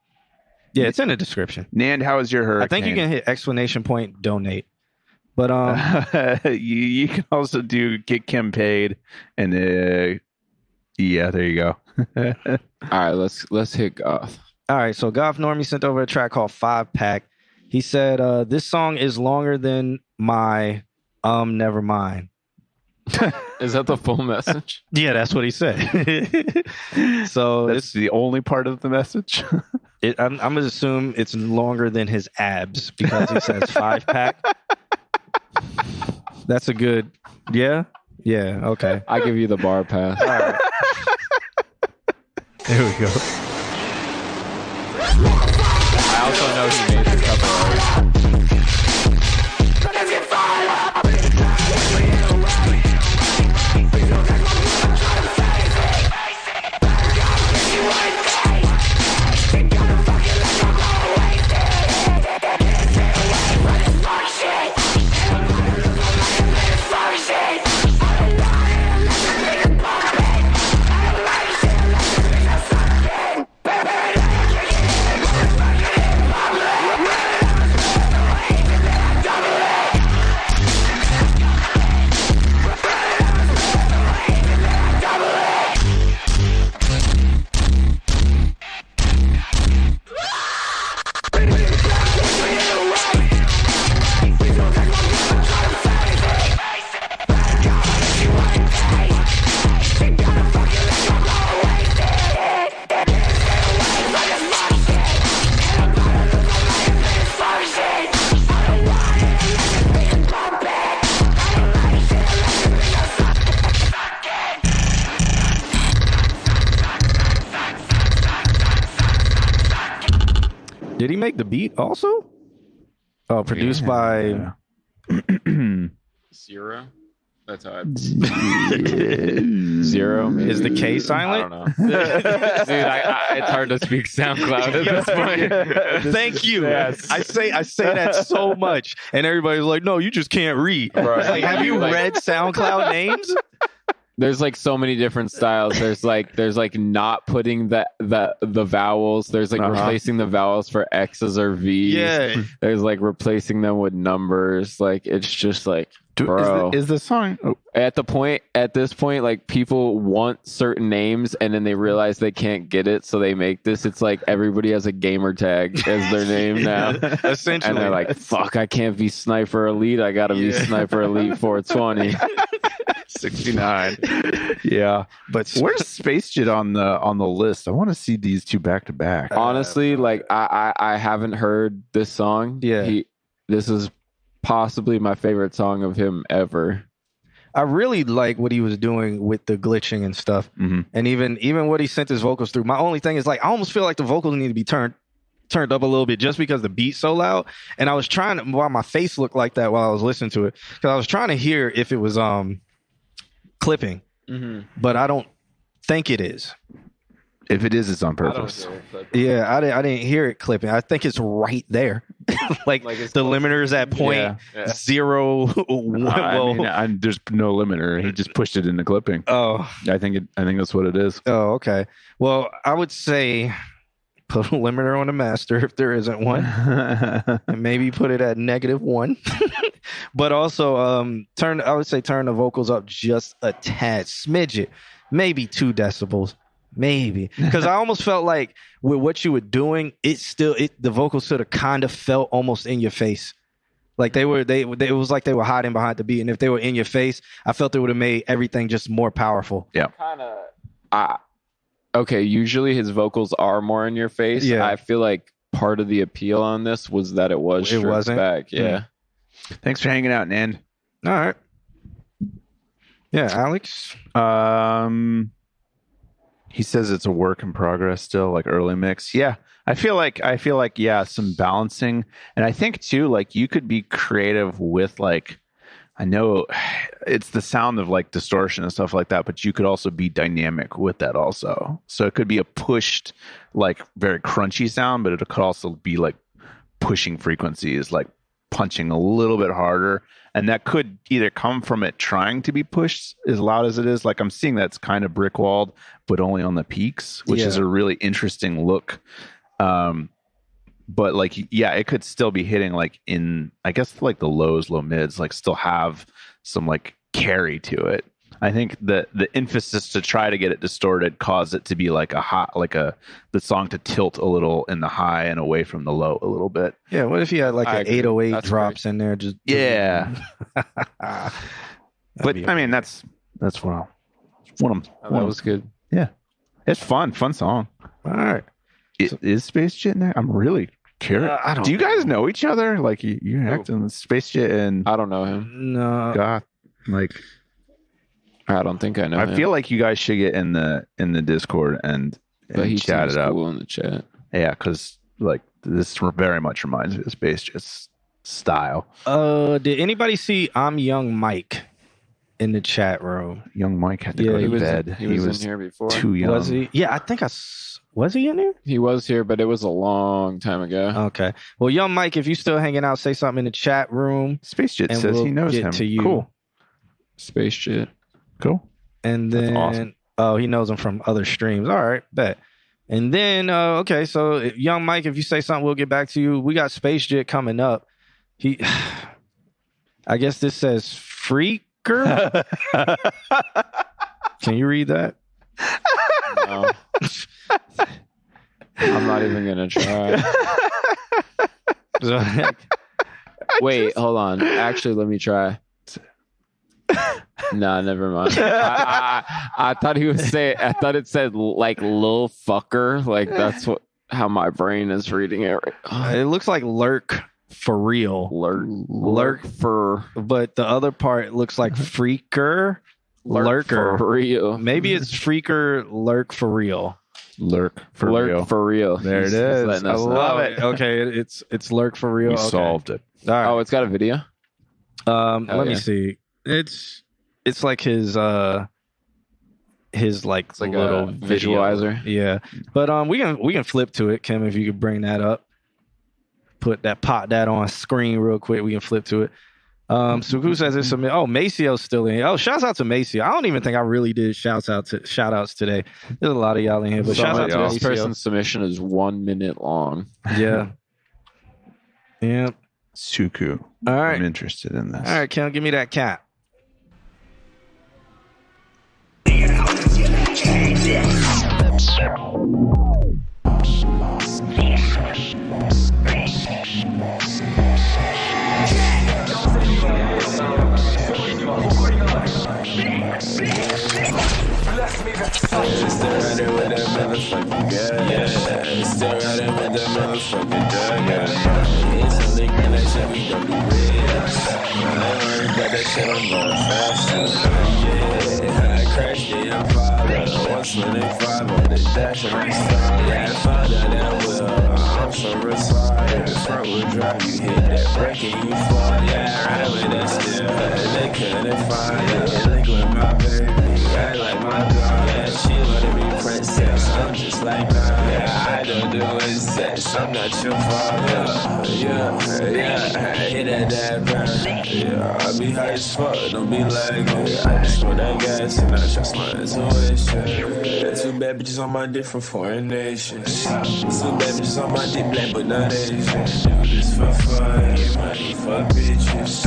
it's in the description. Nand, how is your hurricane? I think you can hit exclamation point donate. But you can also get Kim paid, and there you go. All right, let's hit Goth. All right, so Goth Normie sent over a track called 5 Pack. He said, this song is longer than my never mind. Is that the full message? Yeah, that's what he said. So that's the only part of the message. I'm gonna assume it's longer than his abs because he says 5 pack. That's a good, yeah, okay. I give you the bar pass. All right. There we go. I also know he made the cover art. Did he make the beat also? Oh, produced by Zero. That's how Zero. Is the K I silent? don't know. Dude, it's hard to speak SoundCloud at this point. Thank you. Yes. I say that so much, and everybody's like, "No, you just can't read." Right. Like, have you Like- read SoundCloud names? There's like so many different styles. There's like not putting the vowels. There's like replacing the vowels for X's or V's. Yeah. There's like replacing them with numbers. Like it's just like bro. Is the song At this point, like people want certain names and then they realize they can't get it, so they make this. It's like everybody has a gamer tag as their name now. Essentially. And they're like, fuck, I can't be Sniper Elite. I gotta be Sniper Elite 420. 69. Yeah. But where's Space Jet on the list? I want to see these two back to back. Honestly, like I haven't heard this song. Yeah. This is possibly my favorite song of him ever. I really like what he was doing with the glitching and stuff, and even what he sent his vocals through. My only thing is like I almost feel like the vocals need to be turned up a little bit just because the beat's so loud. And I was trying to, why my face looked like that while I was listening to it, because I was trying to hear if it was clipping, but I don't think it is. If it is, it's on purpose. Yeah, I didn't hear it clipping. I think it's right there. like the limiter is at point 0. There's no limiter. He just pushed it into clipping. Oh, I think that's what it is. Oh, okay. Well, I would say put a limiter on the master if there isn't one, and maybe put it at -1. But also turn the vocals up just a tad, smidget, maybe 2 decibels. Maybe, because I almost felt like with what you were doing, the vocals sort of kind of felt almost in your face, like it was like they were hiding behind the beat, and if they were in your face, I felt it would have made everything just more powerful. Yeah. Okay, usually his vocals are more in your face. Yeah. I feel like part of the appeal on this was that it wasn't back. Yeah. Thanks for hanging out, Nan. All right. Yeah, Alex. He says it's a work in progress still, like early mix. Yeah. I feel like some balancing. And I think too, like you could be creative with like, I know it's the sound of like distortion and stuff like that, but you could also be dynamic with that also. So it could be a pushed, like very crunchy sound, but it could also be like pushing frequencies, like punching a little bit harder. And that could either come from it trying to be pushed as loud as it is. Like I'm seeing that's kind of brick walled, but only on the peaks, which is a really interesting look. But like, yeah, it could still be hitting like in, I guess like the low mids, like still have some like carry to it. I think the emphasis to try to get it distorted caused it to be like the song to tilt a little in the high and away from the low a little bit. Yeah, what if you had like an 808 drops in there? Just but I mean that's what That was good. Yeah, it's fun song. All right. Is Space Jet in there? I'm really curious. Do you guys know each other? Like you're acting with Space Jet and I don't know him. No. God, like I don't think I know. I him. feel like you guys should get in the Discord and he chat seems it up. cool in the chat. Yeah, because like this very much reminds me of Space Jet. style. Did anybody see I'm Young Mike in the chat room? Young Mike had to go to bed. He was in here before. Too young. Was he? Yeah, I think was he in there? He was here, but it was a long time ago. Okay. Well, Young Mike, if you still hanging out, say something in the chat room. Space Jet and says we'll he knows get him. to you. Cool. Space Jet. Cool. And That's then, awesome. oh, he knows him from other streams. All right, bet. And then, okay, so Young Mike, if you say something, we'll get back to you. We got Space Jet coming up. I guess this says Freaker. Can you read that? No. I'm not even gonna try. Wait, hold on. Actually, let me try. Nah, never mind. I thought he was saying. I thought it said like "lil fucker." Like that's how my brain is reading it. It looks like lurk for real. Lurk for. But the other part looks like freaker. Lurker for real. Maybe it's freaker lurk for real. Lurk for lurk real. for real. There it is. I love it. Okay, it's lurk for real. We Okay. solved it. All right. Oh, it's got a video. Let me see. It's like his like little a visualizer. Yeah. But we can flip to it, Kim, if you could bring that up. Pop that on screen real quick. We can flip to it. So who says it's a Macio's still in here. Oh, shouts out to Maceo. I don't even think I really did shout outs today. There's a lot of y'all in here, but shouts out to this Maceo. person's submission is 1 minute long. Yeah. Yeah. Suku. All right. I'm interested in this. All right, Kim, give me that cat. Still riding with that motherfucking girl, yeah. Still riding with that motherfucking dog, yeah. It's a link connection, we don't do rich. I ain't worried about that shit, I'm going faster. Yeah, I crashed the Impala, 125 on the dash and I started. Yeah, I found out that wheel, I'm so retarded. Front wheel drive, you hit that brake and you fall. Yeah, I ride with that still, they couldn't find it. Link with my baby, I like my dog. Yeah, she wanna be princess, I'm just like nah. Yeah, I don't do incest, I'm not your father. Yeah, I hit that bad. Yeah, I be high as fuck, don't be like me. I just want that gas and I trust my intuition. Two bad bitches on my different foreign nations. Two bad bitches on my dick black but not Asian. Do this for fun, get money for bitches.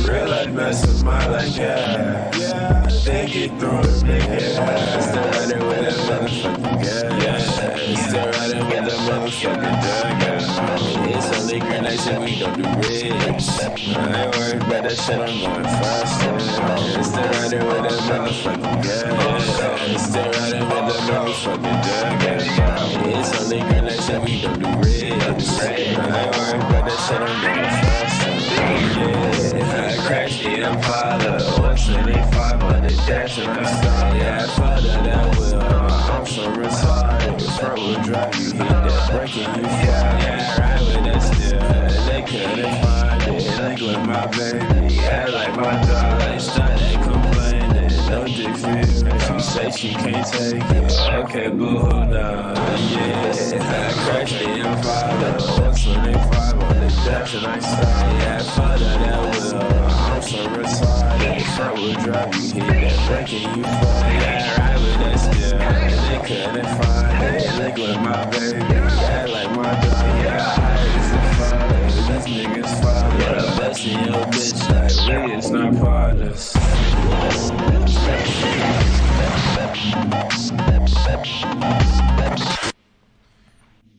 Real life mess with my life, yeah. Think it through, nigga. Still riding with that motherfucking girl, yeah. Still riding with that motherfucking dog, yeah. It's a liquor nation, we don't do rich. I ain't worried about that shit, I'm going faster. Still riding with that motherfucking girl, yeah. Still riding with that motherfucking dog, yeah. It's a liquor nation, we don't do rich. I ain't worried about that shit, I'm going faster. Yeah, I crashed the Impala, 125 on the dash and I started. Yeah, I found out that wheel, I'm so retarded. Front wheel drive, you hit that brake and you fall. Yeah, I ride with that still, they couldn't find it. Link with my baby, I like my dog. They started complaining, no dick fit me. She say she can't take it. Okay, boo-hoo now. Yeah, I crashed the Impala, 125 on the dash and I started. Yeah, I found out that wheel, I'm so retarded. Front wheel drive, you hit that brake and you fall. Yeah, I ride with that still, they couldn't find it. Link with my baby, I like my dog. Yeah, I is a father, these niggas father. But I'm busting your bitch like really it's not partners.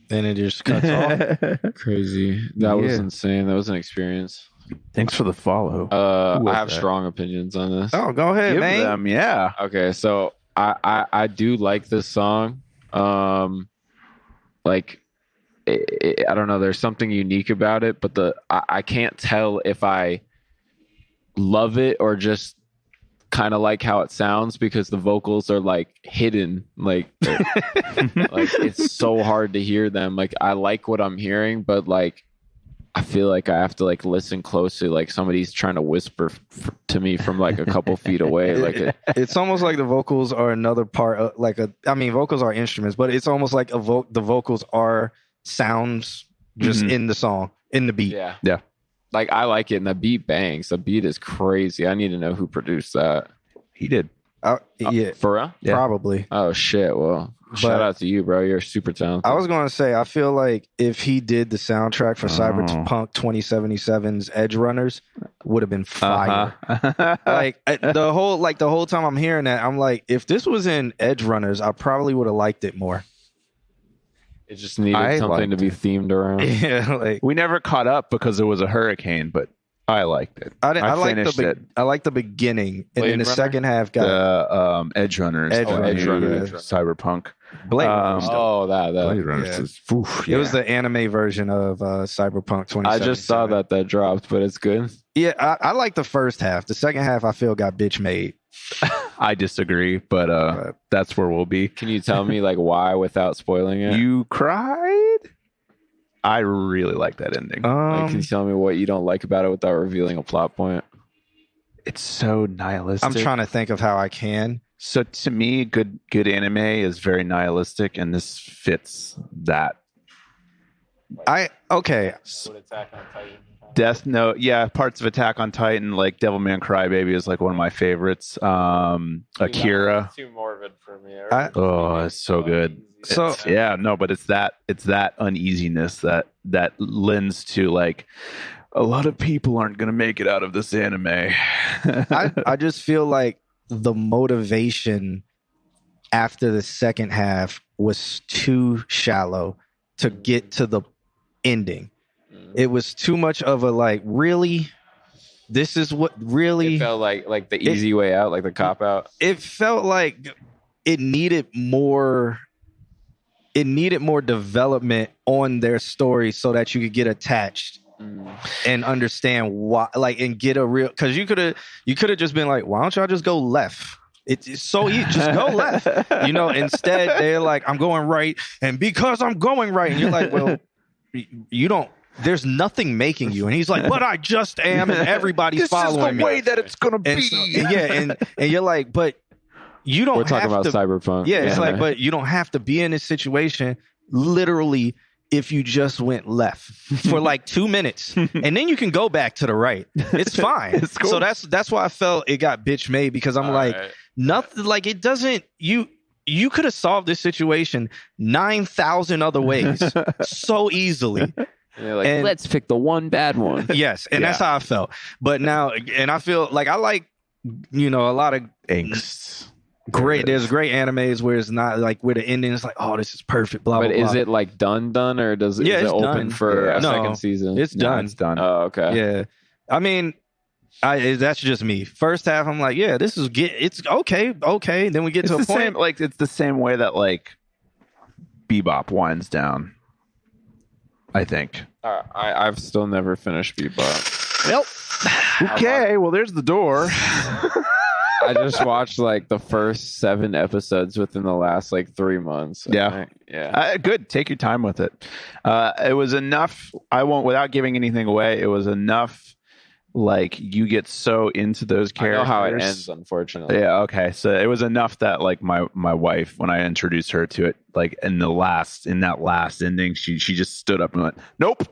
Then it just cuts off. Crazy. That was insane. That was an experience. Thanks for the follow. I have strong opinions on this. Oh, go ahead, Give man. them, yeah. Okay, so I do like this song. Like I don't know, there's something unique about it, but I can't tell if I love it or just kind of like how it sounds because the vocals are like hidden, like like it's so hard to hear them. Like I like what I'm hearing, but like I feel like I have to like listen closely, like somebody's trying to whisper to me from like a couple feet away. Like it's almost like the vocals are another part of vocals are instruments, but it's almost like the vocals are sounds just in the song, in the beat. Yeah. Like I like it, and the beat bangs. The beat is crazy. I need to know who produced that. He did. Yeah, for real? Yeah. Probably. Oh shit! Well, shout out to you, bro. You're super talented. I was going to say, I feel like if he did the soundtrack for Cyberpunk 2077's Edge Runners, would have been fire. Like the whole time I'm hearing that, I'm like, if this was in Edge Runners, I probably would have liked it more. It just needed something to be themed around. Yeah, like we never caught up because it was a hurricane, but I liked it. I like the beginning, and then the second half got the Edge Runners, Cyberpunk. Blade Runners. Blade Runners. It was the anime version of Cyberpunk 2077. I just saw that dropped, but it's good. Yeah, I like the first half. The second half, I feel got bitch made. I disagree, but that's where we'll be. Can you tell me like why without spoiling it? You cried? I really like that ending. Can you tell me what you don't like about it without revealing a plot point? It's so nihilistic. I'm trying to think of how I can. So to me, good anime is very nihilistic, and this fits that. Death Note, parts of Attack on Titan, like Devilman Crybaby is like one of my favorites. Akira, too morbid for me. It's so good. But it's that uneasiness that lends to like a lot of people aren't gonna make it out of this anime. I just feel like the motivation after the second half was too shallow to get to the ending. It was too much of a like, really? This is what really it felt like the easy way out, like the cop out. It felt like it needed more development on their story so that you could get attached and understand why, like, and get a real, because you could have just been like, why don't y'all just go left? It's so easy, just go left. Instead they're like, I'm going right, and because I'm going right, and you're like, well, you don't. There's nothing making you. And he's like, but I just am, and everybody's following me. This is the way that it's going to be. So, and you're like, but you don't We're talking have about Cyberpunk. Yeah, it's like, but you don't have to be in this situation literally if you just went left for like 2 minutes. And then you can go back to the right. It's fine. It's cool. So that's why I felt it got bitch made, because I'm nothing, like, it doesn't, you could have solved this situation 9,000 other ways so easily. And let's pick the one bad one. Yes, and that's how I felt. But now, and I feel like I like, a lot of angst. There's great animes where it's not like where the ending is like, oh, this is perfect. Blah blah. But is it like done, or is it open for a second season? It's done. It's done. Oh, okay. Yeah, I mean, that's just me. First half, I'm like, yeah, this is it's okay. Then we get to a point. It's the same way that like Bebop winds down, I think. I've still never finished Bebop. Well, okay. Well, there's the door. I just watched like the first 7 episodes within the last like 3 months. Good. Take your time with it. It was enough. without giving anything away, it was enough. Like, you get so into those characters. I know how it ends, unfortunately. Yeah. Okay. So it was enough that like my wife, when I introduced her to it, like in that last ending, she just stood up and went, "Nope."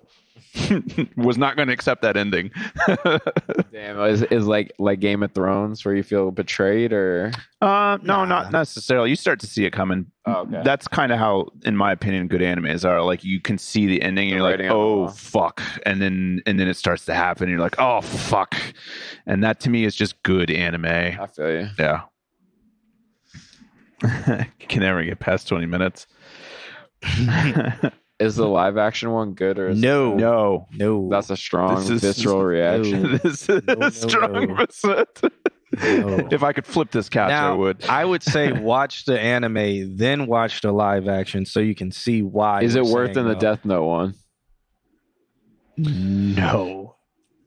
Was not going to accept that ending. Damn, is like Game of Thrones where you feel betrayed, or no, not necessarily. You start to see it coming. Oh, okay. That's kind of how, in my opinion, good animes are. Like, you can see the ending, and you're like, oh fuck, and then it starts to happen, and you're like, oh fuck, and that to me is just good anime. I feel you. Yeah. Can never get past 20 minutes. Is the live action one good, or is no? That's a strong visceral reaction. This is a strong visceral. If I could flip this couch, I would. I would say watch the anime, then watch the live action, so you can see why. Is it worse than the Death Note one? No.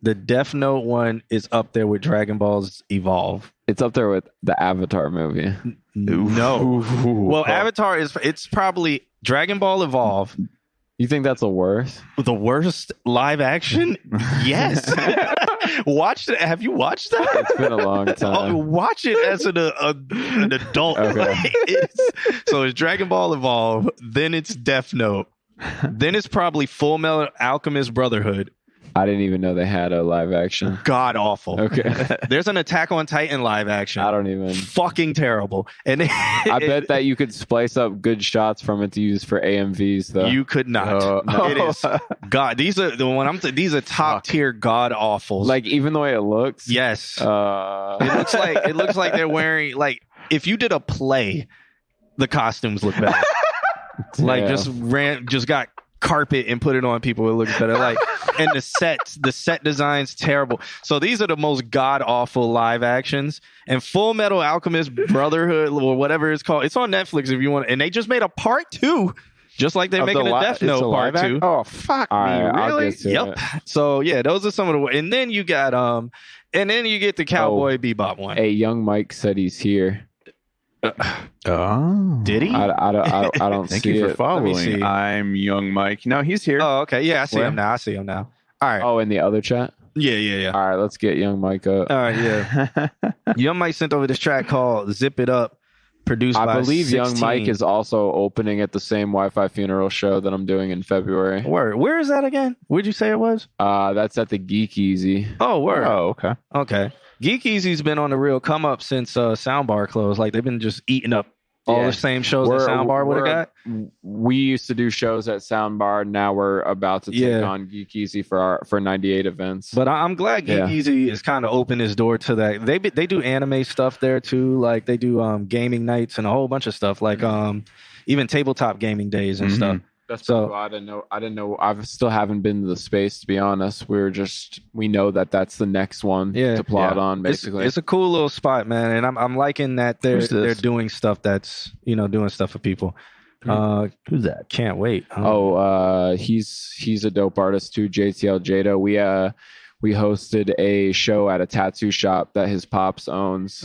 The Death Note one is up there with Dragon Ball's Evolve. It's up there with the Avatar movie. No. Well, Avatar it's probably Dragon Ball Evolve, You think that's the worst? The worst live action? Yes. Watch it. Have you watched that? It's been a long time. Watch it as an adult. Okay. So it's Dragon Ball Evolve, then it's Death Note, then it's probably Full Metal Alchemist Brotherhood. I didn't even know they had a live action. God awful. Okay. There's an Attack on Titan live action. I don't even. Fucking terrible. And I bet that you could splice up good shots from it to use for AMVs though. You could not. It is God. These are the one these are top tier god awfuls. Like even the way it looks. Yes. It looks like they're wearing like if you did a play, the costumes look better. Like just got carpet and put it on people, it looks better. Like, and the set design's terrible. So these are the most god awful live actions. And Full Metal Alchemist Brotherhood or whatever it's called, it's on Netflix if you want. And they just made a part 2, just like they're making a Death Note part 2. Oh fuck me, really? Yep. So yeah, those are some of the. And then you got and then you get the Cowboy Bebop one. Hey, Young Mike said he's here. Did he? I don't Thank see you for it. following. I'm Young Mike. No, he's here. Oh, okay. Yeah, I see Where? him now. All right. Oh, in the other chat? Yeah. All right, let's get Young Mike up. All right, yeah. Young Mike sent over this track called Zip It Up, produced by I believe 16. Young Mike is also opening at the same Wi-Fi funeral show that I'm doing in February. Word. Where is that again? Where'd you say it was? That's at the Geek Easy. Oh, word. Oh, okay. Okay. Geek Easy's been on the real come up since Soundbar closed. Like they've been just eating up all the same shows that Soundbar would have got. We used to do shows at Soundbar. Now we're about to take on Geek Easy for 98 events. But I'm glad Geek Easy has kind of opened his door to that. They do anime stuff there too. Like they do gaming nights and a whole bunch of stuff. Like even tabletop gaming days and stuff. That's cool. I didn't know. I still haven't been to the space, to be honest. We know that's the next one to plot on. Basically, it's a cool little spot, man, and I'm liking that they're doing stuff that's doing stuff for people. Who's that? Can't wait. He's a dope artist too. JTL Jado. We hosted a show at a tattoo shop that his pops owns.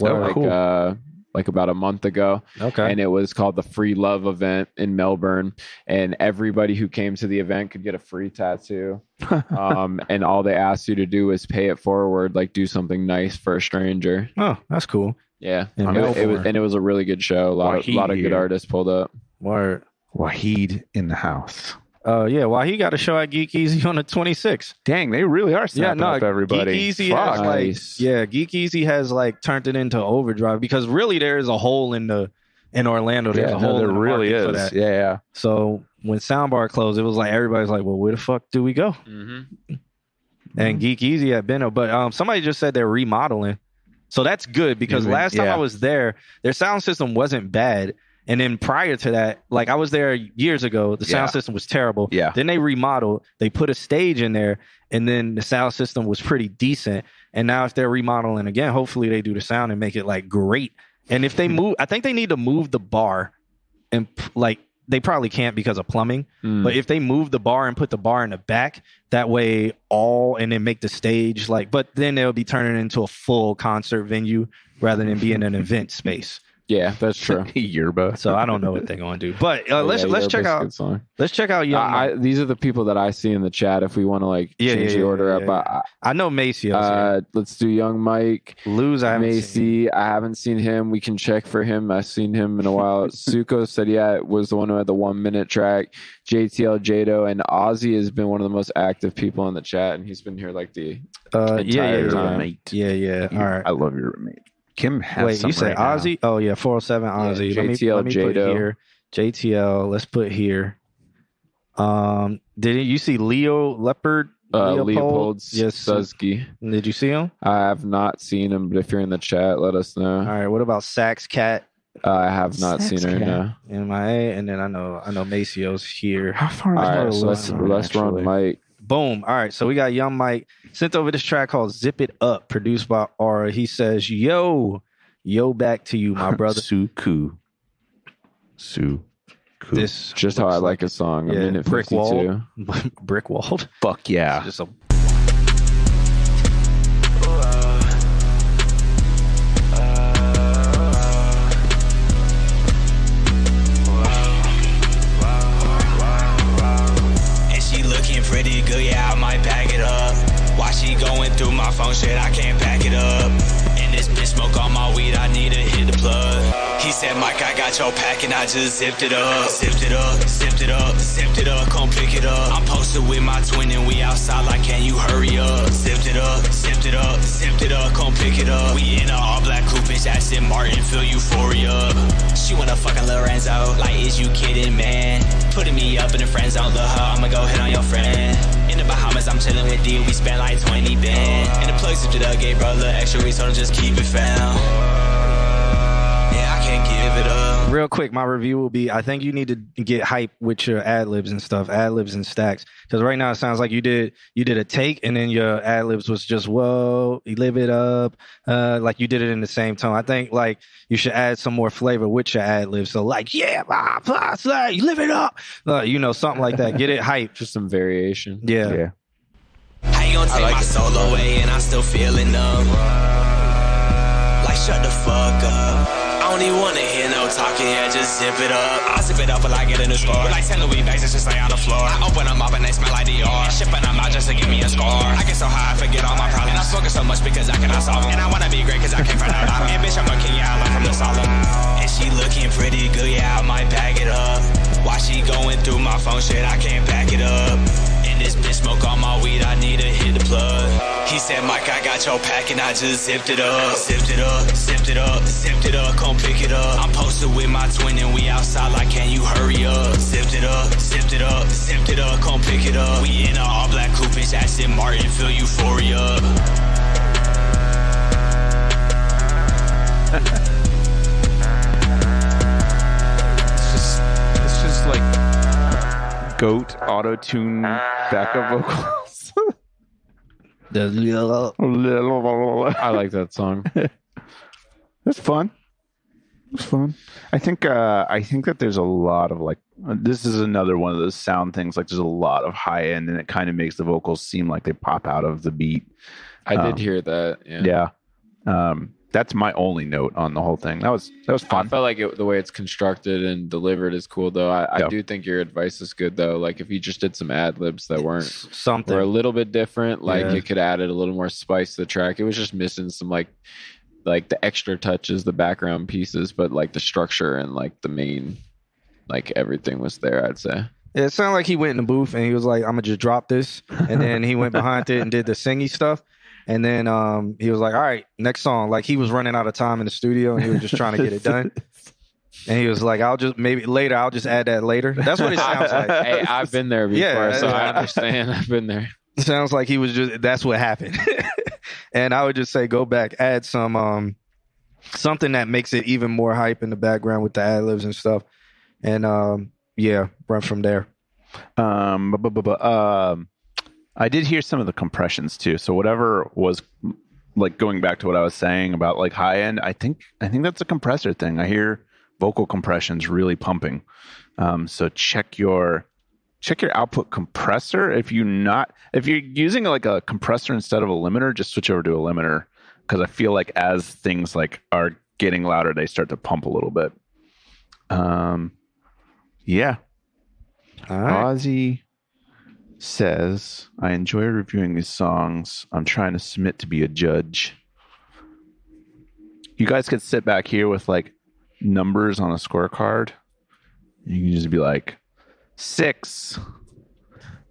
Like about a month ago. Okay. And it was called the Free Love event in Melbourne. And everybody who came to the event could get a free tattoo. And all they asked you to do is pay it forward, like do something nice for a stranger. Oh, that's cool. Yeah. It was a really good show. A lot of good artists pulled up. Word. Wahid in the house. He got a show at Geek Easy on the 26th. Dang, they really are snapping up everybody. Geek Easy has Geek Easy has turned it into overdrive because really there is a hole in Orlando. There's a hole. There in the really market is. for that. Yeah. So when Soundbar closed, it was like everybody's like, "Well, where the fuck do we go?" Mm-hmm. And Geek Easy had been, but somebody just said they're remodeling, so that's good because last time I was there, their sound system wasn't bad. And then prior to that, like I was there years ago, the sound system was terrible. Yeah. Then they remodeled, they put a stage in there, and then the sound system was pretty decent. And now if they're remodeling again, hopefully they do the sound and make it like great. And if they move, I think they need to move the bar and like they probably can't because of plumbing. But if they move the bar and put the bar in the back, that way and then make the stage but then they'll be turning it into a full concert venue rather than being an event space. Yeah, that's true. Yerba. So I don't know what they're going to do, but let's check out. Let's check out Young Mike. These are the people that I see in the chat. If we want to change the order up, I know Maceo. Let's do Young Mike. Lose. I haven't seen him. We can check for him. I've seen him in a while. Suko said it was the one who had the 1 minute track. JTL Jado and Ozzy has been one of the most active people in the chat, and he's been here like the entire time. Yeah. All right. I love your roommate. Kim has Wait, you say right Ozzy? Now. Oh yeah, 407 Ozzy. JTL let me put here. JTL. Let's put here. Did you see Leo Leopard? Leopold Susky. Did you see him? I have not seen him, but if you're in the chat, let us know. All right. What about Sax Cat? I have not seen her. No. MIA, and then I know Maceo's here. How far? All right, so let's run Mike. Boom. All right. So we got Young Mike sent over this track called Zip It Up, produced by Aura. He says, yo, back to you, my brother. Suku. This just how I like a song. Yeah, I'm in it brick 52. wall. Brick walled. Fuck yeah. Just a got your pack and I just zipped it up. Zipped it up, zipped it up, zipped it up, come pick it up. I'm posted with my twin and we outside like, can you hurry up? Zipped it up, zipped it up, zipped it up, come pick it up. We in a all black coupe, bitch, Aston Martin, feel euphoria. She wanna fucking Lorenzo, like, is you kidding, man? Putting me up in the friend zone, look her, I'ma go hit on your friend. In the Bahamas, I'm chilling with D, we spent like 20 band. And the plug zipped it up, gave bro a little extra, we told him just keep it found. Yeah, I can't give it up. Real quick, my review will be, I think you need to get hype with your ad-libs and stuff, ad-libs and stacks. Because right now it sounds like you did a take and then your ad-libs was just, whoa, you live it up. Like you did it in the same tone. I think like you should add some more flavor with your ad-libs. So like, yeah, you live it up. Something like that. Get it hype. Just some variation. Yeah. How you gonna take my soul away and I'm still feeling numb? Like, shut the fuck up. I don't even wanna hear no talking, yeah, just zip it up. I zip it up when I get in the store. Like 10 Louis bags, it's just lay on the floor. I open them up and they smell like Dior. Shipping them out just to give me a score. I get so high, I forget all my problems. And I'm smoking so much because I cannot solve them. And I wanna be great cause I came from the bottom. And bitch, I'm a king, yeah, I learned from the solemn. And she looking pretty good, yeah, I might bag it up. While she going through my phone shit, I can't back it up. And this bitch smoke all my weed, I need to hit the plug. He said, Mike, I got your pack and I just zipped it up. Zipped it up, zipped it up, zipped it up, come pick it up. I'm posted with my twin and we outside like, can you hurry up? Zipped it up, zipped it up, zipped it up, come pick it up. We in a all black coupe, bitch, Aston Martin, feel euphoria. It's just like goat auto-tune backup vocals. I like that song. It's fun. It's fun. I think that there's a lot of like, this is another one of those sound things. Like there's a lot of high end, and it kind of makes the vocals seem like they pop out of the beat. I did hear that. Yeah. That's my only note on the whole thing. That was fun. I felt like the way it's constructed and delivered is cool, though. I do think your advice is good, though. Like if you just did some ad libs that were a little bit different, like it could add a little more spice to the track. It was just missing some like the extra touches, the background pieces, but like the structure and like the main, like everything was there, I'd say. It sounded like he went in the booth and he was like, I'm gonna just drop this, and then he went behind it and did the singy stuff. And then he was like, all right, next song. Like he was running out of time in the studio and he was just trying to get it done. And he was like, I'll just add that later. That's what it sounds like. Hey, I've been there before, so I understand. I've been there. It sounds like he was that's what happened. And I would just say, go back, add some, something that makes it even more hype in the background with the ad libs and stuff. And run from there. I did hear some of the compressions too. So whatever was like going back to what I was saying about like high end, I think that's a compressor thing. I hear vocal compressions really pumping. So check your output compressor. If you're using like a compressor instead of a limiter, just switch over to a limiter, because I feel like as things like are getting louder, they start to pump a little bit. Yeah. All right. Ozzy says, I enjoy reviewing these songs. I'm trying to submit to be a judge. You guys could sit back here with like numbers on a scorecard. You can just be like 6.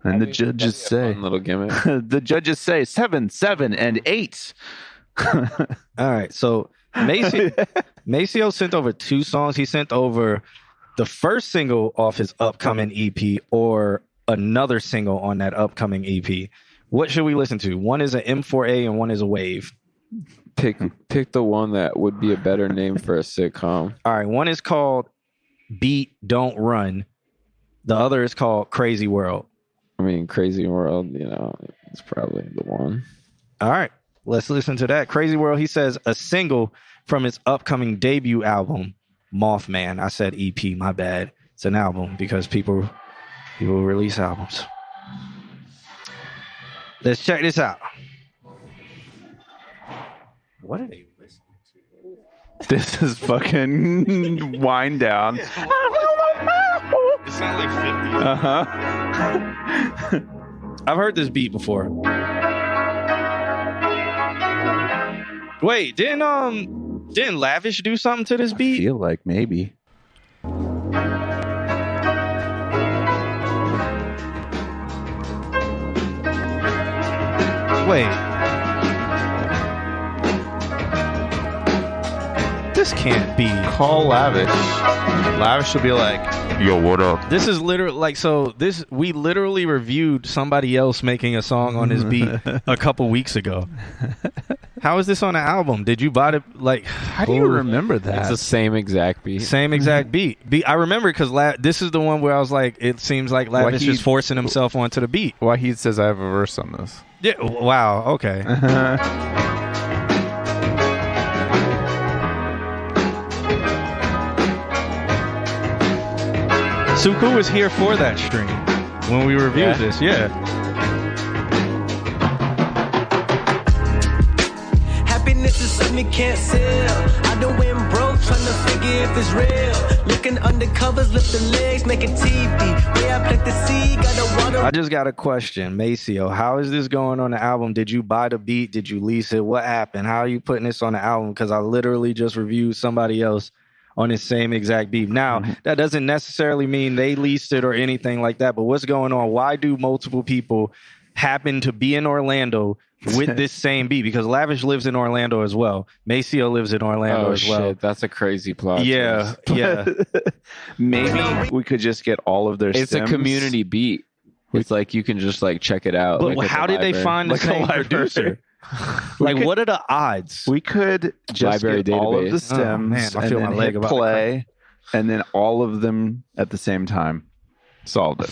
And the judges say, little gimmick. The judges say 7, 7, and 8. All right. So Maceo sent over 2 songs. He sent over the first single off his upcoming EP or another single on that upcoming EP. What should we listen to? One is an M4A and one is a Wave. Pick the one that would be a better name for a sitcom. All right. One is called Beat Don't Run. The other is called Crazy World. I mean, Crazy World, it's probably the one. All right. Let's listen to that. Crazy World, he says, a single from his upcoming debut album, Mothman. I said EP, my bad. It's an album because people release albums. Let's check this out. What are they listening to? This is fucking Wind Down. It sounds like 50. Uh-huh. I've heard this beat before. Wait, didn't Lavish do something to this beat? I feel like maybe. Wait. This can't be. Call Lavish. Lavish will be like, yo, what up? This is literally like, so this, we literally reviewed somebody else making a song on this beat a couple weeks ago. How is this on the album? Did you buy it? Like, how do you remember that? It's the same exact beat. Same exact beat. I remember because this is the one where I was like, it seems like Lavish is forcing himself onto the beat. Wahid says I have a verse on this. Yeah. Wow. Okay. Suku was here for that stream when we reviewed this. Yeah. Happiness is something you can't sell. I done went broke trying to figure if it's real. Looking under covers, lift the legs, make it TV. Way I plant the seed, got the water. I just got a question, Maceo. How is this going on the album? Did you buy the beat? Did you lease it? What happened? How are you putting this on the album? Because I literally just reviewed somebody else on the same exact beat. Now, that doesn't necessarily mean they leased it or anything like that, but what's going on? Why do multiple people happen to be in Orlando with this same beat? Because Lavish lives in Orlando as well. Maceo lives in Orlando as well. Shit, that's a crazy plot. Yeah, yeah. Maybe we could just get all of their It's stems. a community beat. It's like you can just like check it out. But like how did they find the same producer? Like, what are the odds? We could just Library get all of the database. stems Oh, man, I and feel then my leg hit about to play, and then all of them at the same time. Solved it.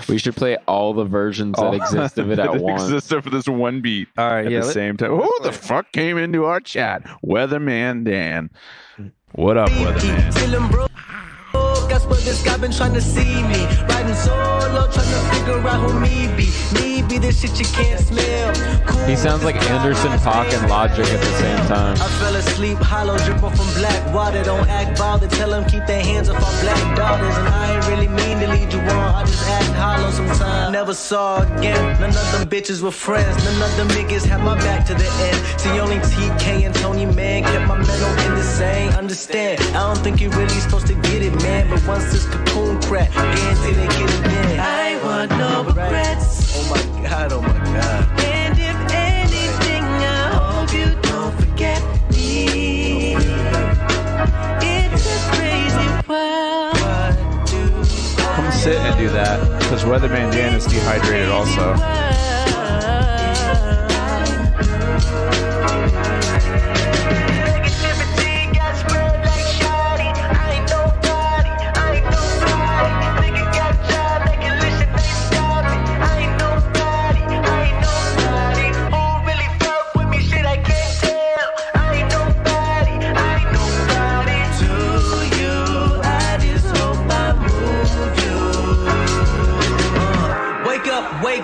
We should play all the versions that exist of it at once. Exist for this one beat. All right, at yeah, the same time. Who the fuck came into our chat? Weatherman Dan. What up, Weatherman? Feeling broke. Guess what? This guy been trying to see me. Riding solo, trying to figure out who me be. Me be the shit you can't smell. Cool. He sounds like Anderson .Paak and Logic at the same time. I fell asleep, hollow, dripping from black water. Don't act bothered, tell them keep their hands off our black daughters. And I ain't really mean to lead you on, I just act hollow sometimes. Never saw again, none of them bitches were friends. None of them niggas had my back to the end. See, only TK and Tony Man kept my mental in the same. Understand, I don't think you really supposed to get it, man. But once this cocoon crack, guarantee they get it in. I ain't want no regrets. Oh my god, oh my god. And if anything, I hope you don't forget me. It's a crazy world. Come sit and do that, because Weatherman Dan is dehydrated also.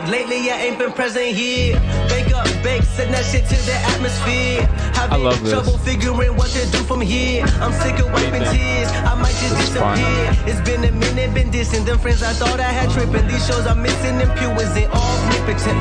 Lately I ain't been present here. Bake up, bake, send that shit to the atmosphere. I love this. Trouble figuring what to do from here. I'm sick of wiping tears. I might just disappear. It's been a minute, been dissing. Them friends I thought I had tripping. These shows I'm missing them pews and all omnipotent.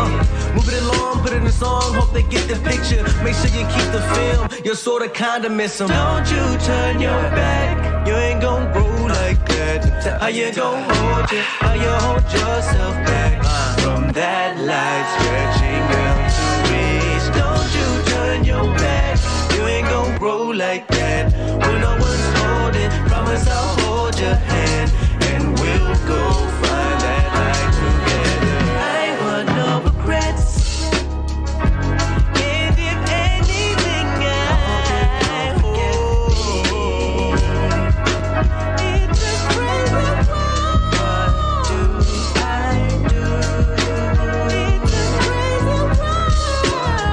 Move it along, put it in a song. Hope they get the picture. Make sure you keep the film. You're sorta kinda miss them. Don't you turn your back. You ain't gon' grow like that. How you gon' hold you? How you hold yourself back from that light stretching out to reach? Don't you turn your back. You ain't gon' grow like that. When no one's holding, promise I'll hold your hand and we'll go find that light together. I ain't want no regrets. And if anything, I hope it's a crazy world. What do I do? It's a crazy world.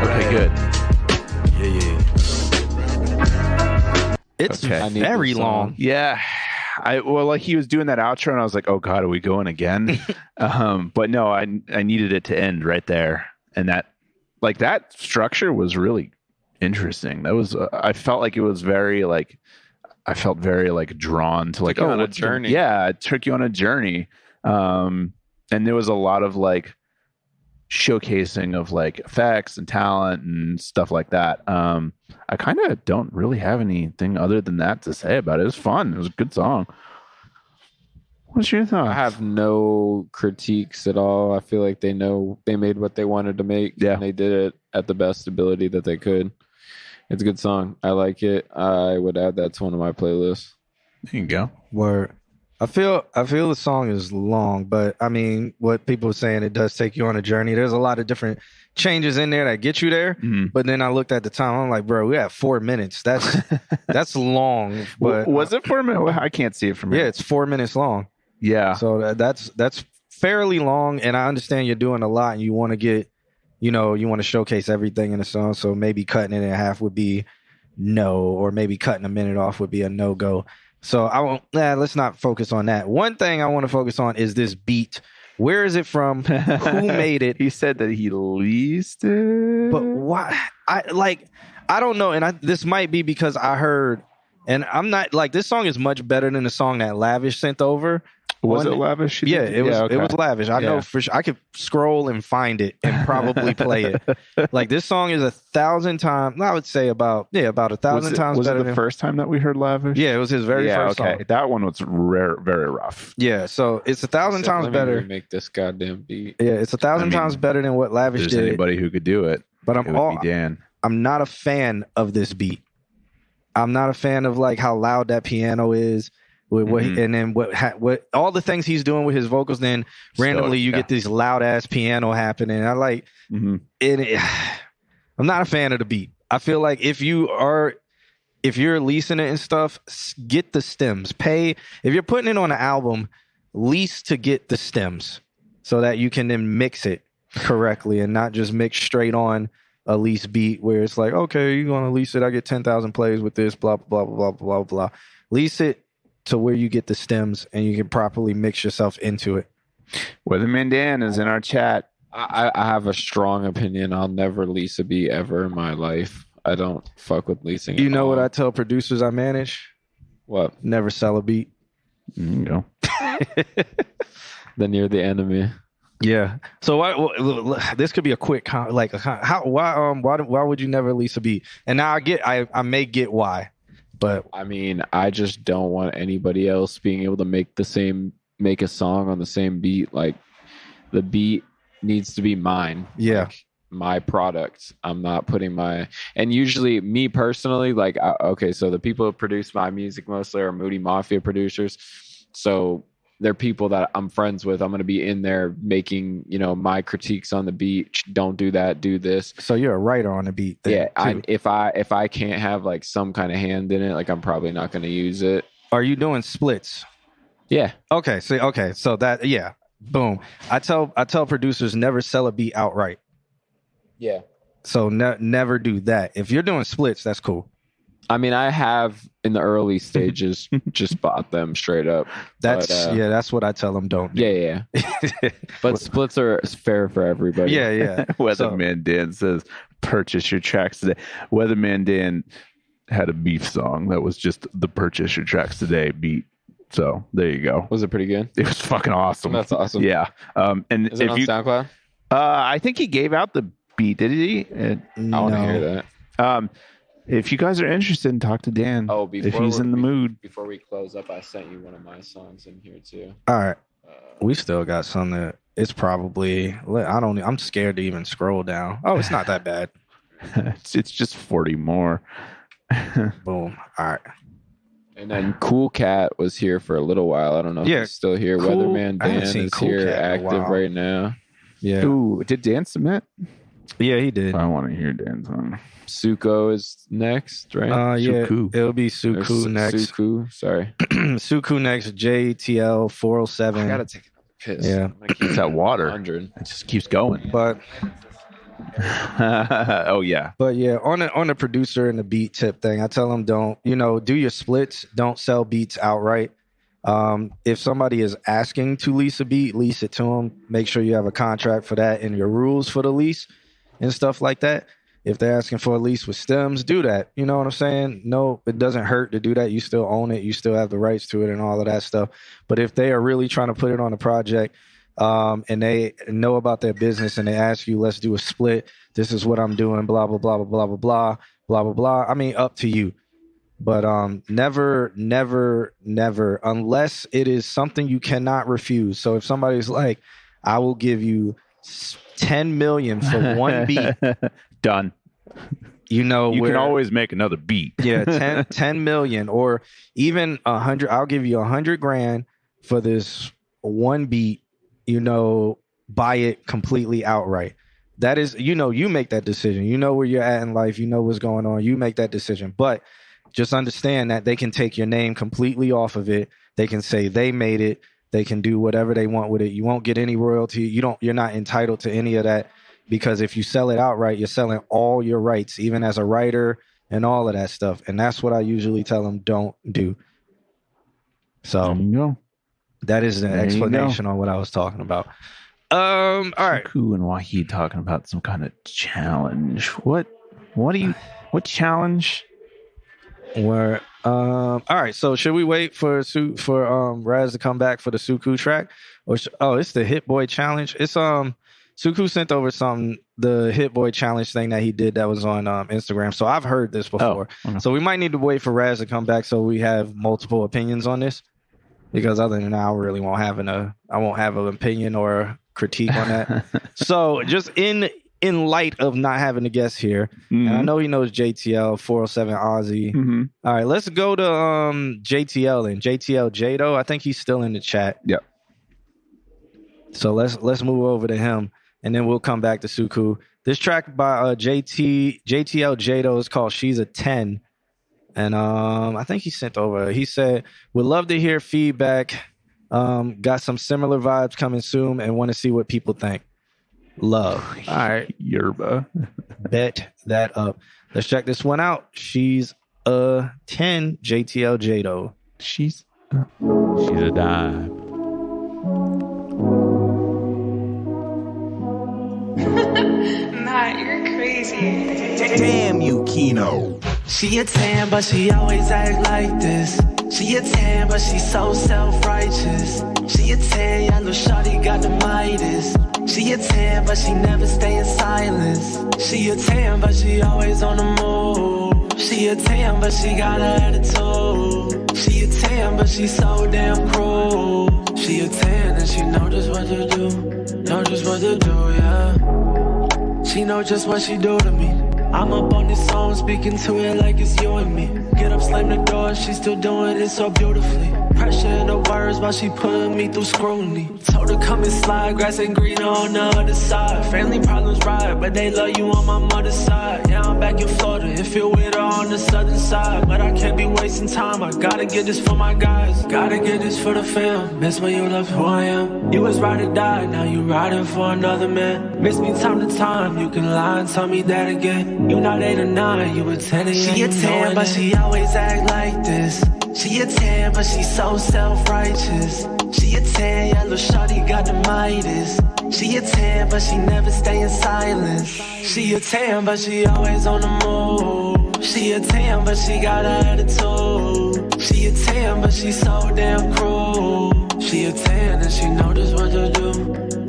Okay, good. It's Okay. very long. Yeah. like he was doing that outro, and I was like, "Oh God, are we going again?" But no, I needed it to end right there, and that structure was really interesting. That was I felt like it was very like I felt very like drawn to like on a journey. Yeah, it took you on a journey, and there was a lot of like showcasing of like effects and talent and stuff like that. I kind of don't really have anything other than that to say about it. It was fun. It was a good song. What's your thought? I have no critiques at all. I feel like they made what they wanted to make. Yeah. And they did it at the best ability that they could. It's a good song. I like it. I would add that to one of my playlists. There you go. Word. I feel the song is long, but I mean, what people are saying, it does take you on a journey. There's a lot of different changes in there that get you there. Mm-hmm. But then I looked at the time. I'm like, bro, we have 4 minutes. That's long. But was it 4 minutes? I can't see it from here. Yeah, it's 4 minutes long. Yeah. So that's fairly long, and I understand you're doing a lot, and you want to get, you want to showcase everything in the song. So maybe cutting it in half would be no, or maybe cutting a minute off would be a no go. So I won't. Let's not focus on that. One thing I want to focus on is this beat. Where is it from? Who made it? He said that he leased it. But why? I don't know. And this might be because I heard, and I'm not like, this song is much better than the song that Lavish sent over. Was it Lavish? Yeah, it was. Okay. It was Lavish. I know for sure. I could scroll and find it and probably play it. Like, this song is 1,000 times. I would say about 1,000 times was better. Was it the first time that we heard Lavish? Yeah, it was his very first song. That one was rare, very rough. Yeah, so it's 1,000 times better. Make this goddamn beat. Yeah, it's 1,000 times better than what Lavish did. Anybody who could do it, but it would be Dan. I'm not a fan of this beat. I'm not a fan of like how loud that piano is. With what, and then what all the things he's doing with his vocals, then randomly you get this loud ass piano happening. I like it. I'm not a fan of the beat. I feel like if you're leasing it and stuff, get the stems. If you're putting it on an album, lease to get the stems so that you can then mix it correctly and not just mix straight on a lease beat where it's like, okay, you're gonna lease it. I get 10,000 plays with this, blah blah blah blah blah blah. Lease it to where you get the stems and you can properly mix yourself into it. Weatherman Dan is in our chat. I have a strong opinion. I'll never lease a beat ever in my life. I don't fuck with leasing. You know what I tell producers I manage? What? Never sell a beat. There you go. Then you're the enemy. Yeah. So this could be a quick why would you never lease a beat? And now I may get why. But I mean, I just don't want anybody else being able to make a song on the same beat. Like, the beat needs to be mine. Yeah. Like, my product. I'm not putting and usually me personally, like, okay, so the people who produce my music mostly are Moody Mafia producers. So they're people that I'm friends with. I'm going to be in there making, my critiques on the beat. Don't do that. Do this. So you're a writer on the beat. Yeah. If I can't have like some kind of hand in it, like, I'm probably not going to use it. Are you doing splits? Yeah. Okay. So that, yeah. Boom. I tell producers never sell a beat outright. Yeah. So never do that. If you're doing splits, that's cool. I mean, I have in the early stages just bought them straight up. That's what I tell them. Don't. Yeah. But splits are fair for everybody. Yeah. Weatherman Dan says, "Purchase your tracks today." Weatherman Dan had a beef song that was just the "Purchase your tracks today" beat. So there you go. Was it pretty good? It was fucking awesome. That's awesome. Yeah. And is it on SoundCloud? I think he gave out the beat. Did he? I want to hear that. If you guys are interested, talk to Dan. Oh, if he's in the mood. Before we close up, I sent you one of my songs in here too. All right. We still got some that it's probably, I'm scared to even scroll down. Oh, it's not that bad. It's just 40 more. Boom. All right. And then Cool Cat was here for a little while. I don't know if he's still here. Cool. Weatherman Dan is Cool here Cat active right now. Yeah. Ooh, did Dan submit? Yeah, he did. I want to hear Dan's song. Suko is next, right? Yeah, Suku. it'll be Suku next. Suku, sorry. Suku next, JTL 407. I gotta take a piss. Yeah. It's that water. 100. It just keeps going. But oh yeah. But yeah, on the producer and the beat tip thing, I tell them don't, do your splits, don't sell beats outright. If somebody is asking to lease a beat, lease it to them. Make sure you have a contract for that and your rules for the lease and stuff like that. If they're asking for a lease with stems, do that. You know what I'm saying? No, it doesn't hurt to do that. You still own it. You still have the rights to it and all of that stuff. But if they are really trying to put it on a project and they know about their business and they ask you, let's do a split. This is what I'm doing, blah, blah, blah, blah, blah, blah, blah, blah, blah, blah. I mean, up to you. But never, unless it is something you cannot refuse. So if somebody's like, I will give you 10 million for one beat. Done. You know, you can always make another beat. Yeah, 10 million or even 100. I'll give you 100 grand for this one beat, you know, buy it completely outright. That is, you know, you make that decision. You know where you're at in life. You know what's going on. You make that decision. But just understand that they can take your name completely off of it. They can say they made it. They can do whatever they want with it. You won't get any royalty. You're not entitled to any of that. Because if you sell it outright, you're selling all your rights, even as a writer and all of that stuff. And that's what I usually tell them don't do. So that is the explanation on what I was talking about. All right. Suku and Wahid talking about some kind of challenge. What challenge? Where all right, so should we wait for Raz to come back for the Suku track? Or it's the Hit Boy challenge. It's Suku sent over the Hit Boy challenge thing that he did that was on Instagram. So I've heard this before. Okay. So we might need to wait for Raz to come back so we have multiple opinions on this. Because other than that, I really won't have an opinion or critique on that. So just in light of not having a guest here, and I know he knows JTL 407 Ozzy. Mm-hmm. All right, let's go to JTL and JTL Jado. I think he's still in the chat. Yep. So let's move over to him. And then we'll come back to Suku. This track by JTL Jado is called She's a 10. And I think he sent over. He said, would love to hear feedback. Got some similar vibes coming soon and want to see what people think. Love. All right. Yerba. Bet that up. Let's check this one out. She's a 10, JTL Jado. She's a dime. Matt, you're crazy. Damn you, Kino. She a 10, but she always act like this. She a 10, but she so self-righteous. She a 10, yeah, little shawty got the Midas. She a 10, but she never stay in silence. She a 10, but she always on the move. She a 10, but she got an attitude. She a 10, but she so damn cruel. She a 10 and she know just what to do. Know just what to do, yeah. She know just what she do to me. I'm up on this song, speaking to it like it's you and me. Get up, slam the door, she still doing it so beautifully. Pressure in the words while she putting me through scrutiny. Told her come and slide, grass and green on the other side. Family problems right, but they love you on my mother's side. Yeah, I'm back in Florida, it feel weirder on the southern side. But I can't be wasting time, I gotta get this for my guys. Gotta get this for the fam, miss when you love who I am. You was ride or die, now you riding for another man. Miss me time to time, you can lie and tell me that again. You not 8 or 9, you a 10 and she a 10, but she always act like this. She a 10, but she so self-righteous. She a 10, yeah, little shawty got the Midas. She a 10, but she never stay in silence. She a 10, but she always on the move. She a 10, but she got an attitude. She a 10, but she so damn cruel. She a 10 and she know just what to do.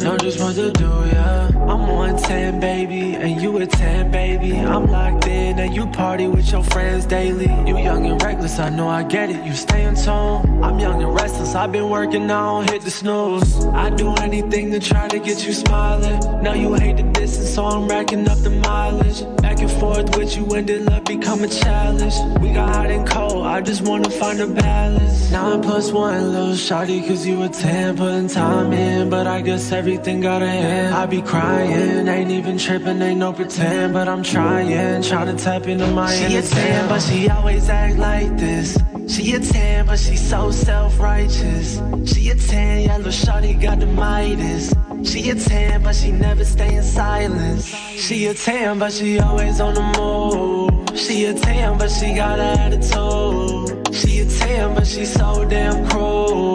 Know just what to do, yeah. I'm 110, baby, and you a 10, baby. I'm locked in and you party with your friends daily. You young and reckless, I know I get it. You stay in tone. I'm young and restless, I've been working, I don't hit the snooze. I do anything to try to get you smiling. Now you hate the distance, so I'm racking up the mileage. Back and forth with you, when did love become a challenge? We got hot and cold, I just wanna find a balance. 9+1, little shawty, cause you a 10, putting time in. But I guess everything got a end. I be crying, ain't even tripping, ain't no pretend. But I'm trying to tap into my inner 10, but she always act like this. She a 10, but she so self-righteous. She a 10, yeah, little shawty got the Midas. She a 10, but she never stay in silence. She a 10, but she always on the move. She a 10, but she got an attitude. She a 10, but she so damn cruel.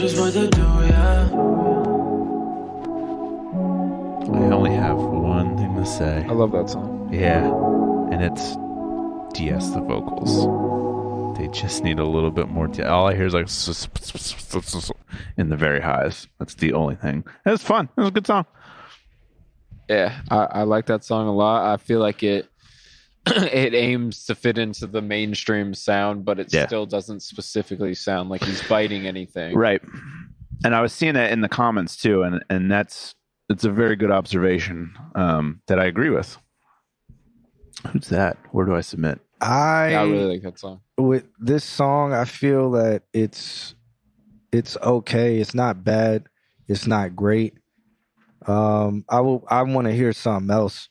it's worth to do, yeah. I only have one thing to say. I love that song. Yeah, and it's DS the vocals. They just need a little bit more. All I hear is like in the very highs. That's the only thing. It was fun. It was a good song. Yeah, I like that song a lot. I feel like it aims to fit into the mainstream sound, but it still doesn't specifically sound like he's biting anything. Right. And I was seeing that in the comments too, and it's a very good observation that I agree with. Who's that? Where do I submit? I really like that song. With this song, I feel that it's okay. It's not bad. It's not great. I want to hear something else,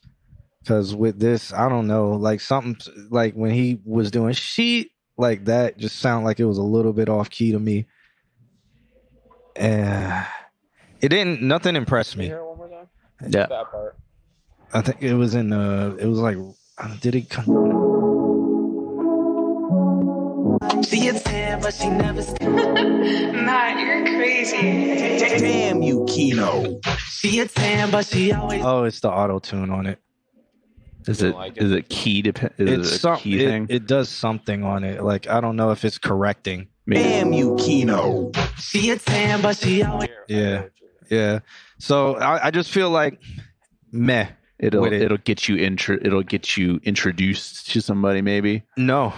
because with this, I don't know, like something like when he was doing "She" like that, just sounded like it was a little bit off key to me, and nothing impressed me. Hear it one more time? Yeah, that part. I think it was in it was like, did it come? She a 10, but she never Matt, you're crazy. Damn you, Kino. She a 10, but she always. Oh, it's the auto tune on it. Is it key depend? Is it a key thing? It does something on it. Like, I don't know if it's correcting. Damn you, Kino. She a 10, but she always. Yeah. So I just feel like meh. It'll get you introduced to somebody, maybe. No.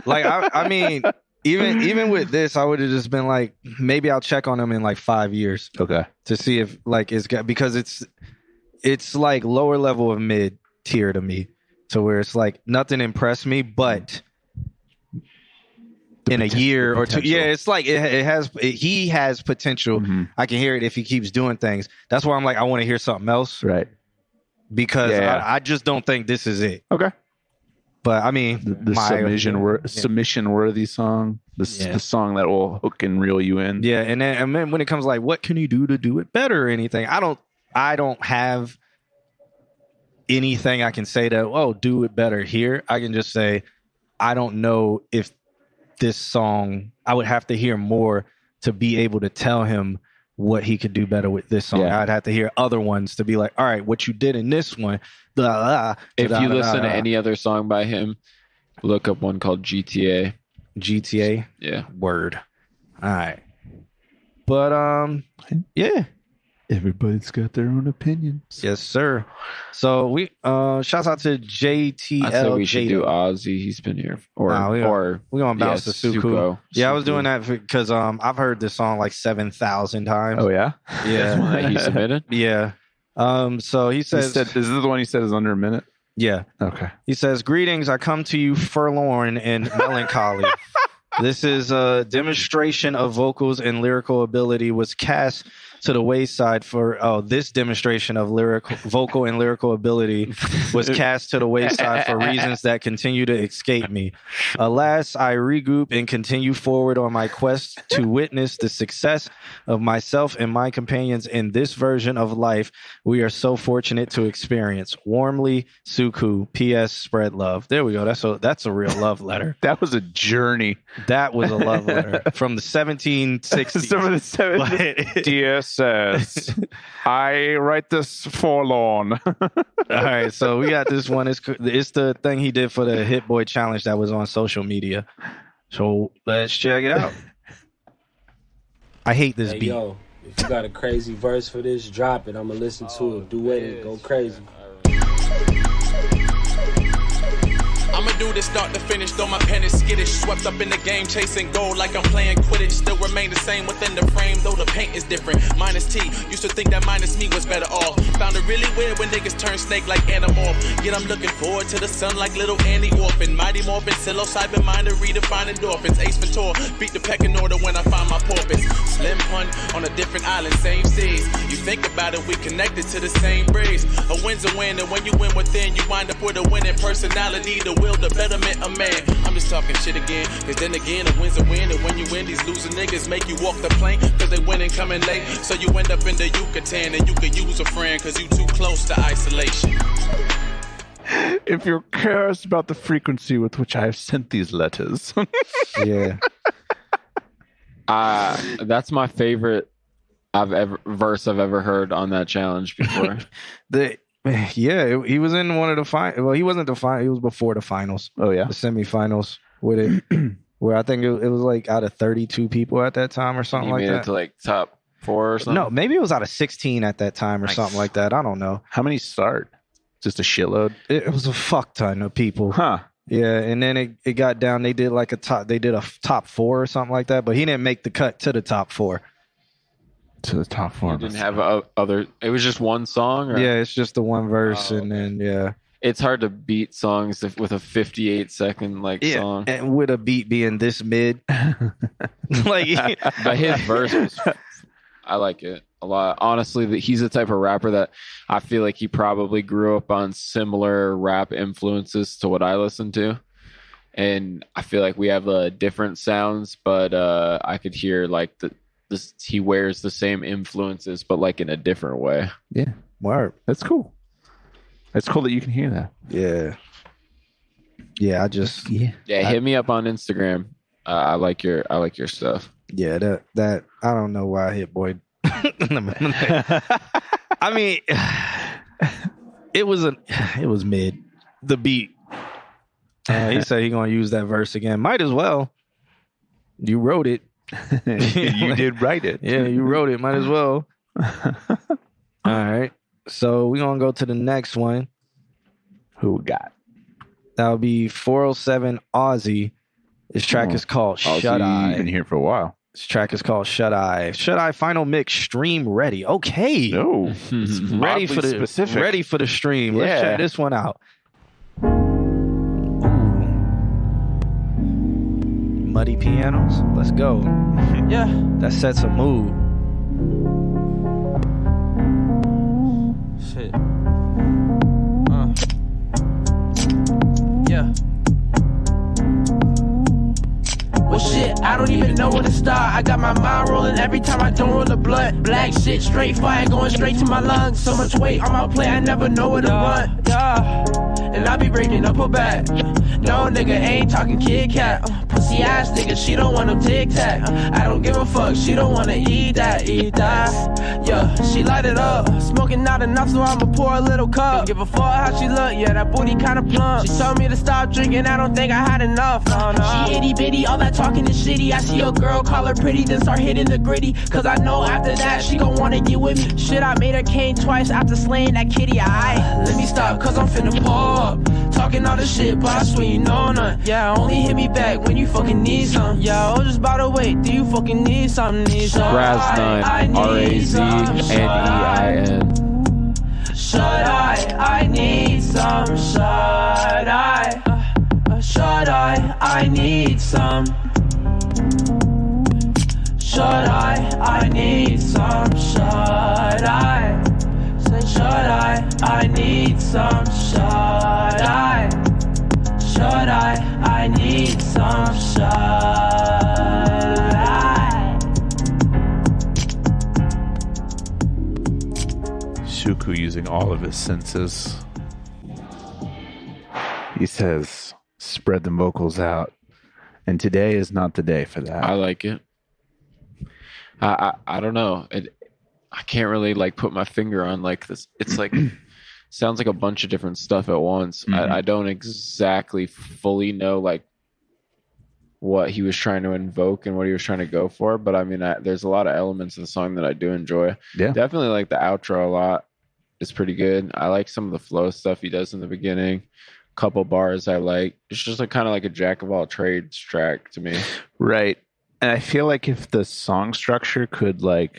Like I mean, even with this, I would have just been like, maybe I'll check on him in like 5 years. Okay. To see if like it's got, because it's like lower level of mid tier to me, to where it's like nothing impressed me, but in a year or two, it's like he has potential. Mm-hmm. I can hear it if he keeps doing things. That's why I'm like, I want to hear something else, right? Because I just don't think this is it. Okay. But I mean, the submission worthy song, the song that will hook and reel you in. Yeah, and then when it comes like, what can you do to do it better or anything? I don't have anything I can say to do it better here. I can just say I don't know if this song, I would have to hear more to be able to tell him what he could do better with this song. Yeah. I'd have to hear other ones to be like, all right, what you did in this one. If you listen to any other song by him, look up one called GTA. GTA? Yeah. Word. All right. But yeah. Everybody's got their own opinions. Yes, sir. So we shouts out to JTL. I said we should do Ozzy. He's been here. Or we're gonna bounce to Suko. Yeah, I was doing that because I've heard this song like 7,000 times. Oh yeah? Yeah. That's one that he submitted? Yeah. So he says, is this the one he said is under a minute? Yeah. Okay. He says, greetings, I come to you forlorn and melancholy. This is a demonstration of vocals and lyrical ability was cast to the wayside for this demonstration of vocal and lyrical ability was cast to the wayside for reasons that continue to escape me. Alas, I regroup and continue forward on my quest to witness the success of myself and my companions in this version of life we are so fortunate to experience. Warmly, Suku. P.S. Spread love. There we go. That's a real love letter. That was a journey. That was a love letter from the 1760s. Some of the 70s. Dear says, I write this forlorn. All right, so we got this one. It's the thing he did for the Hit Boy Challenge that was on social media. So let's check it out. I hate this beat. Yo, if you got a crazy verse for this, drop it. I'm going to listen to it. Duet it. Go crazy. I'ma do this start to finish, though my pen is skittish. Swept up in the game, chasing gold like I'm playing Quidditch. Still remain the same within the frame, though the paint is different. Minus T, used to think that minus me was better off. Found it really weird when niggas turn snake like Animorph. Yet I'm looking forward to the sun like little Annie Orphan. Mighty Morphin, psilocybin mind to redefine endorphins. Ace Ventura, beat the pecking order when I find my porpoise. Slim pun on a different island, same seas. You think about it, we connected to the same breeze. A win's a win, and when you win within, you wind up with a winning personality. The will, the betterment of man. I'm just talking shit again, cause then again, a win's a win. And when you win, these losing niggas make you walk the plane, cause they winning coming late. So you end up in the Yucatan, and you could use a friend, cause you too close to isolation. If you're curious about the frequency with which I have sent these letters. Yeah. That's my favorite verse I've ever heard on that challenge before. He was in one of the final. Well, he wasn't the final. He was before the finals. Oh yeah, the semifinals with it, where I think it was like out of 32 people at that time or something like made that. It to like top 4 or something. No, maybe it was out of 16 at that time or something like that. I don't know. How many start? Just a shitload. It was a fuck ton of people. Huh. Yeah, and then it got down. They did like a top 4 or something like that, but he didn't make the cut to the top 4. To the top 4. You didn't have other. It was just one song. Or? Yeah, it's just the one verse, and then it's hard to beat songs with a 58-second song, and with a beat being this mid. But his verse was. I like it a lot. Honestly, he's the type of rapper that I feel like he probably grew up on similar rap influences to what I listen to. And I feel like we have different sounds, but I could hear like he wears the same influences, but like in a different way. Yeah. Word. That's cool. That's cool that you can hear that. Yeah. Yeah, Hit me up on Instagram. I like your stuff. Yeah, that I don't know why Hit Boy. I mean, it was mid. The beat. He said he gonna use that verse again. Might as well. You wrote it. You did write it. Yeah, you wrote it. Might as well. All right. So we're gonna go to the next one. Who we got? That'll be 407 Aussie. This track is called Shut Eye. You've been here for a while. This track is called Shut Eye. Shut Eye final mix stream ready. Okay. No. ready for the specific. Ready for the stream. Let's check this one out. Muddy pianos. Let's go. Yeah. That sets a mood. Shit. Yeah. Well, shit, I don't even know where to start. I got my mind rolling every time I don't roll the blood. Black shit, straight fire, going straight to my lungs. So much weight on my plate, I never know where to run. Yeah. And I be breaking up her back. No, nigga, ain't talking Kit Kat. Pussy ass nigga, she don't want no Tic Tac. I don't give a fuck, she don't wanna eat that. Yeah, she light it up. Smoking not enough, so I'ma pour a little cup. Don't give a fuck how she look, yeah, that booty kinda plump. She told me to stop drinking, I don't think I had enough. No. She itty bitty, all that talking is shitty. I see a girl, call her pretty, then start hitting the gritty. Cause I know after that, she gon' wanna get with me. Shit, I made her cane twice after slaying that kitty. Let me stop, cause I'm finna pull up. Talking all this shit, but I swear you know none. Yeah, only hit me back when you fucking need some. Yeah, oh, just by the way, do you fucking need something? Raznein, Raznein. Shut I need some. Shut shut I need some. Shut I need some. Shut say shut I need some. Shut I need some. Shut Suku using all of his senses. He says, spread the vocals out. And today is not the day for that. I like it. I don't know. I can't really like put my finger on like this. It's like sounds like a bunch of different stuff at once. Mm-hmm. I don't exactly fully know like what he was trying to invoke and what he was trying to go for, but I mean, there's a lot of elements of the song that I do enjoy. Yeah, definitely like the outro a lot. It's pretty good. I like some of the flow stuff he does in the beginning. Couple bars I like. It's just like kind of like a jack of all trades track to me. Right. And I feel like if the song structure could I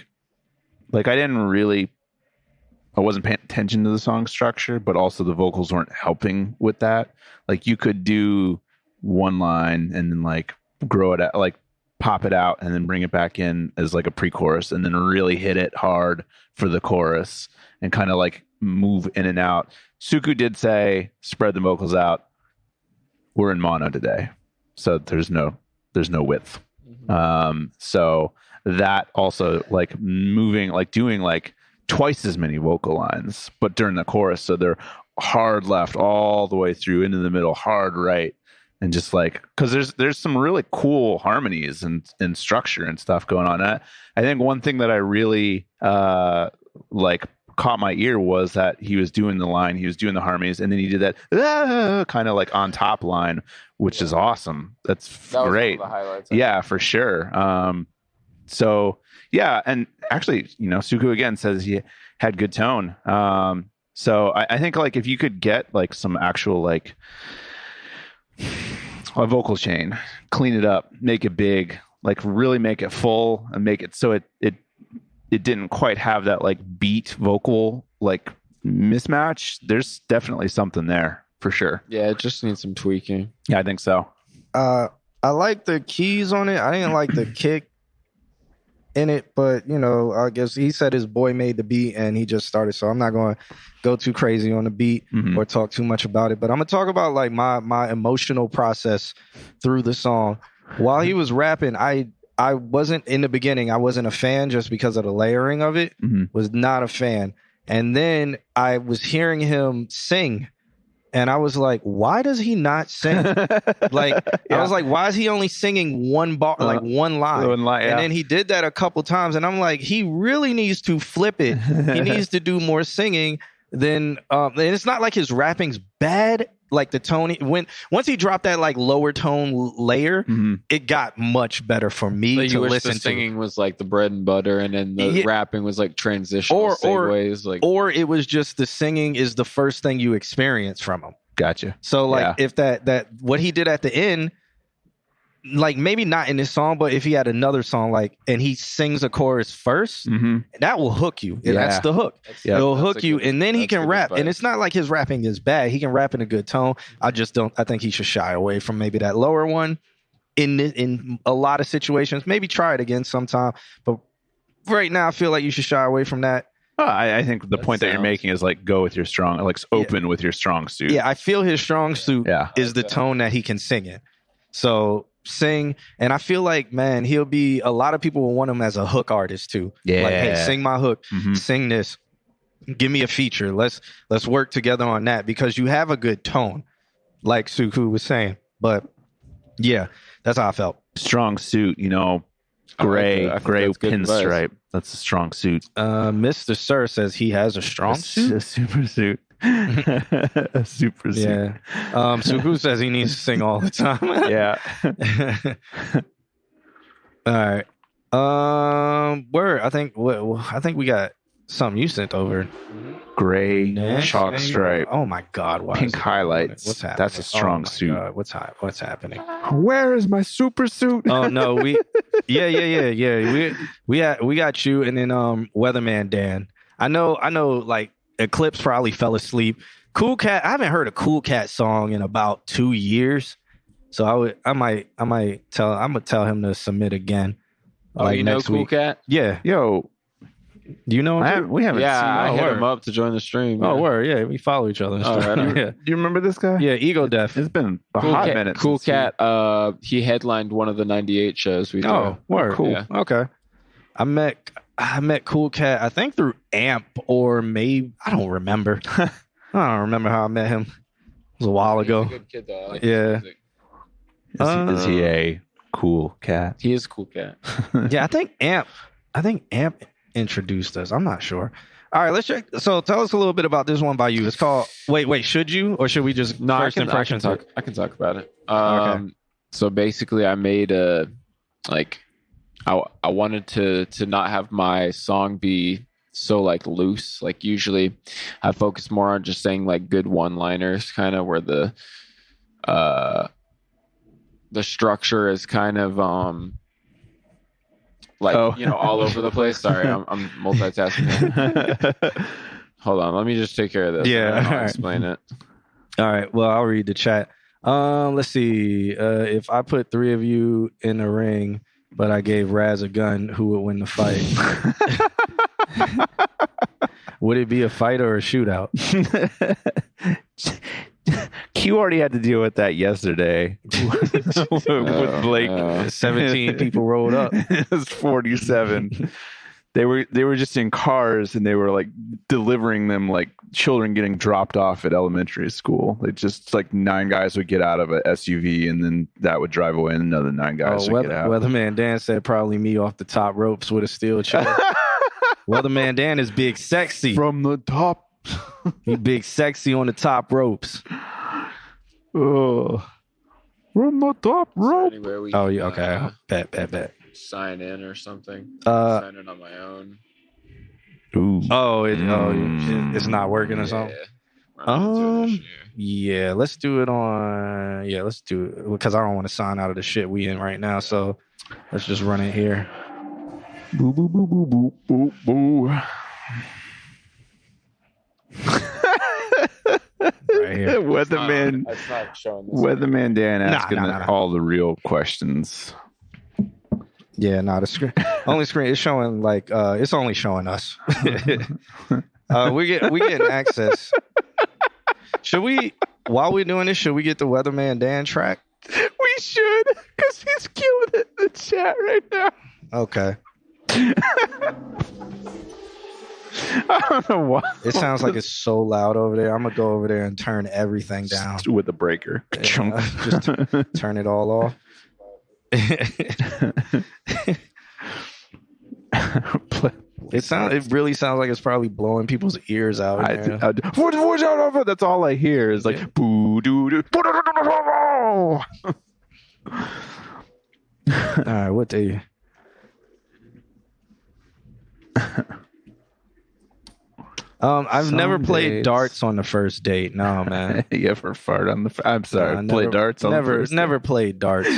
wasn't paying attention to the song structure, but also the vocals weren't helping with that. Like you could do one line and then like grow it out, like pop it out and then bring it back in as like a pre-chorus and then really hit it hard for the chorus and kind of like move in and out. Suku did say, spread the vocals out. We're in mono today. So there's no width. Mm-hmm. So that also like moving, like doing like twice as many vocal lines, but during the chorus. So they're hard left all the way through into the middle, hard right. and just like, because there's some really cool harmonies and structure and stuff going on. I think one thing that I really like caught my ear was that he was doing the harmonies, and then he did that kind of like on top line, which is awesome. That great. Was one of the highlights, yeah, for sure. So yeah, and actually, Suku again says he had good tone. So I think like if you could get like some actual like a vocal chain, clean it up, make it big, like really make it full, and make it so it didn't quite have that like beat vocal like mismatch. There's definitely something there for sure. Yeah, it just needs some tweaking. Yeah, I think so. I like the keys on it. I didn't like the kick in it, but I guess he said his boy made the beat and he just started, so I'm not going to go too crazy on the beat or talk too much about it. But I'm gonna talk about like my emotional process through the song. While he was rapping, I wasn't in the beginning. I wasn't a fan just because of the layering of it. Was not a fan. And then I was hearing him sing, and I was like, why does he not sing? I was like, why is he only singing one bar, like one line? And then he did that a couple times, and I'm like, he really needs to flip it. He needs to do more singing. And it's not like his rapping's bad. Like the tone, once he dropped that like lower tone layer, it got much better for me to listen to. The singing was like the bread and butter, and then the rapping was like transitional segues. Or it was just the singing is the first thing you experience from him. Gotcha. So like if that what he did at the end, like maybe not in this song, but if he had another song like and he sings a chorus first, that will hook you. Yeah. That's the hook. It'll hook you, and then he can rap. And it's not like his rapping is bad. He can rap in a good tone. I think he should shy away from maybe that lower one in a lot of situations. Maybe try it again sometime. But right now I feel like you should shy away from that. I think the point that you're making is like go with your strong, like open with your strong suit. Yeah, I feel his strong suit is the tone that he can sing in. So sing, and I feel like, man, a lot of people will want him as a hook artist too. Yeah, like, hey, sing my hook, sing this, give me a feature. Let's work together on that, because you have a good tone, like Suku was saying. But yeah, that's how I felt. Strong suit, gray pinstripe. That's a strong suit. Mr. Sir says he has a strong suit, a super suit. A super suit. Yeah. Suku says he needs to sing all the time. Yeah. All right. Word. I think we got something you sent over. Gray chalk stripe. Oh my God! Pink highlights. What's happening? That's a strong suit. God. What's happening? Where is my super suit? Oh no, yeah. We got you, and then Weatherman Dan. I know. Like Eclipse probably fell asleep. Cool Cat. I haven't heard a Cool Cat song in about 2 years, so I'm gonna tell him to submit again. Like next Cool week. Cat? Yeah. Yo. Do you know him? We haven't seen him. I hit him up to join the stream. Oh, word. Yeah, we follow each other. Right. Do you remember this guy? Yeah, Ego Def. It's been a hot minute. Cool Cat. He headlined one of the 98 shows we did. Oh, word. Cool. Yeah. Okay. I met Cool Cat, I think through Amp, or maybe I don't remember. I don't remember how I met him. It was a while ago. He's a good kid though. Is he a cool cat? He is a cool cat. Yeah, I think Amp introduced us. I'm not sure. All right, let's check. So tell us a little bit about this one by you. It's called Wait, should you, or should we just first impressions? I can talk about it. Okay. So basically I made I wanted to not have my song be so like loose. Like usually I focus more on just saying like good one-liners, kind of where the structure is kind of all over the place. Sorry, I'm multitasking. Hold on, let me just take care of this. Yeah, I'll explain it. All right. Well, I'll read the chat. Let's see. If I put 3 of you in a ring, but I gave Raz a gun, who would win the fight? Would it be a fight or a shootout? Q already had to deal with that yesterday with Blake. 17 people rolled up. It was 47. They were just in cars and they were like delivering them like children getting dropped off at elementary school. They just like 9 guys would get out of an SUV and then that would drive away and another 9 guys would get out. Weatherman Dan said probably me off the top ropes with a steel chair. Weatherman Dan is big sexy. From the top. He big sexy on the top ropes. Oh. From the top rope. Oh, yeah. Okay. Bet. Sign in or something. Sign in on my own. Ooh. It's not working or something. Yeah. Let's do it on. Yeah, let's do it because I don't want to sign out of the shit we in right now. So let's just run it here. Boo boo boo boo boo boo boo. Right here. Weatherman Dan asking all the real questions. Yeah, the screen. Only screen is showing like it's only showing us. we getting access. Should we, while we're doing this, should we get the Weatherman Dan track? We should, because he's killing it in the chat right now. Okay. I don't know why. It sounds like it's so loud over there. I'm gonna go over there and turn everything down with a breaker. Just turn it all off. It really sounds like it's probably blowing people's ears out. That's all I hear is like boo doo doo. All right, what do you? I've never played darts on the first date. No, man. You ever fart on the? I'm sorry. Play darts on the first date? Never played darts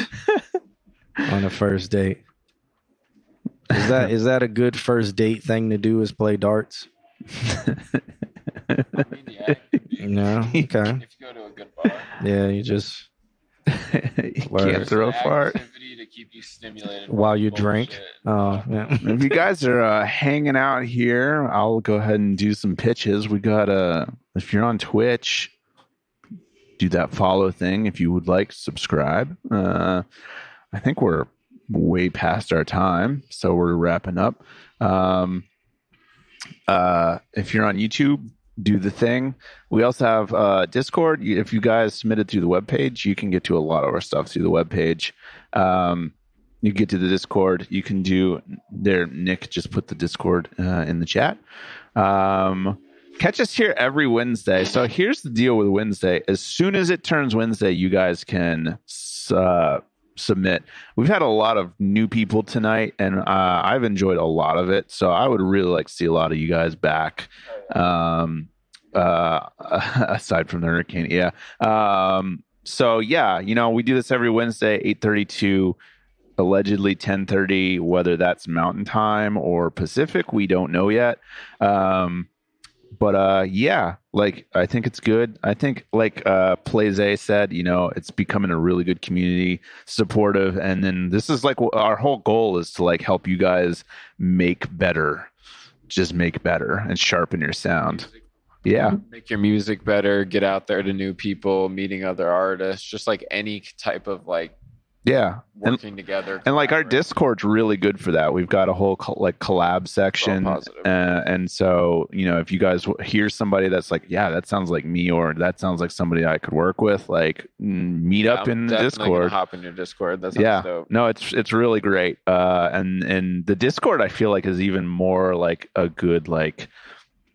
on the first date. Is that a good first date thing to do? Is play darts? No. Okay. If you go to a good bar. Yeah, you just can't throw a fart. To keep you stimulated while you drink. Oh, yeah. If you guys are hanging out here, I'll go ahead and do some pitches. We got if you're on Twitch, do that follow thing. If you would like, subscribe. I think we're way past our time, so we're wrapping up. If you're on YouTube, do the thing. We also have Discord. If you guys submitted through the webpage, you can get to a lot of our stuff through the webpage. You get to the Discord. You can do there. Nick just put the Discord in the chat. Catch us here every Wednesday. So here's the deal with Wednesday. As soon as it turns Wednesday, you guys can submit. We've had a lot of new people tonight, and I've enjoyed a lot of it. So I would really like to see a lot of you guys back. Aside from the hurricane, yeah. So yeah, we do this every Wednesday, 8:30 to allegedly 10:30. Whether that's Mountain Time or Pacific, we don't know yet. But yeah, like I think it's good. I think like Plaze said, it's becoming a really good community, supportive, and then this is like our whole goal is to like help you guys make better, just make better and sharpen your sound. Yeah, make your music better, get out there to new people, meeting other artists, just like any type of like working together. And like our Discord's really good for that. We've got a whole collab section, and so if you guys hear somebody that's like, yeah, that sounds like me, or that sounds like somebody I could work with, like meet up in the Discord. Hop in your Discord. That sounds dope. No, it's really great. And the Discord I feel like is even more like a good like.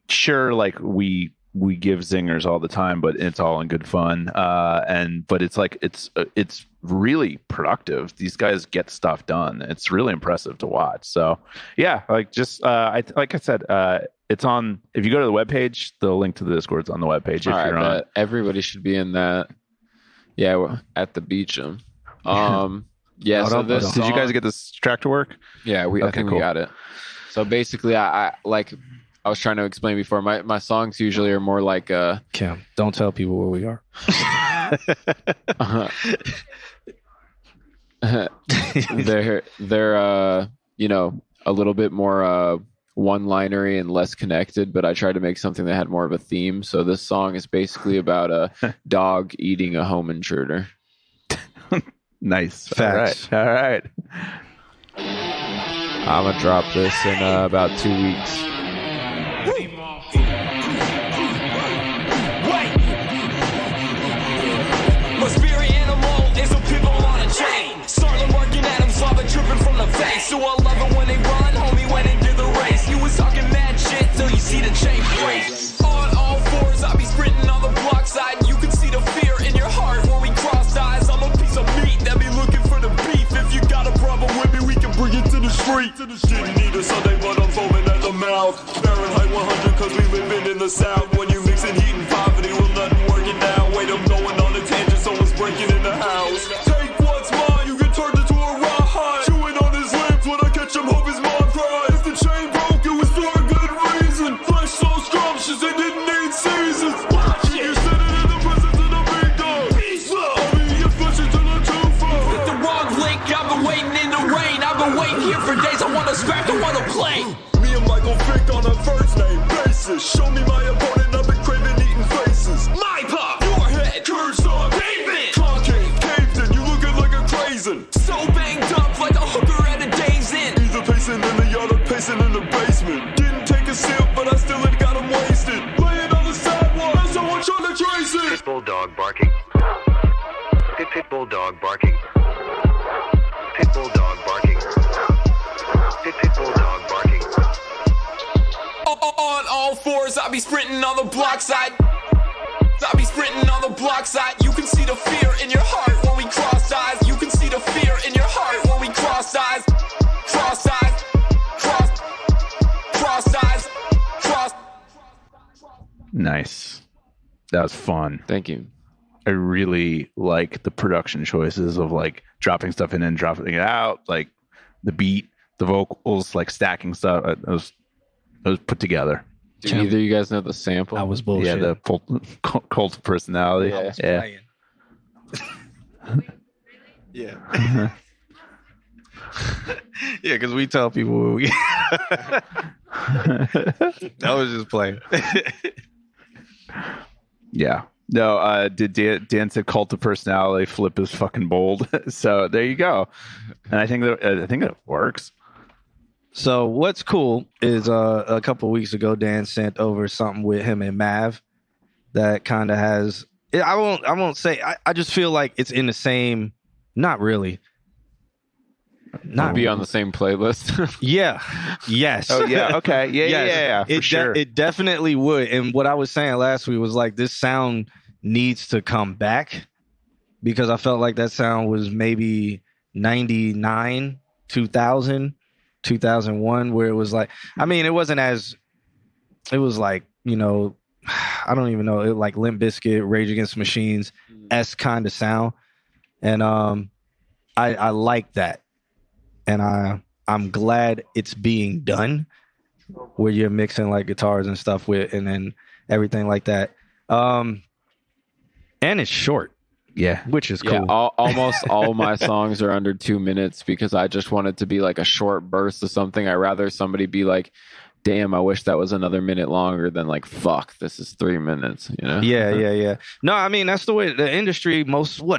Sure, like we give zingers all the time, but it's all in good fun. But it's like it's really productive. These guys get stuff done. It's really impressive to watch. So yeah, like just like I said, it's on. If you go to the webpage, the link to the Discord's on the webpage. If you're on, everybody should be in that. Yeah, we're at the Beecham. Yeah. So this did you guys get this track to work? Yeah, I think we got it. So basically, I like. I was trying to explain before. My songs usually are more like Kim, don't tell people where we are. They're a little bit more one-linery and less connected, but I tried to make something that had more of a theme. So this song is basically about a dog eating a home intruder. Nice. Facts. All right. I'm gonna drop this in about 2 weeks. My spirit animal is a people on a chain. Starting working at him, slava tripping from the face. So I love it when they run, homie, when they do the race. You was talking mad shit till you see the chain break. On all fours, I be sprinting on the block side. You can see the fear in your heart when we cross eyes. I'm a piece of meat that be looking for the beef. If you got a problem with me, we can bring it to the street. Didn't need a Sunday, but I'm foaming at the mouth. Fahrenheit 100, cause we living in the South. When you mixing heat and poverty, well, nothing working now. Wait, I'm going on a tangent, someone's breaking in the house. Take what's mine, you get turned into a rawhide. Chewing on his lips when I catch him, hope his mom cries. If the chain broke, it was for a good reason. Flesh so scrumptious, they didn't need seasons. Watch it, you said it in the presence of the big dog. Peace up, I mean, you're flushing till I'm too far. With the wrong link, I've been waiting in the rain. I've been waiting here for days, I wanna scrap, I wanna play. Me and Michael Vick on a first name basis. Show me my opponent, I've been craving eating faces. My pop, your head, Cursed on pavement. concave, caved in, you looking like a crazen. So banged up like a hooker at a day's in. Either pacing in the yard or pacing in the basement. Didn't take a sip, but I still ain't got him wasted. Laying on the sidewalk, there's someone trying to trace it. Pit bull dog barking. Pit bull dog barking. Pit bull dog barking. Pit bull dog barking. On all fours, I be sprinting on the block side. I be sprinting on the block side. You can see the fear in your heart when we cross eyes. You can see the fear in your heart when we cross eyes. Cross eyes. Cross eyes. Cross. Nice. That was fun. Thank you. I really like the production choices of like dropping stuff in and dropping it out, like the beat, the vocals, like stacking stuff. It was put together. Do either of you guys know the sample? I was bullshit. Yeah, the cult of personality. Yeah. Yeah. Yeah, because we tell people we that was just playing. Yeah. No, Dan said cult of personality, flip is fucking bold. So there you go. And I think it works. So what's cool is a couple of weeks ago Dan sent over something with him and Mav that kind of has I won't say I just feel like it's in the same, not really. Not be on the same playlist. Yeah. Yes. Oh yeah. Okay. Yeah. Yes. Yeah. For sure. It definitely would. And what I was saying last week was like this sound needs to come back because I felt like that sound was maybe 99, 2000, 2001, where it was like, I mean, it wasn't as, it was like, you know, I don't even know, it like Limp Bizkit, Rage Against the Machines-esque kind of sound. And I like that. And I'm glad it's being done where you're mixing like guitars and stuff with and then everything like that. And it's short. Yeah. Which is cool. Yeah, almost all my songs are under 2 minutes because I just want it to be like a short burst of something. I'd rather somebody be like, damn, I wish that was another minute longer than like, fuck, this is 3 minutes, you know? Yeah. No, I mean, that's the way the industry,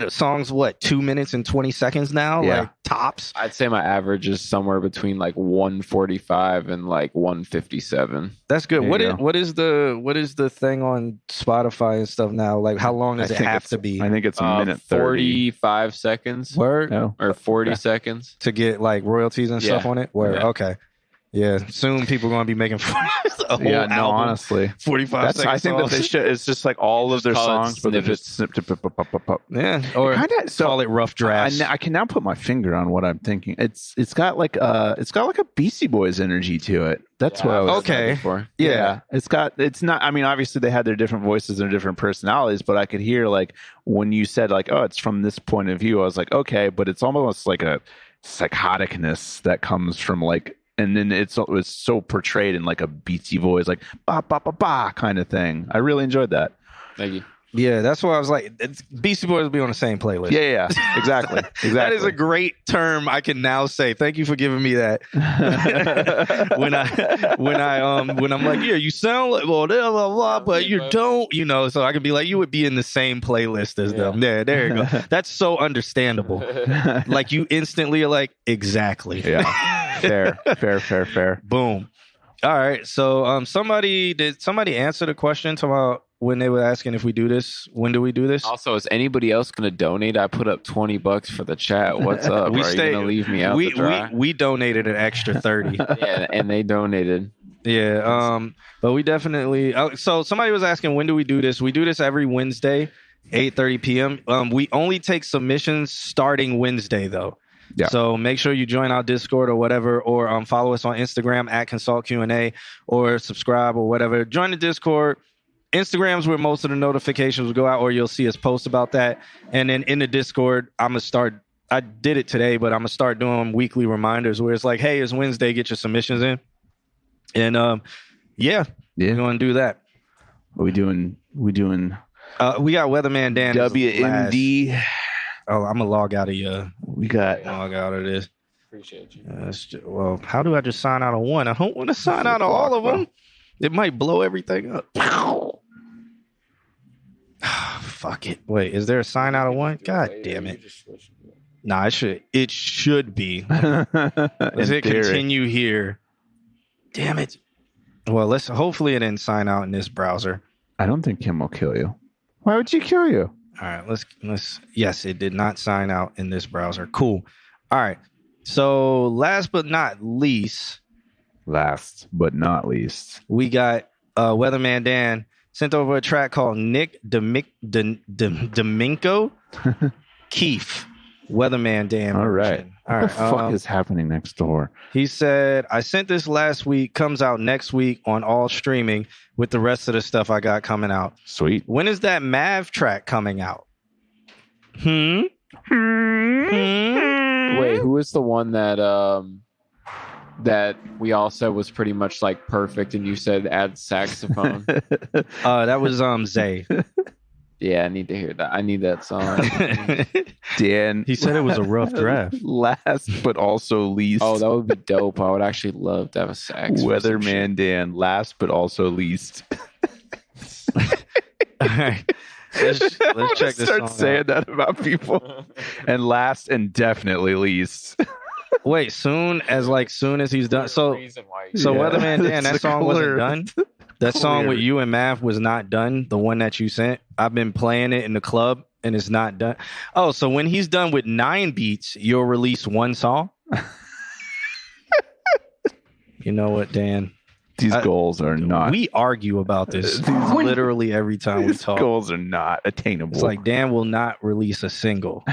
songs, 2 minutes and 20 seconds now? Yeah. Like tops? I'd say my average is somewhere between like 145 and like 157. That's good. There What is the thing on Spotify and stuff now? Like how long does it have to be? I think it's a minute 30. 45 seconds. Word? No. Or 40 seconds. To get like royalties and stuff on it? Word. Yeah. Okay. Yeah, soon people are going to be making a whole yeah, no, album, honestly, 45 seconds. I think that they should. It's just like all of their songs, but they're just snipped. Yeah, or call it rough drafts. I can now put my finger on what I'm thinking. It's got like a Beastie Boys energy to it. That's what I was okay. For. Yeah, it's not. I mean, obviously they had their different voices and different personalities, but I could hear like when you said like, oh, it's from this point of view. I was like, okay, but it's almost like a psychoticness that comes from like. And then it was so portrayed in like a Beastie Boys, like ba ba ba ba kind of thing. I really enjoyed that. Thank you. Yeah, that's why I was like, Beastie Boys will be on the same playlist. Yeah, exactly. That is a great term I can now say. Thank you for giving me that. when I'm like, yeah, you sound like blah blah blah, but you don't, you know. So I can be like, you would be in the same playlist as them. Yeah, there you go. That's so understandable. Like you instantly are like, exactly. Yeah. Fair. Boom. All right. So did somebody answer the question about when they were asking if we do this? When do we do this? Also, is anybody else going to donate? I put up $20 for the chat. What's up? Are you going to leave me out to dry? We donated an extra 30. Yeah, and they donated. Yeah. But we definitely. So somebody was asking, when do we do this? We do this every Wednesday, 8:30 p.m. We only take submissions starting Wednesday, though. Yeah. So make sure you join our Discord or whatever, or follow us on Instagram at Consult Q&A, or subscribe or whatever. Join the Discord. Instagram's where most of the notifications will go out, or you'll see us post about that. And then in the Discord, I did it today, but I'm going to start doing weekly reminders where it's like, hey, it's Wednesday, get your submissions in. And we're going to do that. We doing we got Weatherman Dan. WMD. Oh, I'm gonna log out of you. We got log out of this. Appreciate you. Well, how do I just sign out of one? I don't want to sign out of all of them. It might blow everything up. Fuck it. Wait, is there a sign out of one? God damn it. Nah, it should be. Does it continue here? Damn it. Well, hopefully it didn't sign out in this browser. I don't think Kim will kill you. Why would she kill you? All right, let's yes, it did not sign out in this browser. Cool. All right. So last but not least, we got Weatherman Dan sent over a track called Nick Domingo Keefe. Weatherman Dan. All right. What the fuck is happening next door? He said, I sent this last week, comes out next week on all streaming with the rest of the stuff I got coming out. Sweet. When is that Mav track coming out? Wait, who is the one that that we all said was pretty much like perfect and you said add saxophone? That was Zay. Yeah, I need to hear that. I need that song. Dan. He said it was a rough draft. Last but also least. Oh, that would be dope. I would actually love to have a sax. Weatherman Dan. Last but also least. All right. Let's check this start song saying out. that about people. And last and definitely least. Wait, soon as he's done. So Weatherman Dan, that song wasn't done. That song with you and Mav was not done. The one that you sent, I've been playing it in the club and it's not done. Oh, so when he's done with 9 beats, you'll release one song. You know what, Dan? These goals are not. We argue about this literally every time we talk. Goals are not attainable. It's like Dan will not release a single.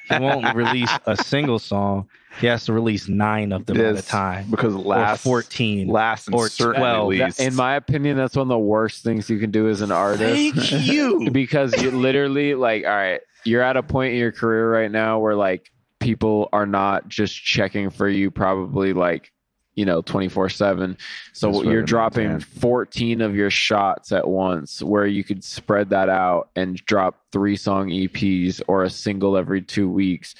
He won't release a single song. He has to release 9 of them at a time. Because last, or 14. Last and or 12. In my opinion, that's one of the worst things you can do as an artist. Thank you. Because you literally, like, all right, you're at a point in your career right now where, like, people are not just checking for you probably, like, 24/7. So you're dropping 14 of your shots at once, where you could spread that out and drop 3-song EPs or a single every 2 weeks,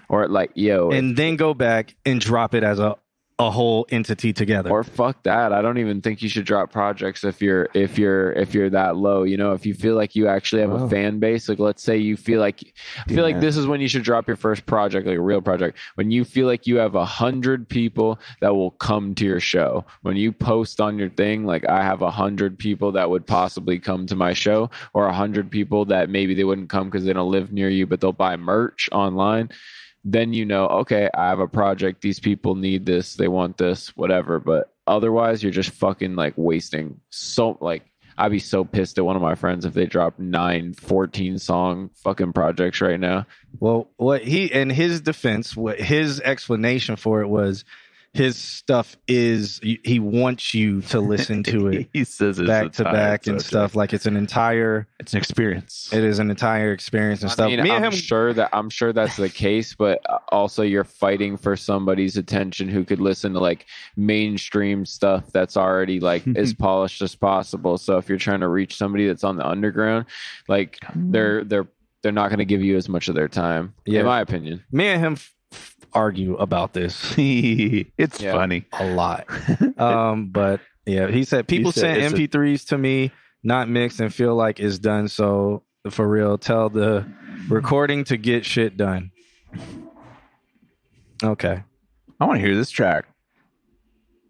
or and then go back and drop it as a whole entity together. Or fuck that. I don't even think you should drop projects if you're that low. If you feel like you actually have a fan base, like let's say you feel like like this is when you should drop your first project, like a real project. When you feel like you have 100 people that will come to your show. When you post on your thing, like I have 100 people that would possibly come to my show, or 100 people that maybe they wouldn't come because they don't live near you, but they'll buy merch online. Then okay, I have a project. These people need this. They want this, whatever. But otherwise, you're just fucking like wasting I'd be so pissed at one of my friends if they dropped 9 14-song fucking projects right now. Well, in his defense, what his explanation for it was, his stuff is he wants you to listen to it. He says it's back to back and stuff. Like it's an experience. It is an entire experience and stuff. I'm sure that's the case, but also you're fighting for somebody's attention who could listen to like mainstream stuff that's already like as polished as possible. So if you're trying to reach somebody that's on the underground, like they're not going to give you as much of their time, in my opinion. Me and him argue about this. It's funny a lot. But yeah, he said people send MP3s to me not mixed and feel like it's done. So for real, tell the recording to get shit done. Okay. I want to hear this track.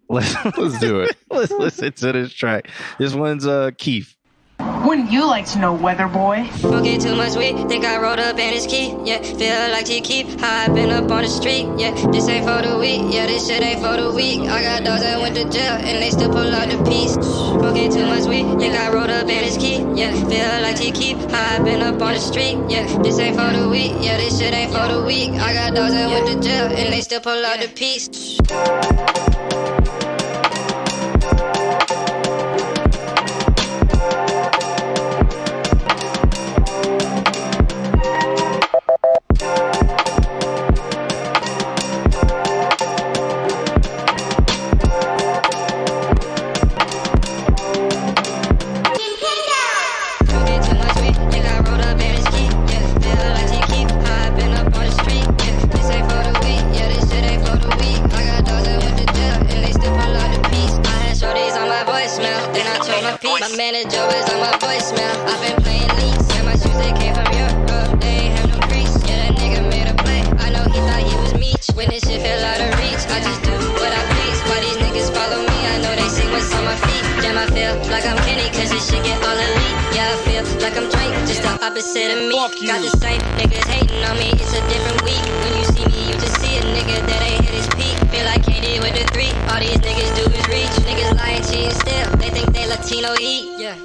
Let's do it. Let's listen to this track. This one's Keith. Wouldn't you like to know, weather boy? Smoking too much weed, think I rolled up and it's key. Yeah, feel like to keep high, been up on the street. Yeah, this ain't for the weak. Yeah, this shit ain't for the weak. I got dogs that went to jail and they still pull out the piece. Smoking too much weed, think I rolled up and it's key. Yeah, feel like to keep high, been up on the street. Yeah, this ain't for the weak. Yeah, this shit ain't for the weak. I got dogs that went to jail and they still pull out the piece. My manager was on my voicemail. I've been playing leads, and my shoes they came from Europe. They ain't have no crease. Yeah, that nigga made a play. I know he thought he was Meech. When this shit fell out of reach, I just do what I please. Why these niggas follow me? I know they see what's on my feet. Damn, I feel like I'm Kenny, cause this shit get all elite. Yeah, I feel like I'm Drake, just the opposite of me. Got the same niggas hating on me, it's a different week. When you see me, you just see a nigga that ain't hit his peak. Feel like Katie with the 3. All these niggas do is reach. Niggas lying, cheating still. They think they Latino heat. Yeah.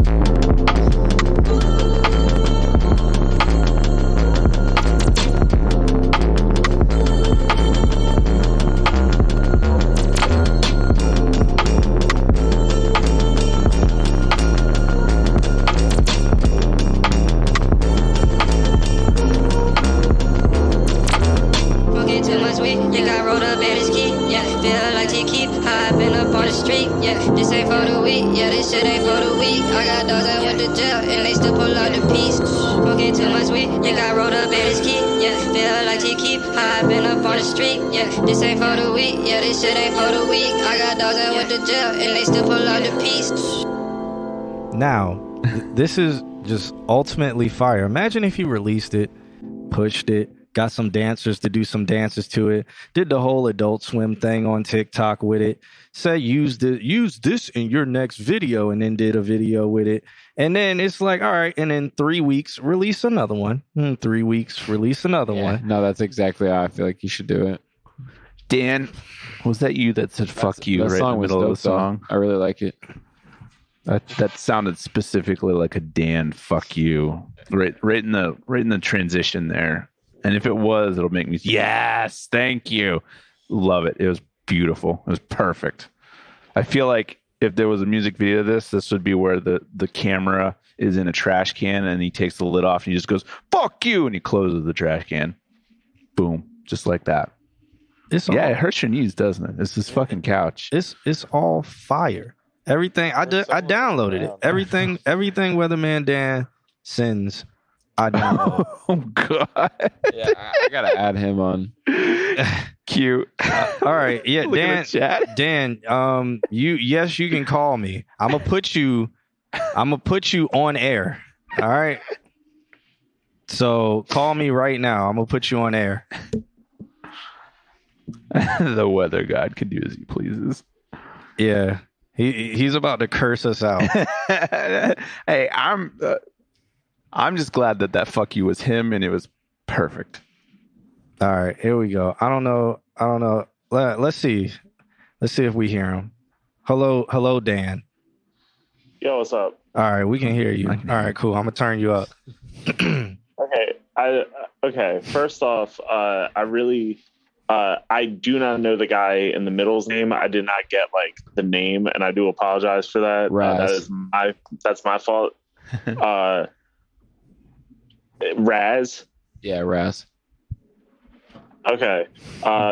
Too much weed, think I rolled up and it's key. Yeah, feel like to keep high, been up on the street. Yeah, this ain't for the weak. Yeah, this shit ain't for the weak. I got dogs that went to jail and they still pull out the piece. Smoking too much weed, think I rolled up and it's key. Yeah, feel like to keep high, been up on the street. Yeah, this ain't for the weak. Yeah, this shit ain't for the weak. I got dogs that went to jail and they still pull out the piece. Now, this is just ultimately fire. Imagine if he released it, pushed it, got some dancers to do some dances to it, did the whole Adult Swim thing on TikTok with it, said use this in your next video, and then did a video with it. And then it's like, all right, and in 3 weeks, release another one. In 3 weeks, release another one. No, that's exactly how I feel like you should do it. Dan, was that you that said fuck you right in the middle of the song? I really like it. That sounded specifically like a Dan fuck you. Right in the transition there. And if it was, it'll make me, yes, thank you. Love it. It was beautiful. It was perfect. I feel like if there was a music video of this would be where the camera is in a trash can and he takes the lid off and he just goes, fuck you, and he closes the trash can. Boom. Just like that. It hurts your knees, doesn't it? It's this fucking couch. It's all fire. Everything, I downloaded it. Everything Weatherman Dan sends, I download. Oh God! Yeah, I gotta add him on. Cute. All right, yeah, Dan. You can call me. I'm gonna put you on air. All right. So call me right now. I'm gonna put you on air. The weather god can do as he pleases. Yeah, he's about to curse us out. Hey, I'm just glad that fuck you was him and it was perfect. All right, here we go. I don't know. Let's see if we hear him. Hello, Dan. Yo, what's up? All right, we can hear you. All right, cool. I'm gonna turn you up. Okay. First off, I do not know the guy in the middle's name. I did not get the name, and I do apologize for that. That's my fault. Raz. Yeah, Raz. Okay.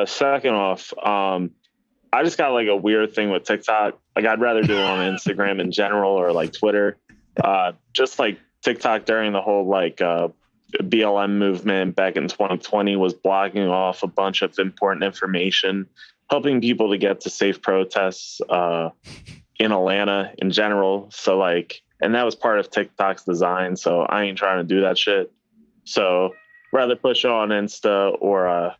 Second off, I just got a weird thing with TikTok. I'd rather do it on Instagram in general or Twitter. Just TikTok during the whole BLM movement back in 2020 was blocking off a bunch of important information, helping people to get to safe protests in Atlanta in general. So and that was part of TikTok's design. So I ain't trying to do that shit. So rather push it on Insta or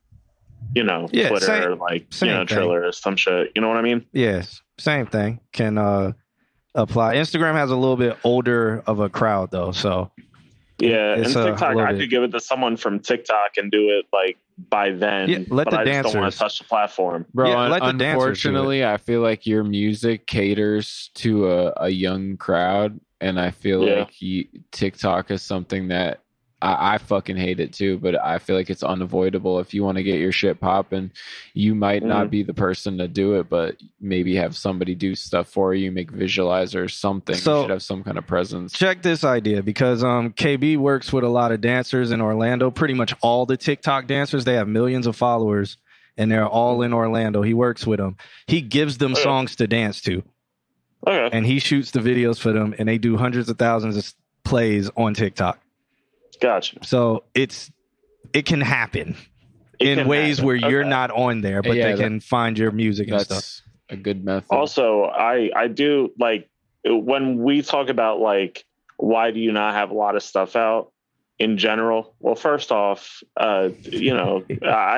Twitter, same Triller or some shit. You know what I mean? Yes, same thing can apply. Instagram has a little bit older of a crowd though, so yeah. And it's TikTok, I could give it to someone from TikTok and do it like by then. Yeah, let but the I just don't want dancers- to touch the platform. Bro, Yeah, let the dancers do it. unfortunately, I feel like your music caters to a young crowd, and I feel Yeah. like TikTok is something that I fucking hate it too, but I feel like it's unavoidable. If you want to get your shit popping, you might not be the person to do it, but maybe have somebody do stuff for you, make visualizers, something. So- You should have some kind of presence. check this idea, because KB works with a lot of dancers in Orlando. Pretty much all the TikTok dancers, they have millions of followers, and they're all in Orlando. He works with them. He gives them songs to dance to, and he shoots the videos for them, and they do hundreds of thousands of plays on TikTok. Gotcha. So it can happen It in can ways happen. where you're Okay. not on there, but Yeah, they can find your music and That's stuff. a good method. Also, I do like when we talk about like why do you not have a lot of stuff out in general? Well, first off, I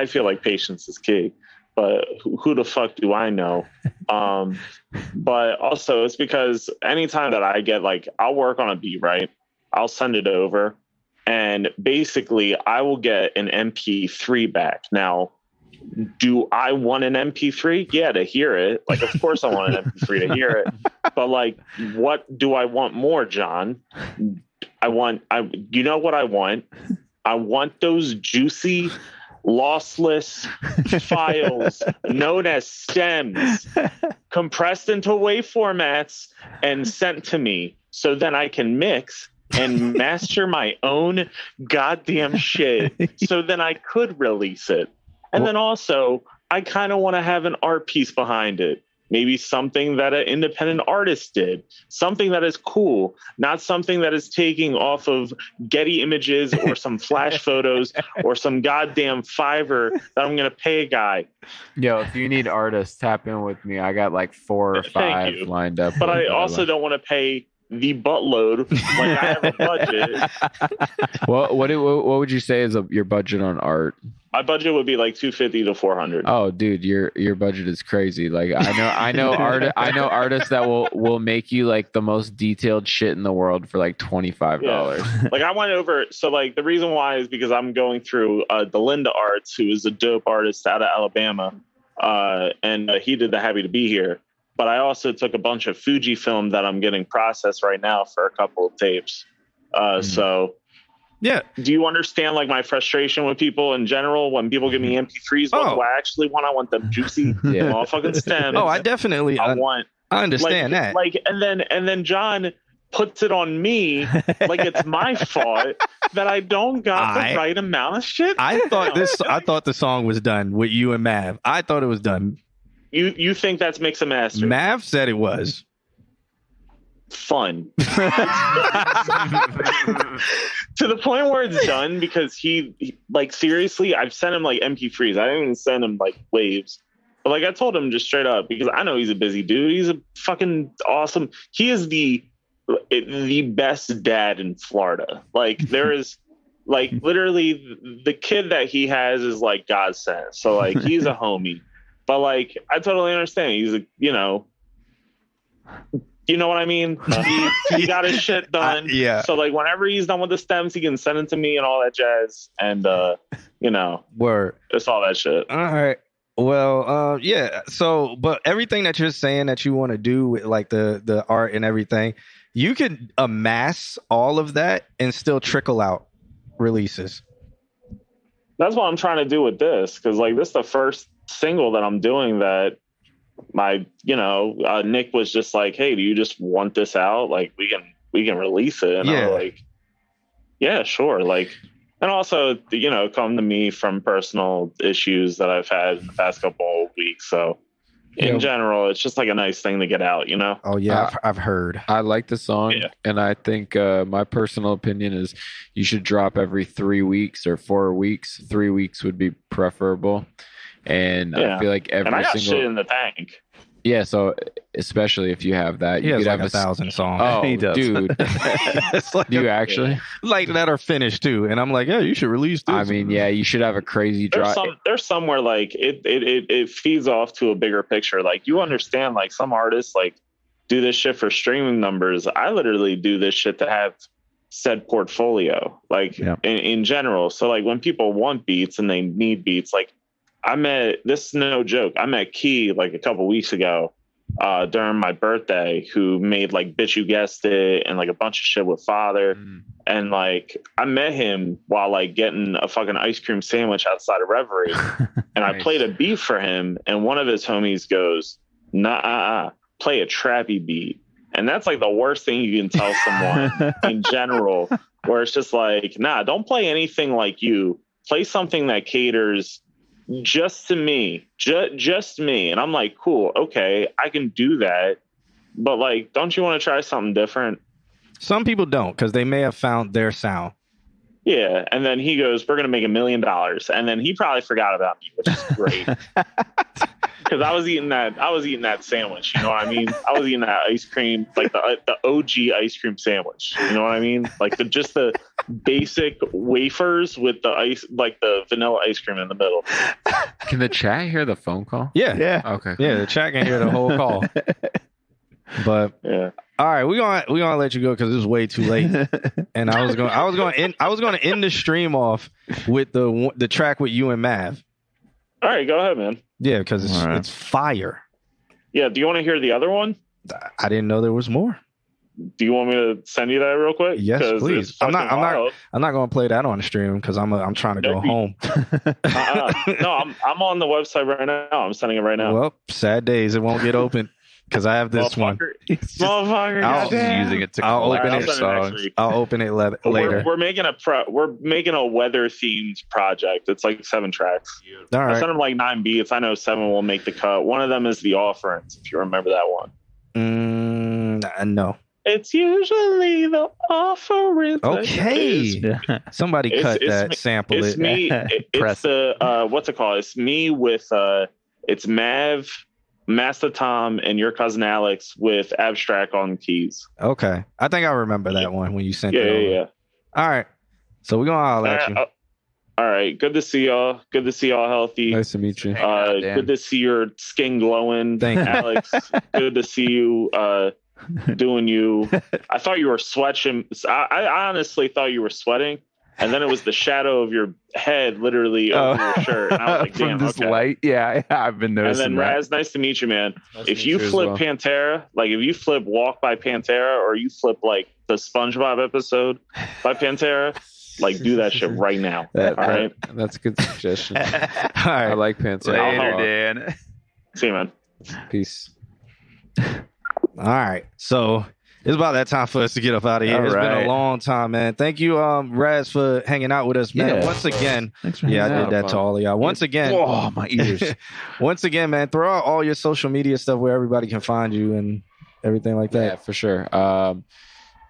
feel like patience is key, but who the fuck do I know? But also it's because anytime that I get like, I'll work on a beat, right? I'll send it over, and basically I will get an MP3 back. Now, do I want an MP3? Yeah, to hear it. Like, of course I want an MP3 to hear it. But like, what do I want more, John? You know what I want? I want those juicy, lossless files known as stems compressed into WAV formats and sent to me, so then I can mix and master my own goddamn shit, so then I could release it. And then also, I kind of want to have an art piece behind it. Maybe something that an independent artist did. Something that is cool. Not something that is taking off of Getty Images or some flash photos or some goddamn Fiverr that I'm going to pay a guy. Yo, if you need artists, tap in with me. I got like 4 or 5 you. lined up. But I also don't want to pay the buttload. Like, I have a budget. what would you say is your budget on art? My budget would be like $250 to $400. Oh, dude, your budget is crazy. Like I know artists that will make you like the most detailed shit in the world for like $25. Yeah. Like I went over. So like the reason why is because I'm going through Delinda Arts, who is a dope artist out of Alabama, and he did the Happy to Be Here. But I also took a bunch of Fujifilm that I'm getting processed right now for a couple of tapes. So. Yeah. Do you understand like my frustration with people in general when people give me MP3s? What do I actually want? I want them juicy motherfucking stems. Oh, I definitely I understand that. Like, and then John puts it on me like it's my fault that I don't got the right amount of shit. I thought the song was done with you and Mav. I thought it was done. You think that's mix and master? Mav said it was. Fun. To the point where it's done, because he like seriously, I've sent him like MP3s. I didn't even send him like waves. But like I told him just straight up, because I know he's a busy dude. He's a fucking awesome. He is the best dad in Florida. Like there is like literally the kid that he has is like God sent. So like he's a homie. But like I totally understand. He's a you know what I mean? He got his shit done. Yeah. So like whenever he's done with the stems, he can send it to me and all that jazz. And word. It's all that shit. All right. Well, yeah. So, but everything that you're saying that you want to do with like the art and everything, you could amass all of that and still trickle out releases. That's what I'm trying to do with this, because like this is the first single that I'm doing that my Nick was just like, hey, do you just want this out? Like we can release it. And I was like, yeah, sure. Like, and also come to me from personal issues that I've had in the past couple of weeks. So in general, it's just like a nice thing to get out, Oh yeah, I've heard. I like the song, and I think my personal opinion is you should drop every 3 weeks or 4 weeks. 3 weeks would be preferable. And I feel like and I got shit in the tank. Yeah, so especially if you have that, He you has could like have 1,000 songs. Oh, He does. dude. It's like Do you actually? like that are finished too. And I'm like, yeah, you should release this. I mean, yeah, you should have a crazy There's drive. there's somewhere like it feeds off to a bigger picture. Like you understand, like some artists like do this shit for streaming numbers. I literally do this shit to have said portfolio, like in general. So like when people want beats and they need beats, like this is no joke. I met Key like a couple weeks ago during my birthday, who made like Bitch You Guessed It and like a bunch of shit with Father. And like I met him while like getting a fucking ice cream sandwich outside of Reverie. And I played a beat for him, and one of his homies goes, nah, play a trappy beat. And that's like the worst thing you can tell someone in general, where it's just like, nah, don't play anything like you. Play something that caters just to me, just me. And I'm like, cool, okay, I can do that. But like, don't you want to try something different? Some people don't, because they may have found their sound. Yeah. And then he goes, we're going to make $1 million. And then he probably forgot about me, which is great. Because I was eating that sandwich. You know what I mean? I was eating that ice cream, like the OG ice cream sandwich. You know what I mean? Like just the basic wafers with the ice, like the vanilla ice cream in the middle. Can the chat hear the phone call? Yeah. Okay. Yeah, the chat can hear the whole call. But yeah. All right, we're gonna let you go because it's way too late. And I was going to end the stream off with the track with you and Mav. All right, go ahead, man. Yeah, because it's fire. Yeah, do you want to hear the other one? I didn't know there was more. Do you want me to send you that real quick? Yes, please. I'm not going to play that on the stream because I'm trying to go home. No, I'm on the website right now. I'm sending it right now. Well, sad days. It won't get open because I have this one. Motherfucker, I'll using it to I'll collect open your it. songs. I'll open it later. We're making a weather themed project. It's like 7 tracks. All right. I sent them like 9 beats. I know 7 will make the cut. One of them is The Offerings, if you remember that one. No. It's usually the offerings. Okay. Somebody cut that, sample it's it. Me. It's the what's it called? It's me with it's Mav, Master Tom, and your cousin Alex with Abstract on keys. Okay. I think I remember that one when you sent it over. Yeah. All right. So we're going to holler at you. All right. Good to see y'all. Good to see y'all healthy. Nice to meet you. Good to see your skin glowing. Thank you. Alex. Good to see you doing you. I thought you were sweating. I honestly thought you were sweating. And then it was the shadow of your head literally over your shirt. And I was like, from damn, this okay. light. Yeah, I've been noticing. And then that. Raz, nice to meet you, man. Nice if to you meet you as flip well. Pantera, like if you flip Walk by Pantera, or you flip like the SpongeBob episode by Pantera, like do that shit right now. All right. That's a good suggestion. All right. I like Pantera. Later, Dan. See you, man. Peace. All right. So it's about that time for us to get up out of here. All It's been right. a long time, man. Thank you, Raz, for hanging out with us, man. Yeah. Once again, Thanks for I hanging did out. that to all of y'all. Once again, Oh, my ears. once again, man, throw out all your social media stuff where everybody can find you and everything like Yeah, that. for sure. On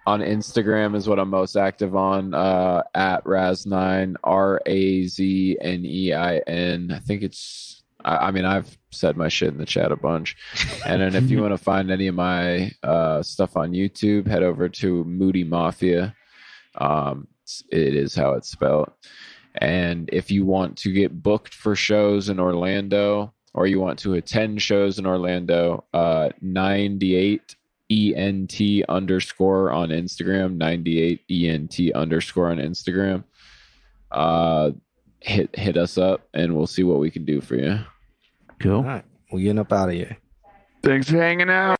Instagram is what I'm most active on, at Raznein, RAZNEIN. I think it's, I mean, I've said my shit in the chat a bunch. And then if you want to find any of my stuff on YouTube, head over to Moody Mafia. It is how it's spelled. And if you want to get booked for shows in Orlando, or you want to attend shows in Orlando, 98 ENT underscore on Instagram, 98 ENT underscore on Instagram. Hit us up and we'll see what we can do for you. Cool. All right. We're getting up out of here. Thanks for hanging out.